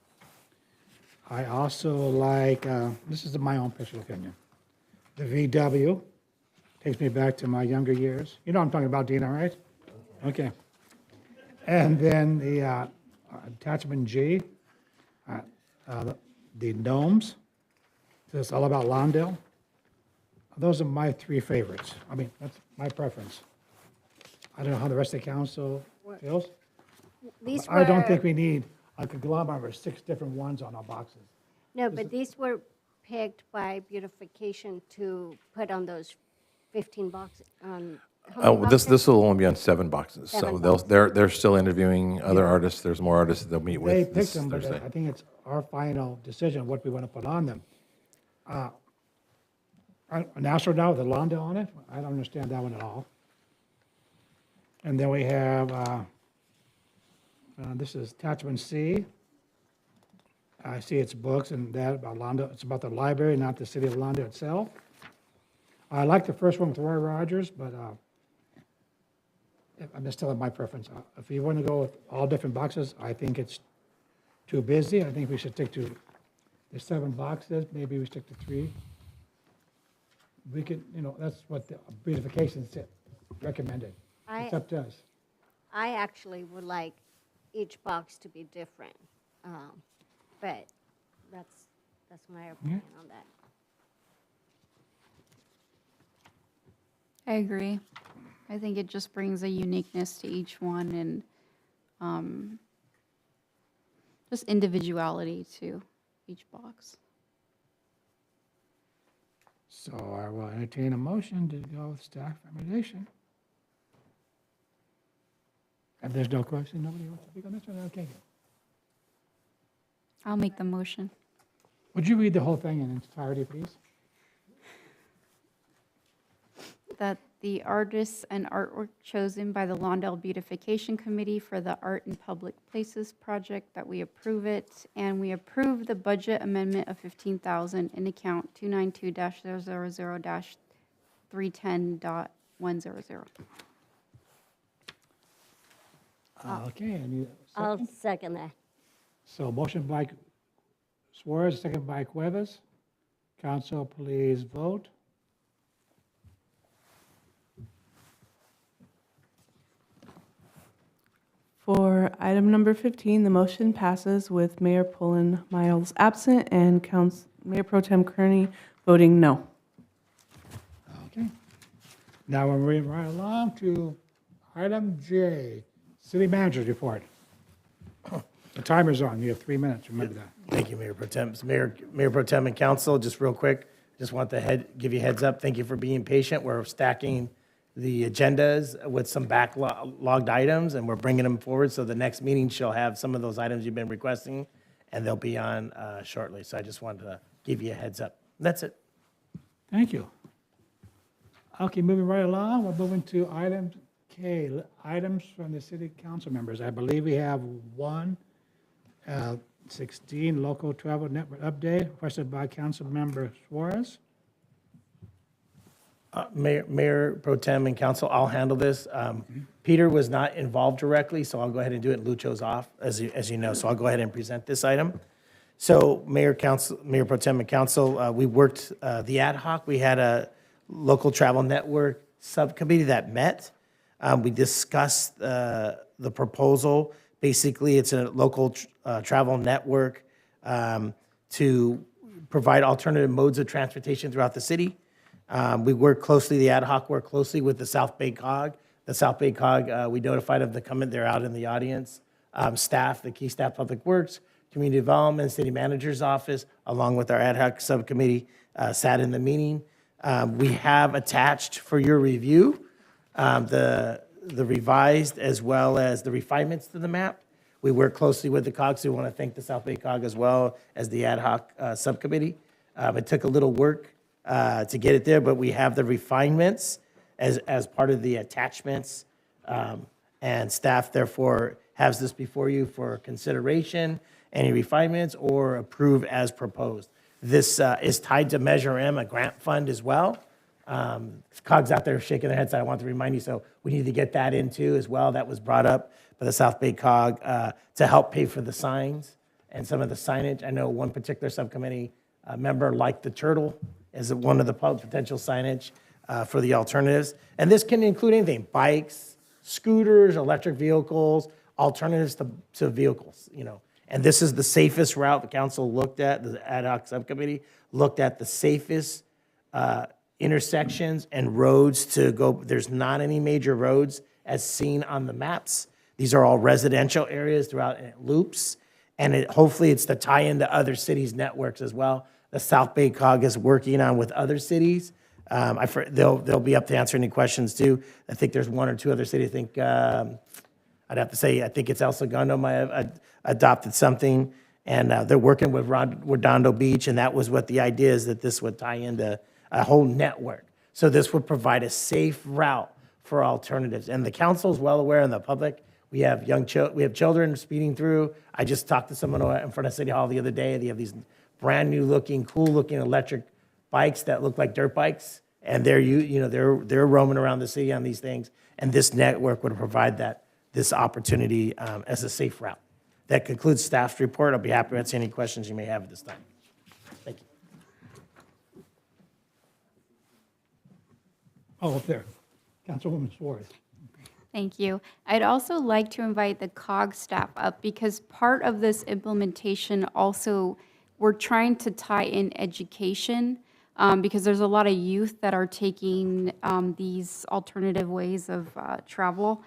A: I also like, this is my own personal opinion, the VW. Takes me back to my younger years. You know what I'm talking about, Dina, right? Okay. And then the attachment G, the domes. So it's all about Lawndale. Those are my three favorites. I mean, that's my preference. I don't know how the rest of the council feels.
P: These
A: I don't
P: were-
A: think we need a conglomerate of 6 different ones on our boxes.
P: No, but these were picked by beautification to put on those 15 boxes on. how many boxes?
E: This will only be on 7 boxes. So
P: 7 boxes.
E: they're still interviewing other artists. There's more artists they'll meet with
A: They
E: this
A: picked them, but
E: Thursday.
A: I think it's our final decision what we want to put on them. An astronaut with a Lawndale on it, I don't understand that one at all. And then we have, this is attachment C. I see it's books and that about Lawndale. It's about the library, not the city of Lawndale itself. I like the first one with Roy Rogers, but I'm just telling my preference. If you want to go with all different boxes, I think it's too busy. I think we should stick to the 7 boxes. Maybe we stick to 3. We could, that's what the beautification recommended. It's up to us.
P: I actually would like each box to be different, but that's my opinion on that.
O: I agree. I think it just brings a uniqueness to each one and just individuality to each box.
A: So I will entertain a motion to go with staff recommendation. And there's no question, nobody wants to speak on this one? Okay.
O: I'll make the motion.
A: Would you read the whole thing in entirety, please?
O: That the artists and artwork chosen by the Lawndale Beautification Committee for the Art in Public Places project, that we approve it, and we approve the budget amendment of $15,000 in account 292-000-310.100.
A: Okay, I need a
P: I'll
A: second.
P: second that.
A: So motion by Suarez, second by Cuevas. Council, please vote.
B: item number 15, the motion passes with Mayor Pullen Miles absent and Mayor Pro Tem Kearney voting no.
A: Okay. Now we're moving right along to item J, City Manager's Report. The timer's on. You have 3 minutes. Remember that.
R: Thank you, Mayor Pro Tem. So Mayor Pro Tem and Council, just real quick, just want to give you a heads up. Thank you for being patient. We're stacking the agendas with some backlogged items, and we're bringing them forward. So the next meeting shall have some of those items you've been requesting, and they'll be on shortly. So I just wanted to give you a heads up. That's it.
A: Thank you. Okay, moving right along, we're moving to item K, items from the city council members. I believe we have 16 local travel network update requested by Council Member Suarez.
R: Mayor Pro Tem and Council, I'll handle this. Peter was not involved directly, so I'll go ahead and do it. Lucho's off, as you know, so I'll go ahead and present this item. So Mayor Pro Tem and Council, we worked the ad hoc. We had a local travel network subcommittee that met. We discussed the proposal. Basically, it's a local travel network to provide alternative modes of transportation throughout the city. We work closely, the ad hoc work closely with the South Bay COG. The South Bay COG, we notified of the comment, they're out in the audience. Staff, the key staff, Public Works, Community Development, City Manager's Office, along with our ad hoc subcommittee, sat in the meeting. We have attached for your review the revised as well as the refinements to the map. We work closely with the COG, so we want to thank the South Bay COG as well as the ad hoc subcommittee. It took a little work to get it there, but we have the refinements as part of the attachments. And staff therefore has this before you for consideration, any refinements, or approve as proposed. This is tied to Measure M, a grant fund as well. COG's out there shaking their heads, so I want to remind you, so we need to get that into as well. That was brought up by the South Bay COG to help pay for the signs and some of the signage. I know one particular subcommittee member liked the turtle as one of the potential signage for the alternatives. And this can include anything, bikes, scooters, electric vehicles, alternatives to vehicles, you know. And this is the safest route the council looked at, the ad hoc subcommittee looked at the safest intersections and roads to go. There's not any major roads as seen on the maps. These are all residential areas throughout, and it loops. And hopefully it's to tie into other cities' networks as well. The South Bay COG is working on with other cities. They'll be up to answer any questions too. I think there's one or two other cities. I think I'd have to say, I think it's El Segundo might have adopted something, and they're working with Redondo Beach, and that was what the idea is, that this would tie into a whole network. So this would provide a safe route for alternatives. And the council is well aware, and the public, we have children speeding through. I just talked to someone in front of City Hall the other day. They have these brand new looking, cool looking electric bikes that look like dirt bikes, and they're roaming around the city on these things. And this network would provide this opportunity as a safe route. That concludes staff's report. I'll be happy to answer any questions you may have at this time. Thank you.
A: Oh, up there. Councilwoman Suarez.
O: Thank you. I'd also like to invite the COG staff up, because part of this implementation also, we're trying to tie in education, because there's a lot of youth that are taking these alternative ways of travel.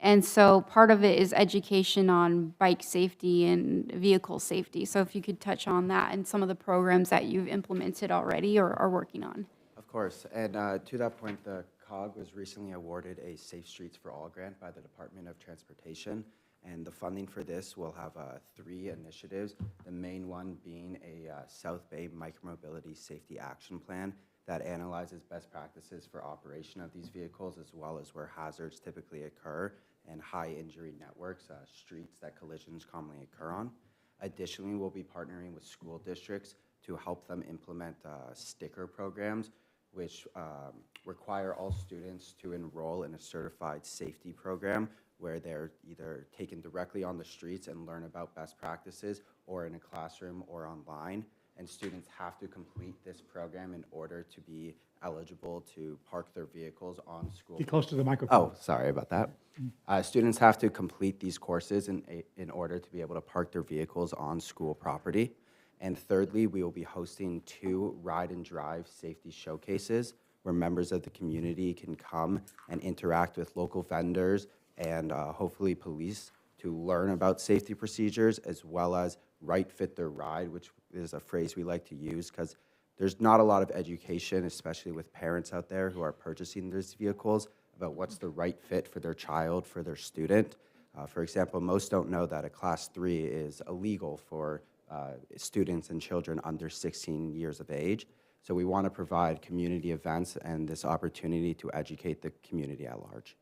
O: And so part of it is education on bike safety and vehicle safety. So if you could touch on that and some of the programs that you've implemented already or are working on.
C: Of course, and to that point, the COG was recently awarded a Safe Streets for All grant by the Department of Transportation, and the funding for this will have 3 initiatives, the main one being a South Bay Micromobility Safety Action Plan that analyzes best practices for operation of these vehicles, as well as where hazards typically occur and high injury networks, streets that collisions commonly occur on. Additionally, we'll be partnering with school districts to help them implement sticker programs, which require all students to enroll in a certified safety program where they're either taken directly on the streets and learn about best practices, or in a classroom or online. and students have to complete this program in order to be eligible to park their vehicles on school.
A: Get close to the microphone.
C: Oh, sorry about that. Students have to complete these courses in order to be able to park their vehicles on school property. And thirdly, we will be hosting 2 ride and drive safety showcases where members of the community can come and interact with local vendors and hopefully police to learn about safety procedures, as well as right fit their ride, which is a phrase we like to use because there's not a lot of education, especially with parents out there who are purchasing these vehicles, about what's the right fit for their child, for their student. For example, most don't know that a Class 3 is illegal for students and children under 16 years of age. So we want to provide community events and this opportunity to educate the community at large.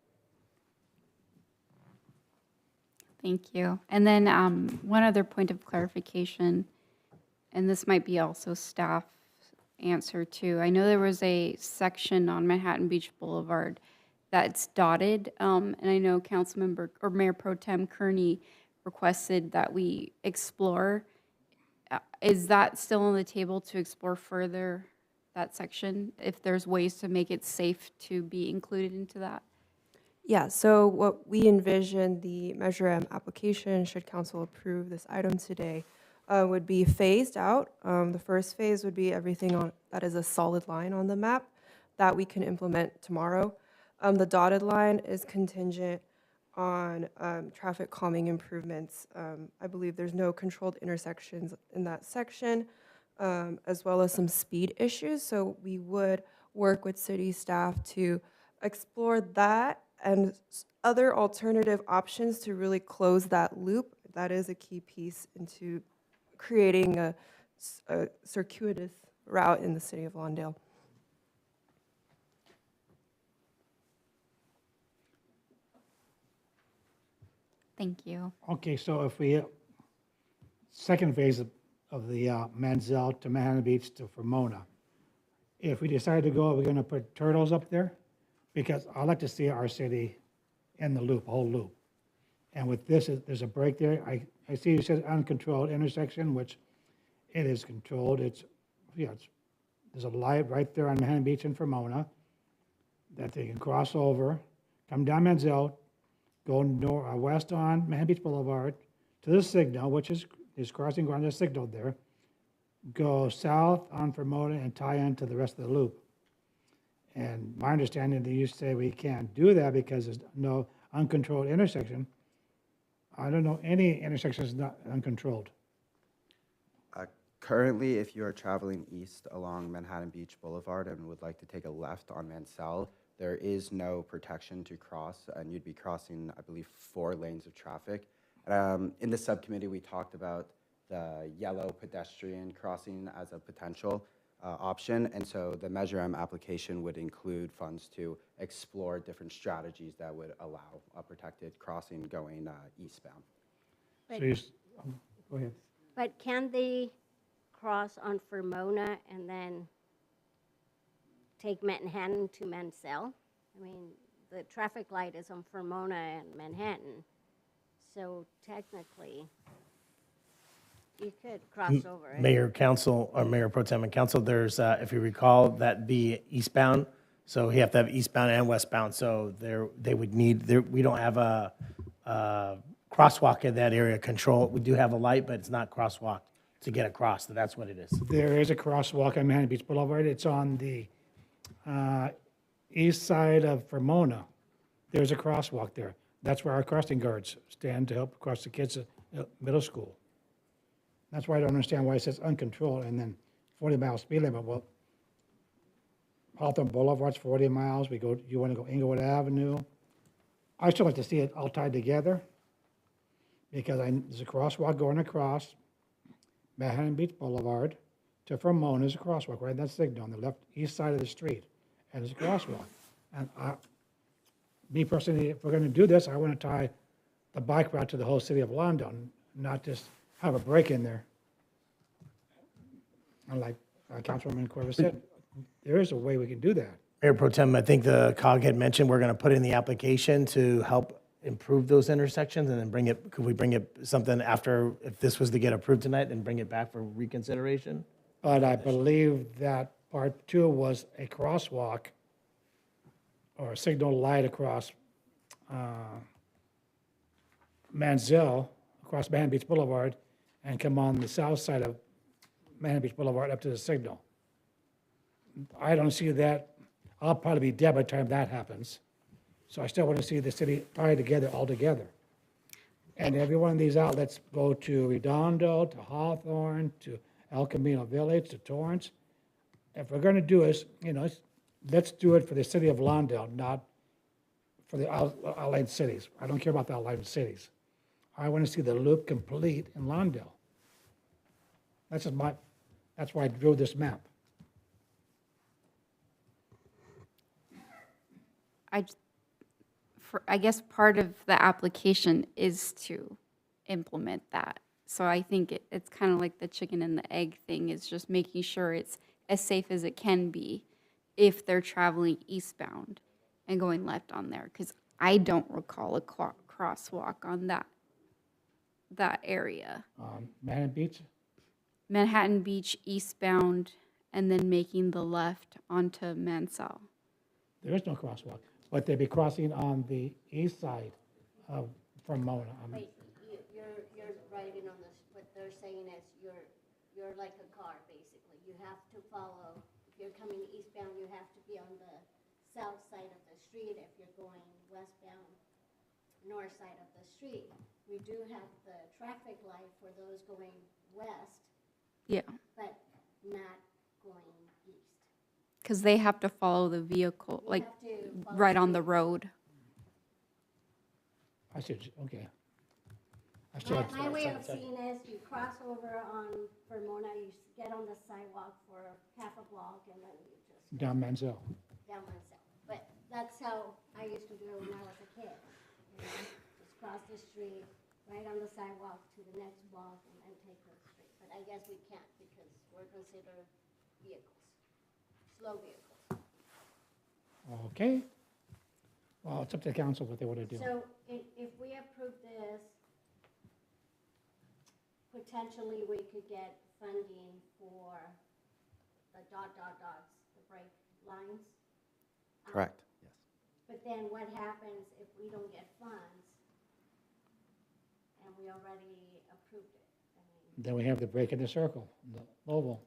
O: Thank you. And then one other point of clarification, and this might be also staff answer too. I know there was a section on Manhattan Beach Boulevard that's dotted, and I know Councilmember or Mayor Pro Tem Kearney requested that we explore. Is that still on the table to explore further that section, if there's ways to make it safe to be included into that?
G: Yeah, so what we envision the Measure M application, should council approve this item today, would be phased out. The first phase would be everything on that is a solid line on the map that we can implement tomorrow. The dotted line is contingent on traffic calming improvements. I believe there's no controlled intersections in that section, as well as some speed issues. So we would work with city staff to explore that and other alternative options to really close that loop. That is a key piece into creating a circuitous route in the city of Lawndale.
O: Thank you.
A: Okay, so if we, second phase of the Manziel to Manhattan Beach to Fremona, if we decide to go, are we going to put turtles up there? Because I like to see our city in the loop, whole loop. And with this, there's a break there. I see you said uncontrolled intersection, which it is controlled. There's a light right there on Manhattan Beach in Fremona that they can cross over, come down Manziel, go west on Manhattan Beach Boulevard to the signal, which is crossing ground, there's a signal there, go south on Fremona and tie into the rest of the loop. And my understanding that you say we can't do that because there's no uncontrolled intersection. I don't know any intersection is not uncontrolled.
C: Currently, if you are traveling east along Manhattan Beach Boulevard and would like to take a left on Mansell, there is no protection to cross, and you'd be crossing, I believe, 4 lanes of traffic. In the subcommittee, we talked about the yellow pedestrian crossing as a potential option, and so the Measure M application would include funds to explore different strategies that would allow a protected crossing going eastbound.
P: But,
A: Go ahead.
P: but can they cross on Fremona and then take Manhattan to Mansell? I mean, the traffic light is on Fremona and Manhattan, so technically, you could cross over it.
R: Mayor, council, or Mayor Pro Tem and council, there's, if you recall, that'd be eastbound. So you have to have eastbound and westbound. So they would need, we don't have a crosswalk in that area control. We do have a light, but it's not crosswalk to get across. So that's what it is.
A: There is a crosswalk on Manhattan Beach Boulevard. It's on the east side of Fremona. There's a crosswalk there. That's where our crossing guards stand to help cross the kids at middle school. That's why I don't understand why it says uncontrolled and then 40-mile speed limit. Well, Hawthorne Boulevard's 40 miles. You want to go Inglewood Avenue. I still like to see it all tied together because there's a crosswalk going across Manhattan Beach Boulevard to Fremona. There's a crosswalk right in that signal on the left east side of the street, and there's a crosswalk. And me personally, if we're going to do this, I want to tie the bike route to the whole city of Lawndale, not just have a break in there. And like Councilwoman Corvus said, there is a way we can do that.
R: Mayor Pro Tem, I think the COG had mentioned we're going to put in the application to help improve those intersections and then bring it, could we bring it something after, if this was to get approved tonight, then bring it back for reconsideration?
A: But I believe that part two was a crosswalk or a signal light across Manziel, across Manhattan Beach Boulevard, and come on the south side of Manhattan Beach Boulevard up to the signal. I don't see that. I'll probably be dead by the time that happens. So I still want to see the city tied together altogether. And every one of these outlets go to Redondo, to Hawthorne, to El Camino Village, to Torrance. If we're going to do this, let's do it for the city of Lawndale, not for the outlying cities. I don't care about the outlying cities. I want to see the loop complete in Lawndale. That's why I drew this map.
O: I guess part of the application is to implement that. So I think it's kind of like the chicken and the egg thing, is just making sure it's as safe as it can be if they're traveling eastbound and going left on there. Because I don't recall a crosswalk on that area.
A: Manhattan Beach?
O: Manhattan Beach eastbound and then making the left onto Mansell.
A: There is no crosswalk, but they'd be crossing on the east side from Mona.
P: Wait, you're writing on this, what they're saying is you're like a car, basically. You have to follow, if you're coming eastbound, you have to be on the south side of the street. If you're going westbound, north side of the street. We do have the traffic light for those going west.
O: Yeah.
P: But not going east.
O: Because they have to follow the vehicle,
P: They
O: like
P: have to follow
O: right
P: the
O: on the road.
A: I see, okay.
P: My way of seeing is you cross over on Vermona, you get on the sidewalk for half a block, and then you just
A: Down Manziel.
P: down myself. But that's how I used to do it when I was a kid. Just cross the street, right on the sidewalk to the next block, and then take the street. But I guess we can't because we're considered vehicles, slow vehicles.
A: Okay. Well, it's up to the council what they want to do.
P: So if we approve this, potentially we could get funding for the dots, the brake lines.
C: Correct, yes.
P: But then what happens if we don't get funds and we already approved it?
A: Then we have the break in the circle, the oval.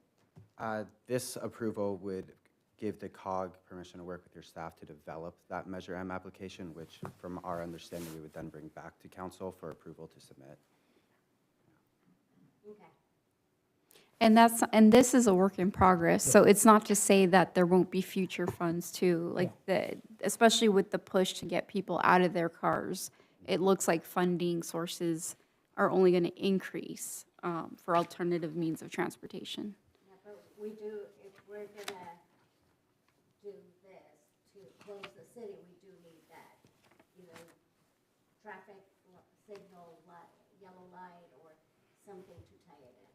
C: This approval would give the COG permission to work with your staff to develop that Measure M application, which from our understanding, we would then bring back to council for approval to submit.
P: Okay.
O: And this is a work in progress, so it's not to say that there won't be future funds too, like especially with the push to get people out of their cars. It looks like funding sources are only going to increase for alternative means of transportation.
P: Yeah, but we do, if we're gonna do this to close the city, we do need that, either traffic signal, yellow light, or something to tie it in.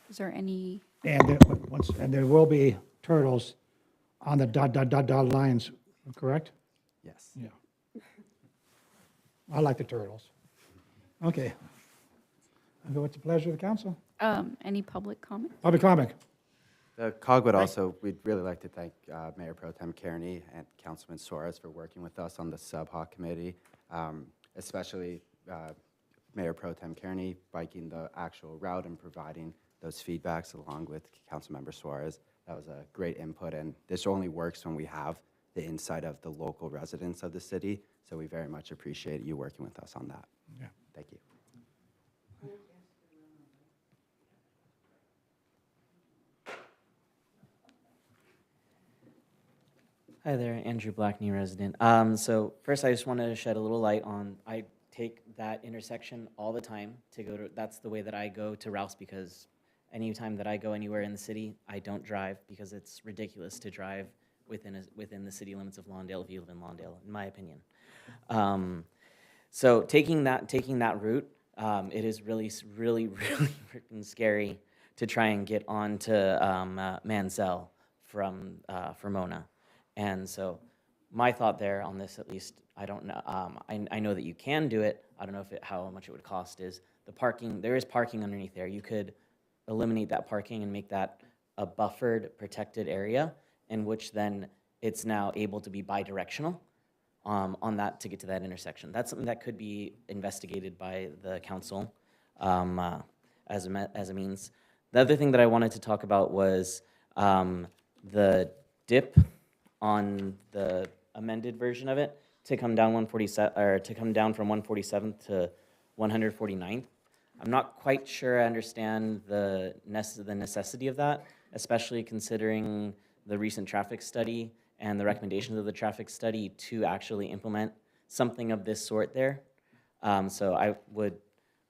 O: Is there any?
A: And there will be turtles on the dot lines, correct?
C: Yes.
A: Yeah. I like the turtles. Okay. What's the pleasure of the council?
O: Any public comment?
A: Public comment.
C: The COG would also, we'd really like to thank Mayor Pro Tem Kearney and Councilman Suarez for working with us on the sub-hoc committee, especially Mayor Pro Tem Kearney biking the actual route and providing those feedbacks along with Councilmember Suarez. That was a great input, and this only works when we have the insight of the local residents of the city, so we very much appreciate you working with us on that.
A: Yeah.
C: Thank you.
I: Hi there, Andrew Black, new resident. So first, I just wanted to shed a little light on, I take that intersection all the time to go to, that's the way that I go to Rouse, because anytime that I go anywhere in the city, I don't drive because it's ridiculous to drive within the city limits of Lawndale if you live in Lawndale, in my opinion. So taking that route, it is really freaking scary to try and get onto Mansell from Mona. And so my thought there on this, at least, I don't know, I know that you can do it. I don't know how much it would cost is the parking, there is parking underneath there. You could eliminate that parking and make that a buffered, protected area, in which then it's now able to be bi-directional on that to get to that intersection. That's something that could be investigated by the council as a means. The other thing that I wanted to talk about was the dip on the amended version of it to come down 147, or to come down from 147th to 149th. I'm not quite sure I understand the necessity of that, especially considering the recent traffic study and the recommendations of the traffic study to actually implement something of this sort there. So I would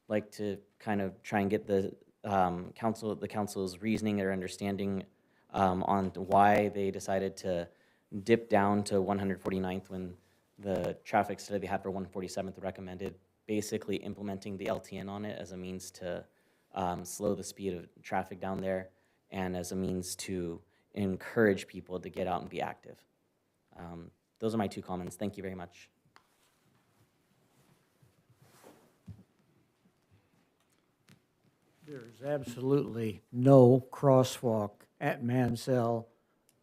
I: like to kind of try and get the council's reasoning or understanding on why they decided to dip down to 149th when the traffic study they had for 147th recommended basically implementing the LTN on it as a means to slow the speed of traffic down there and as a means to encourage people to get out and be active. Those are my 2 comments. Thank you very much.
H: There's absolutely no crosswalk at Mansell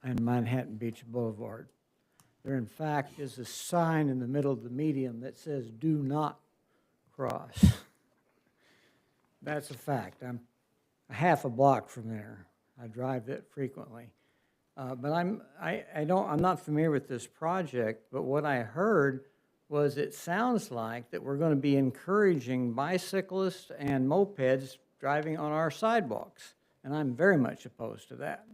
H: and Manhattan Beach Boulevard. There, in fact, is a sign in the middle of the median that says, "Do not cross." That's a fact. I'm a half a block from there. I drive it frequently. But I'm not familiar with this project, but what I heard was it sounds like that we're going to be encouraging bicyclists and mopeds driving on our sidewalks, and I'm very much opposed to that.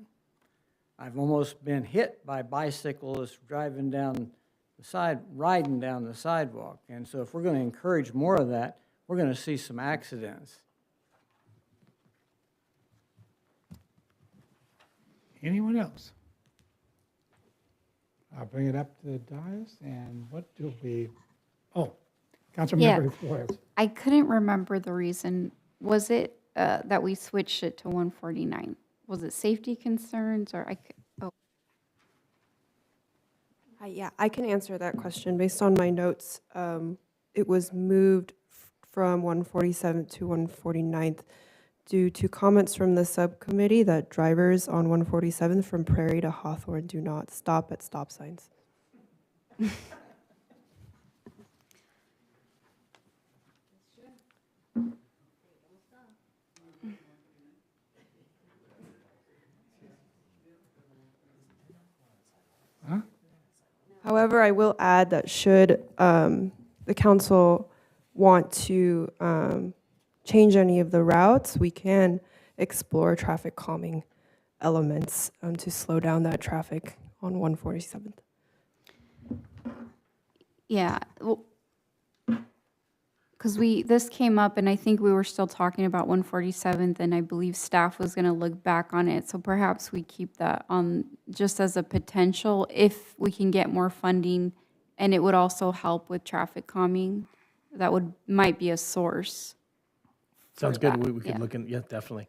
H: I've almost been hit by bicyclists riding down the sidewalk, and so if we're going to encourage more of that, we're going to see some accidents.
A: Anyone else? I'll bring it up to the dais, and what do we, Councilmember reports.
O: I couldn't remember the reason. Was it that we switched it to 149? Was it safety concerns or
G: Yeah, I can answer that question. Based on my notes, it was moved from 147th to 149th due to comments from the subcommittee that drivers on 147th from Prairie to Hawthorne do not stop at stop signs. However, I will add that should the council want to change any of the routes, we can explore traffic calming elements to slow down that traffic on 147th.
O: Yeah, because this came up and I think we were still talking about 147th and I believe staff was going to look back on it. So perhaps we keep that on just as a potential if we can get more funding, and it would also help with traffic calming. That might be a source.
R: Sounds good. We can look in, yeah, definitely.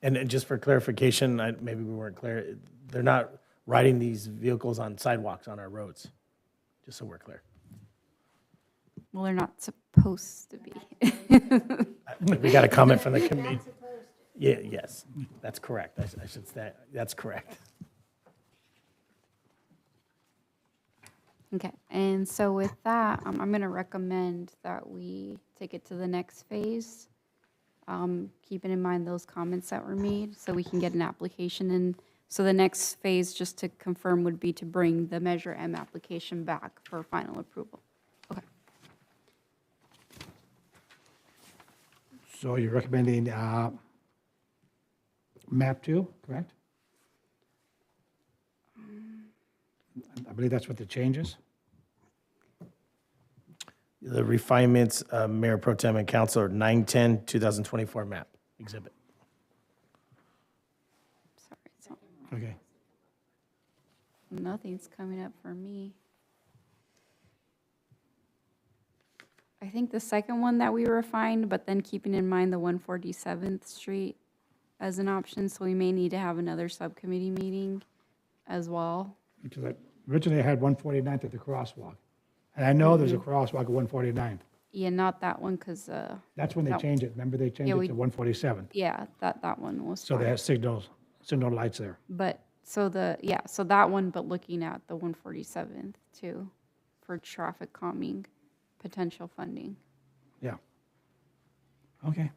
R: And just for clarification, maybe we weren't clear, they're not riding these vehicles on sidewalks on our roads, just so we're clear.
O: Well, they're not supposed to be.
R: We got a comment from the committee. Yeah, yes, that's correct. I should say, that's correct.
O: Okay, and so with that, I'm going to recommend that we take it to the next phase, keeping in mind those comments that were made, so we can get an application in. So the next phase, just to confirm, would be to bring the Measure M application back for final approval. Okay.
A: So you're recommending map 2, correct? I believe that's what the change is.
R: The refinements, Mayor Pro Tem and Councilor, 9/10/2024 map exhibit.
O: Sorry, it's not,
A: Okay.
O: nothing's coming up for me. I think the second one that we refined, but then keeping in mind the 147th Street as an option, so we may need to have another subcommittee meeting as well.
A: Because originally I had 149th at the crosswalk. And I know there's a crosswalk at 149th.
O: Yeah, not that one, because,
A: That's when they changed it. Remember, they changed
O: Yeah,
A: it
O: we-
A: to 147th.
O: yeah, that one was
A: So they
O: fine.
A: have signal lights there.
O: But, so that one, but looking at the 147th too, for traffic calming, potential funding.
A: Yeah. Okay.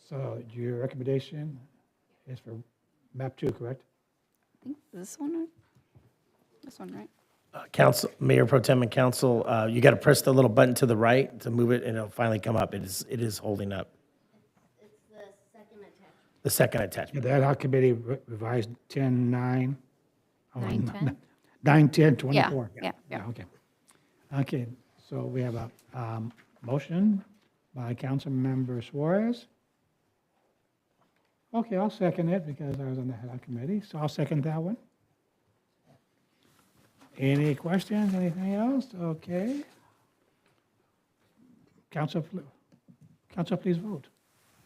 A: So your recommendation is for map 2, correct?
O: I think this one, right?
R: Council, Mayor Pro Tem and Council, you got to press the little button to the right to move it, and it'll finally come up. It is holding up.
P: It's the second attachment.
R: The second
A: Yeah,
R: attachment.
A: the ad hoc committee revised 10-9.
O: 9/10?
A: 9/10/24.
O: Yeah.
A: Okay. Okay, so we have a motion by Councilmember Suarez. Okay, I'll second it because I was on the ad hoc committee, so I'll second that one. Any questions, anything else? Okay. Council, please vote.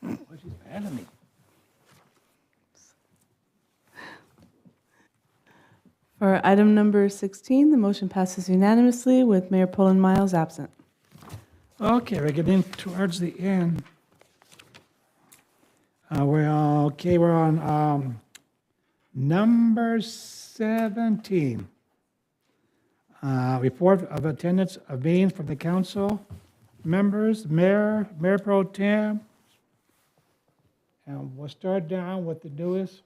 A: Oh, she's mad at me.
B: For item number 16, the motion passes unanimously with Mayor Pullen Miles absent.
A: Okay, we're getting towards the end. We're on number 17. Report of attendance of meetings from the council members, Mayor Pro Tem. And we'll start down with the newest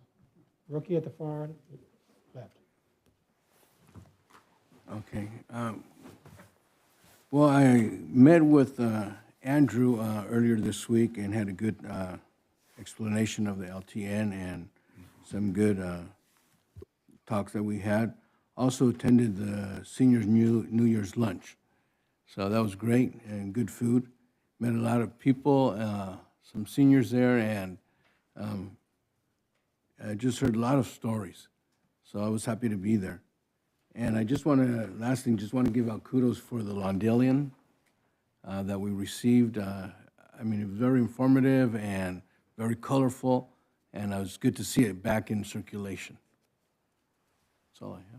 A: rookie at the far left.
D: Okay. Well, I met with Andrew earlier this week and had a good explanation of the LTN and some good talks that we had. Also attended the seniors' New Year's lunch. So that was great and good food. Met a lot of people, some seniors there, and I just heard a lot of stories. So I was happy to be there. And I just want to, last thing, just want to give out kudos for the Lawndalian that we received. I mean, it was very informative and very colorful, and it was good to see it back in circulation. That's all I have.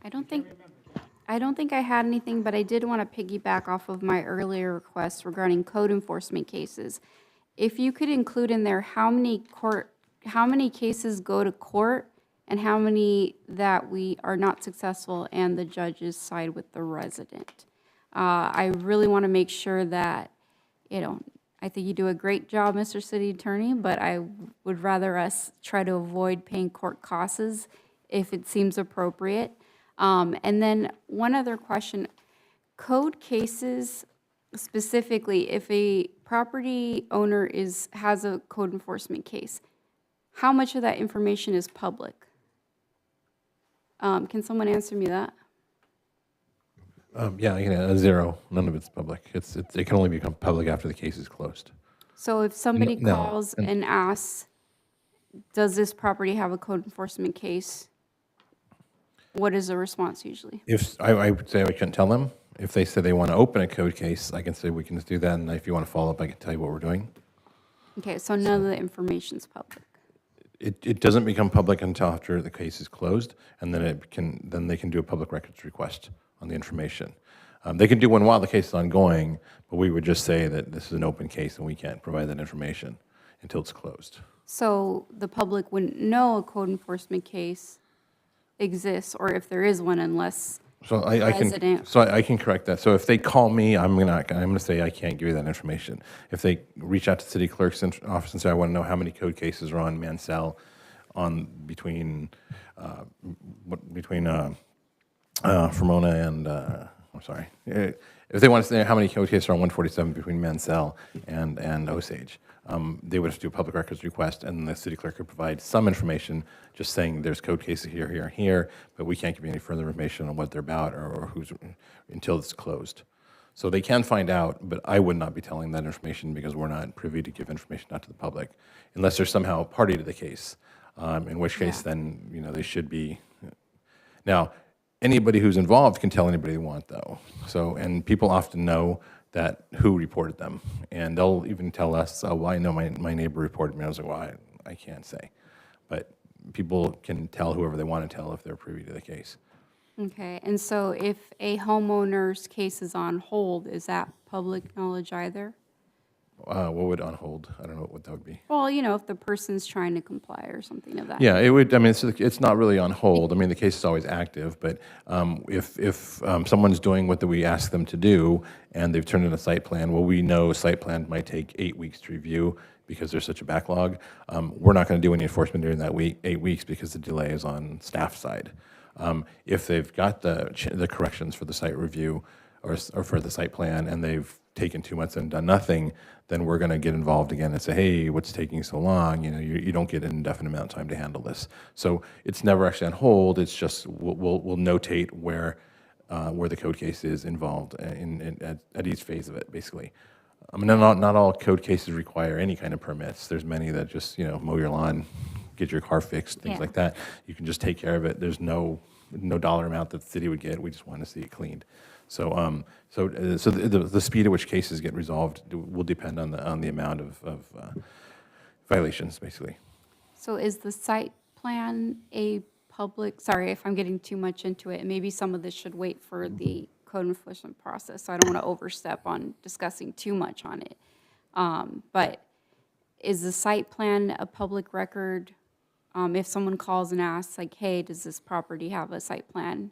O: I don't think I had anything, but I did want to piggyback off of my earlier request regarding code enforcement cases. If you could include in there how many cases go to court and how many that we are not successful and the judges side with the resident. I really want to make sure that, I think you do a great job, Mr. City Attorney, but I would rather us try to avoid paying court costs if it seems appropriate. And then one other question, code cases specifically, if a property owner has a code enforcement case, how much of that information is public? Can someone answer me that?
E: Yeah, 0. None of it's public. It can only become public after the case is closed.
O: So if somebody
E: No,
O: calls and asks, does this property have a code enforcement case? What is the response usually?
E: If I would say I couldn't tell them. If they say they want to open a code case, I can say we can just do that. And if you want to follow up, I can tell you what we're doing.
O: Okay, so none of the information's public.
E: It doesn't become public until after the case is closed, and then they can do a public records request on the information. They can do one while the case is ongoing, but we would just say that this is an open case and we can't provide that information until it's closed.
O: So the public wouldn't know a code enforcement case exists, or if there is one, unless
E: So I can correct that. So if they call me, I'm gonna say I can't give you that information. If they reach out to city clerk's office and say I want to know how many code cases are on Mansell, between Fremona and I'm sorry. If they want to say how many code cases are on 147 between Mansell and Osage, they would have to do a public records request, and the city clerk could provide some information, just saying there's code cases here, here, and here, but we can't give you any further information on what they're about or who's until it's closed. So they can find out, but I would not be telling that information because we're not privy to give information out to the public, unless there's somehow a party to the case, in which case then they should be. Now, anybody who's involved can tell anybody they want, though. So, and people often know that who reported them, and they'll even tell us, "Oh, well, I know my neighbor reported me." I was like, "Well, I can't say," but people can tell whoever they want to tell if they're privy to the case.
O: Okay, and so if a homeowner's case is on hold, is that public knowledge either?
E: What would on hold? I don't know what that would be.
O: Well, if the person's trying to comply or something of that.
E: Yeah, it would. I mean, it's not really on hold. I mean, the case is always active, but if someone's doing what we ask them to do and they've turned in a site plan, well, we know a site plan might take 8 weeks to review because there's such a backlog. We're not going to do any enforcement during that 8 weeks because the delay is on staff side. If they've got the corrections for the site review or for the site plan and they've taken 2 months and done nothing, then we're going to get involved again and say, hey, what's taking so long? You don't get an indefinite amount of time to handle this. So it's never actually on hold. It's just we'll notate where the code case is involved at each phase of it, basically. I mean, not all code cases require any kind of permits. There's many that just mow your lawn, get your car fixed, things like that. You can just take care of it. There's no dollar amount that the city would get. We just want to see it cleaned. So the speed at which cases get resolved will depend on the amount of violations, basically.
O: So is the site plan a public, sorry if I'm getting too much into it, and maybe some of this should wait for the code enforcement process, so I don't want to overstep on discussing too much on it. But is the site plan a public record? If someone calls and asks, like, hey, does this property have a site plan?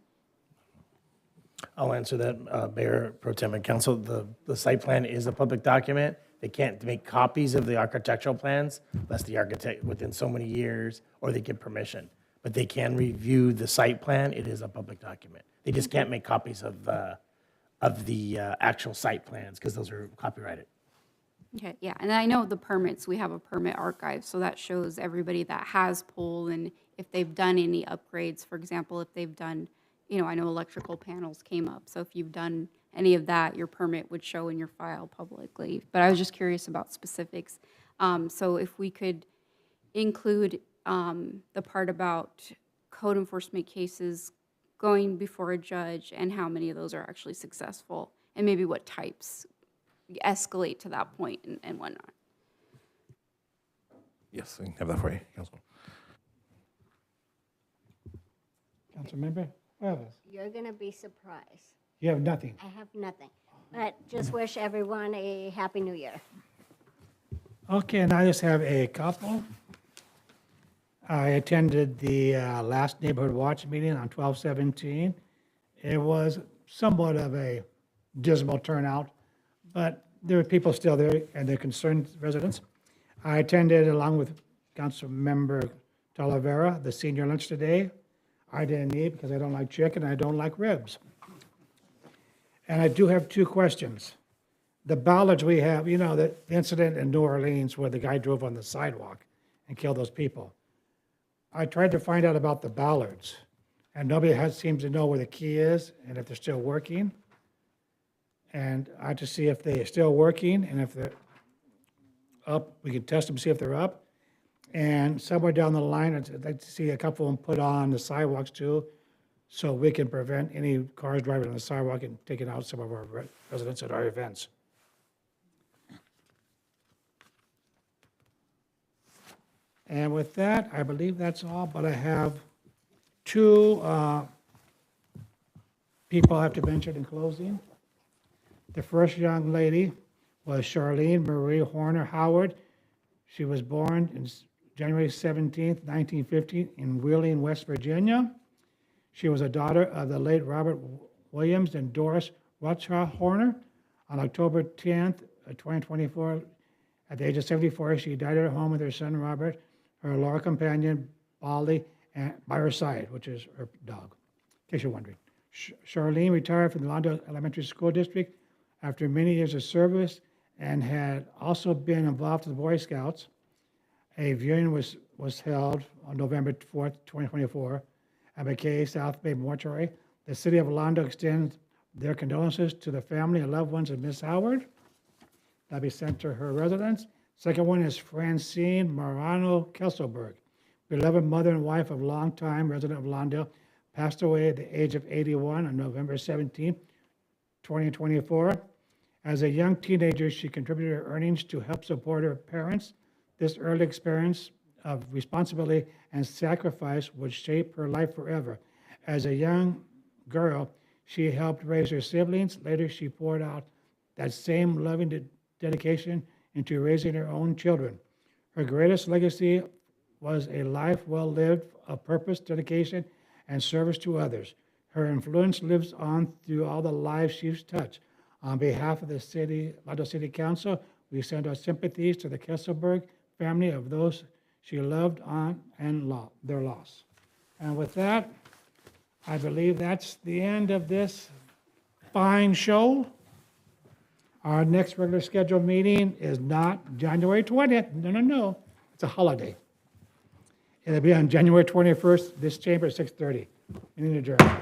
R: I'll answer that, Mayor Pro Tem and Council. The site plan is a public document. They can't make copies of the architectural plans unless the architect, within so many years, or they get permission. But they can review the site plan. It is a public document. They just can't make copies of the actual site plans because those are copyrighted.
O: Okay, yeah, and I know the permits, we have a permit archive, so that shows everybody that has pulled and if they've done any upgrades. For example, if they've done, I know electrical panels came up, so if you've done any of that, your permit would show in your file publicly. But I was just curious about specifics. So if we could include the part about code enforcement cases going before a judge and how many of those are actually successful, and maybe what types escalate to that point and whatnot.
E: Yes, I can have that for you, Councilman.
A: Councilmember Cuevas.
P: You're going to be surprised.
A: You have nothing.
P: I have nothing, but just wish everyone a Happy New Year.
A: Okay, and I just have a couple. I attended the last Neighborhood Watch meeting on 12/17. It was somewhat of a dismal turnout, but there were people still there and they're concerned residents. I attended along with Councilmember Talavera the senior lunch today. I didn't eat because I don't like chicken and I don't like ribs. And I do have two questions. The ballards we have, the incident in New Orleans where the guy drove on the sidewalk and killed those people. I tried to find out about the ballards, and nobody seems to know where the key is and if they're still working. And I have to see if they're still working, and if they're up, we can test them, see if they're up. And somewhere down the line, I'd like to see a couple of them put on the sidewalks too, so we can prevent any cars driving on the sidewalk and taking out some of our residents at our events. And with that, I believe that's all, but I have two people I have to mention in closing. The first young lady was Charlene Marie Horner Howard. She was born on January 17th, 1950 in Wheeling, West Virginia. She was a daughter of the late Robert Williams and Doris Rothschild Horner. On October 10th, 2024, at the age of 74, she died at her home with her son Robert, her Laura companion Baldy, and by her side, which is her dog, in case you're wondering. Charlene retired from the Lawndale Elementary School District after many years of service and had also been involved with the Boy Scouts. A viewing was held on November 4th, 2024 at McKay South Bay Mortuary. The city of Lawndale extends their condolences to the family and loved ones of Miss Howard. That'll be sent to her residence. Second one is Francine Marano Kesselberg, beloved mother and wife of longtime resident of Lawndale, passed away at the age of 81 on November 17, 2024. As a young teenager, she contributed her earnings to help support her parents. This early experience of responsibility and sacrifice would shape her life forever. As a young girl, she helped raise her siblings. Later, she poured out that same loving dedication into raising her own children. Her greatest legacy was a life well lived of purpose, dedication, and service to others. Her influence lives on through all the lives she's touched. On behalf of the Lawndale City Council, we send our sympathies to the Kesselberg family of those she loved on and their loss. And with that, I believe that's the end of this fine show. Our next regular scheduled meeting is not January 20th. No. It's a holiday. It'll be on January 21st, this chamber at 6:30. Meeting adjourned.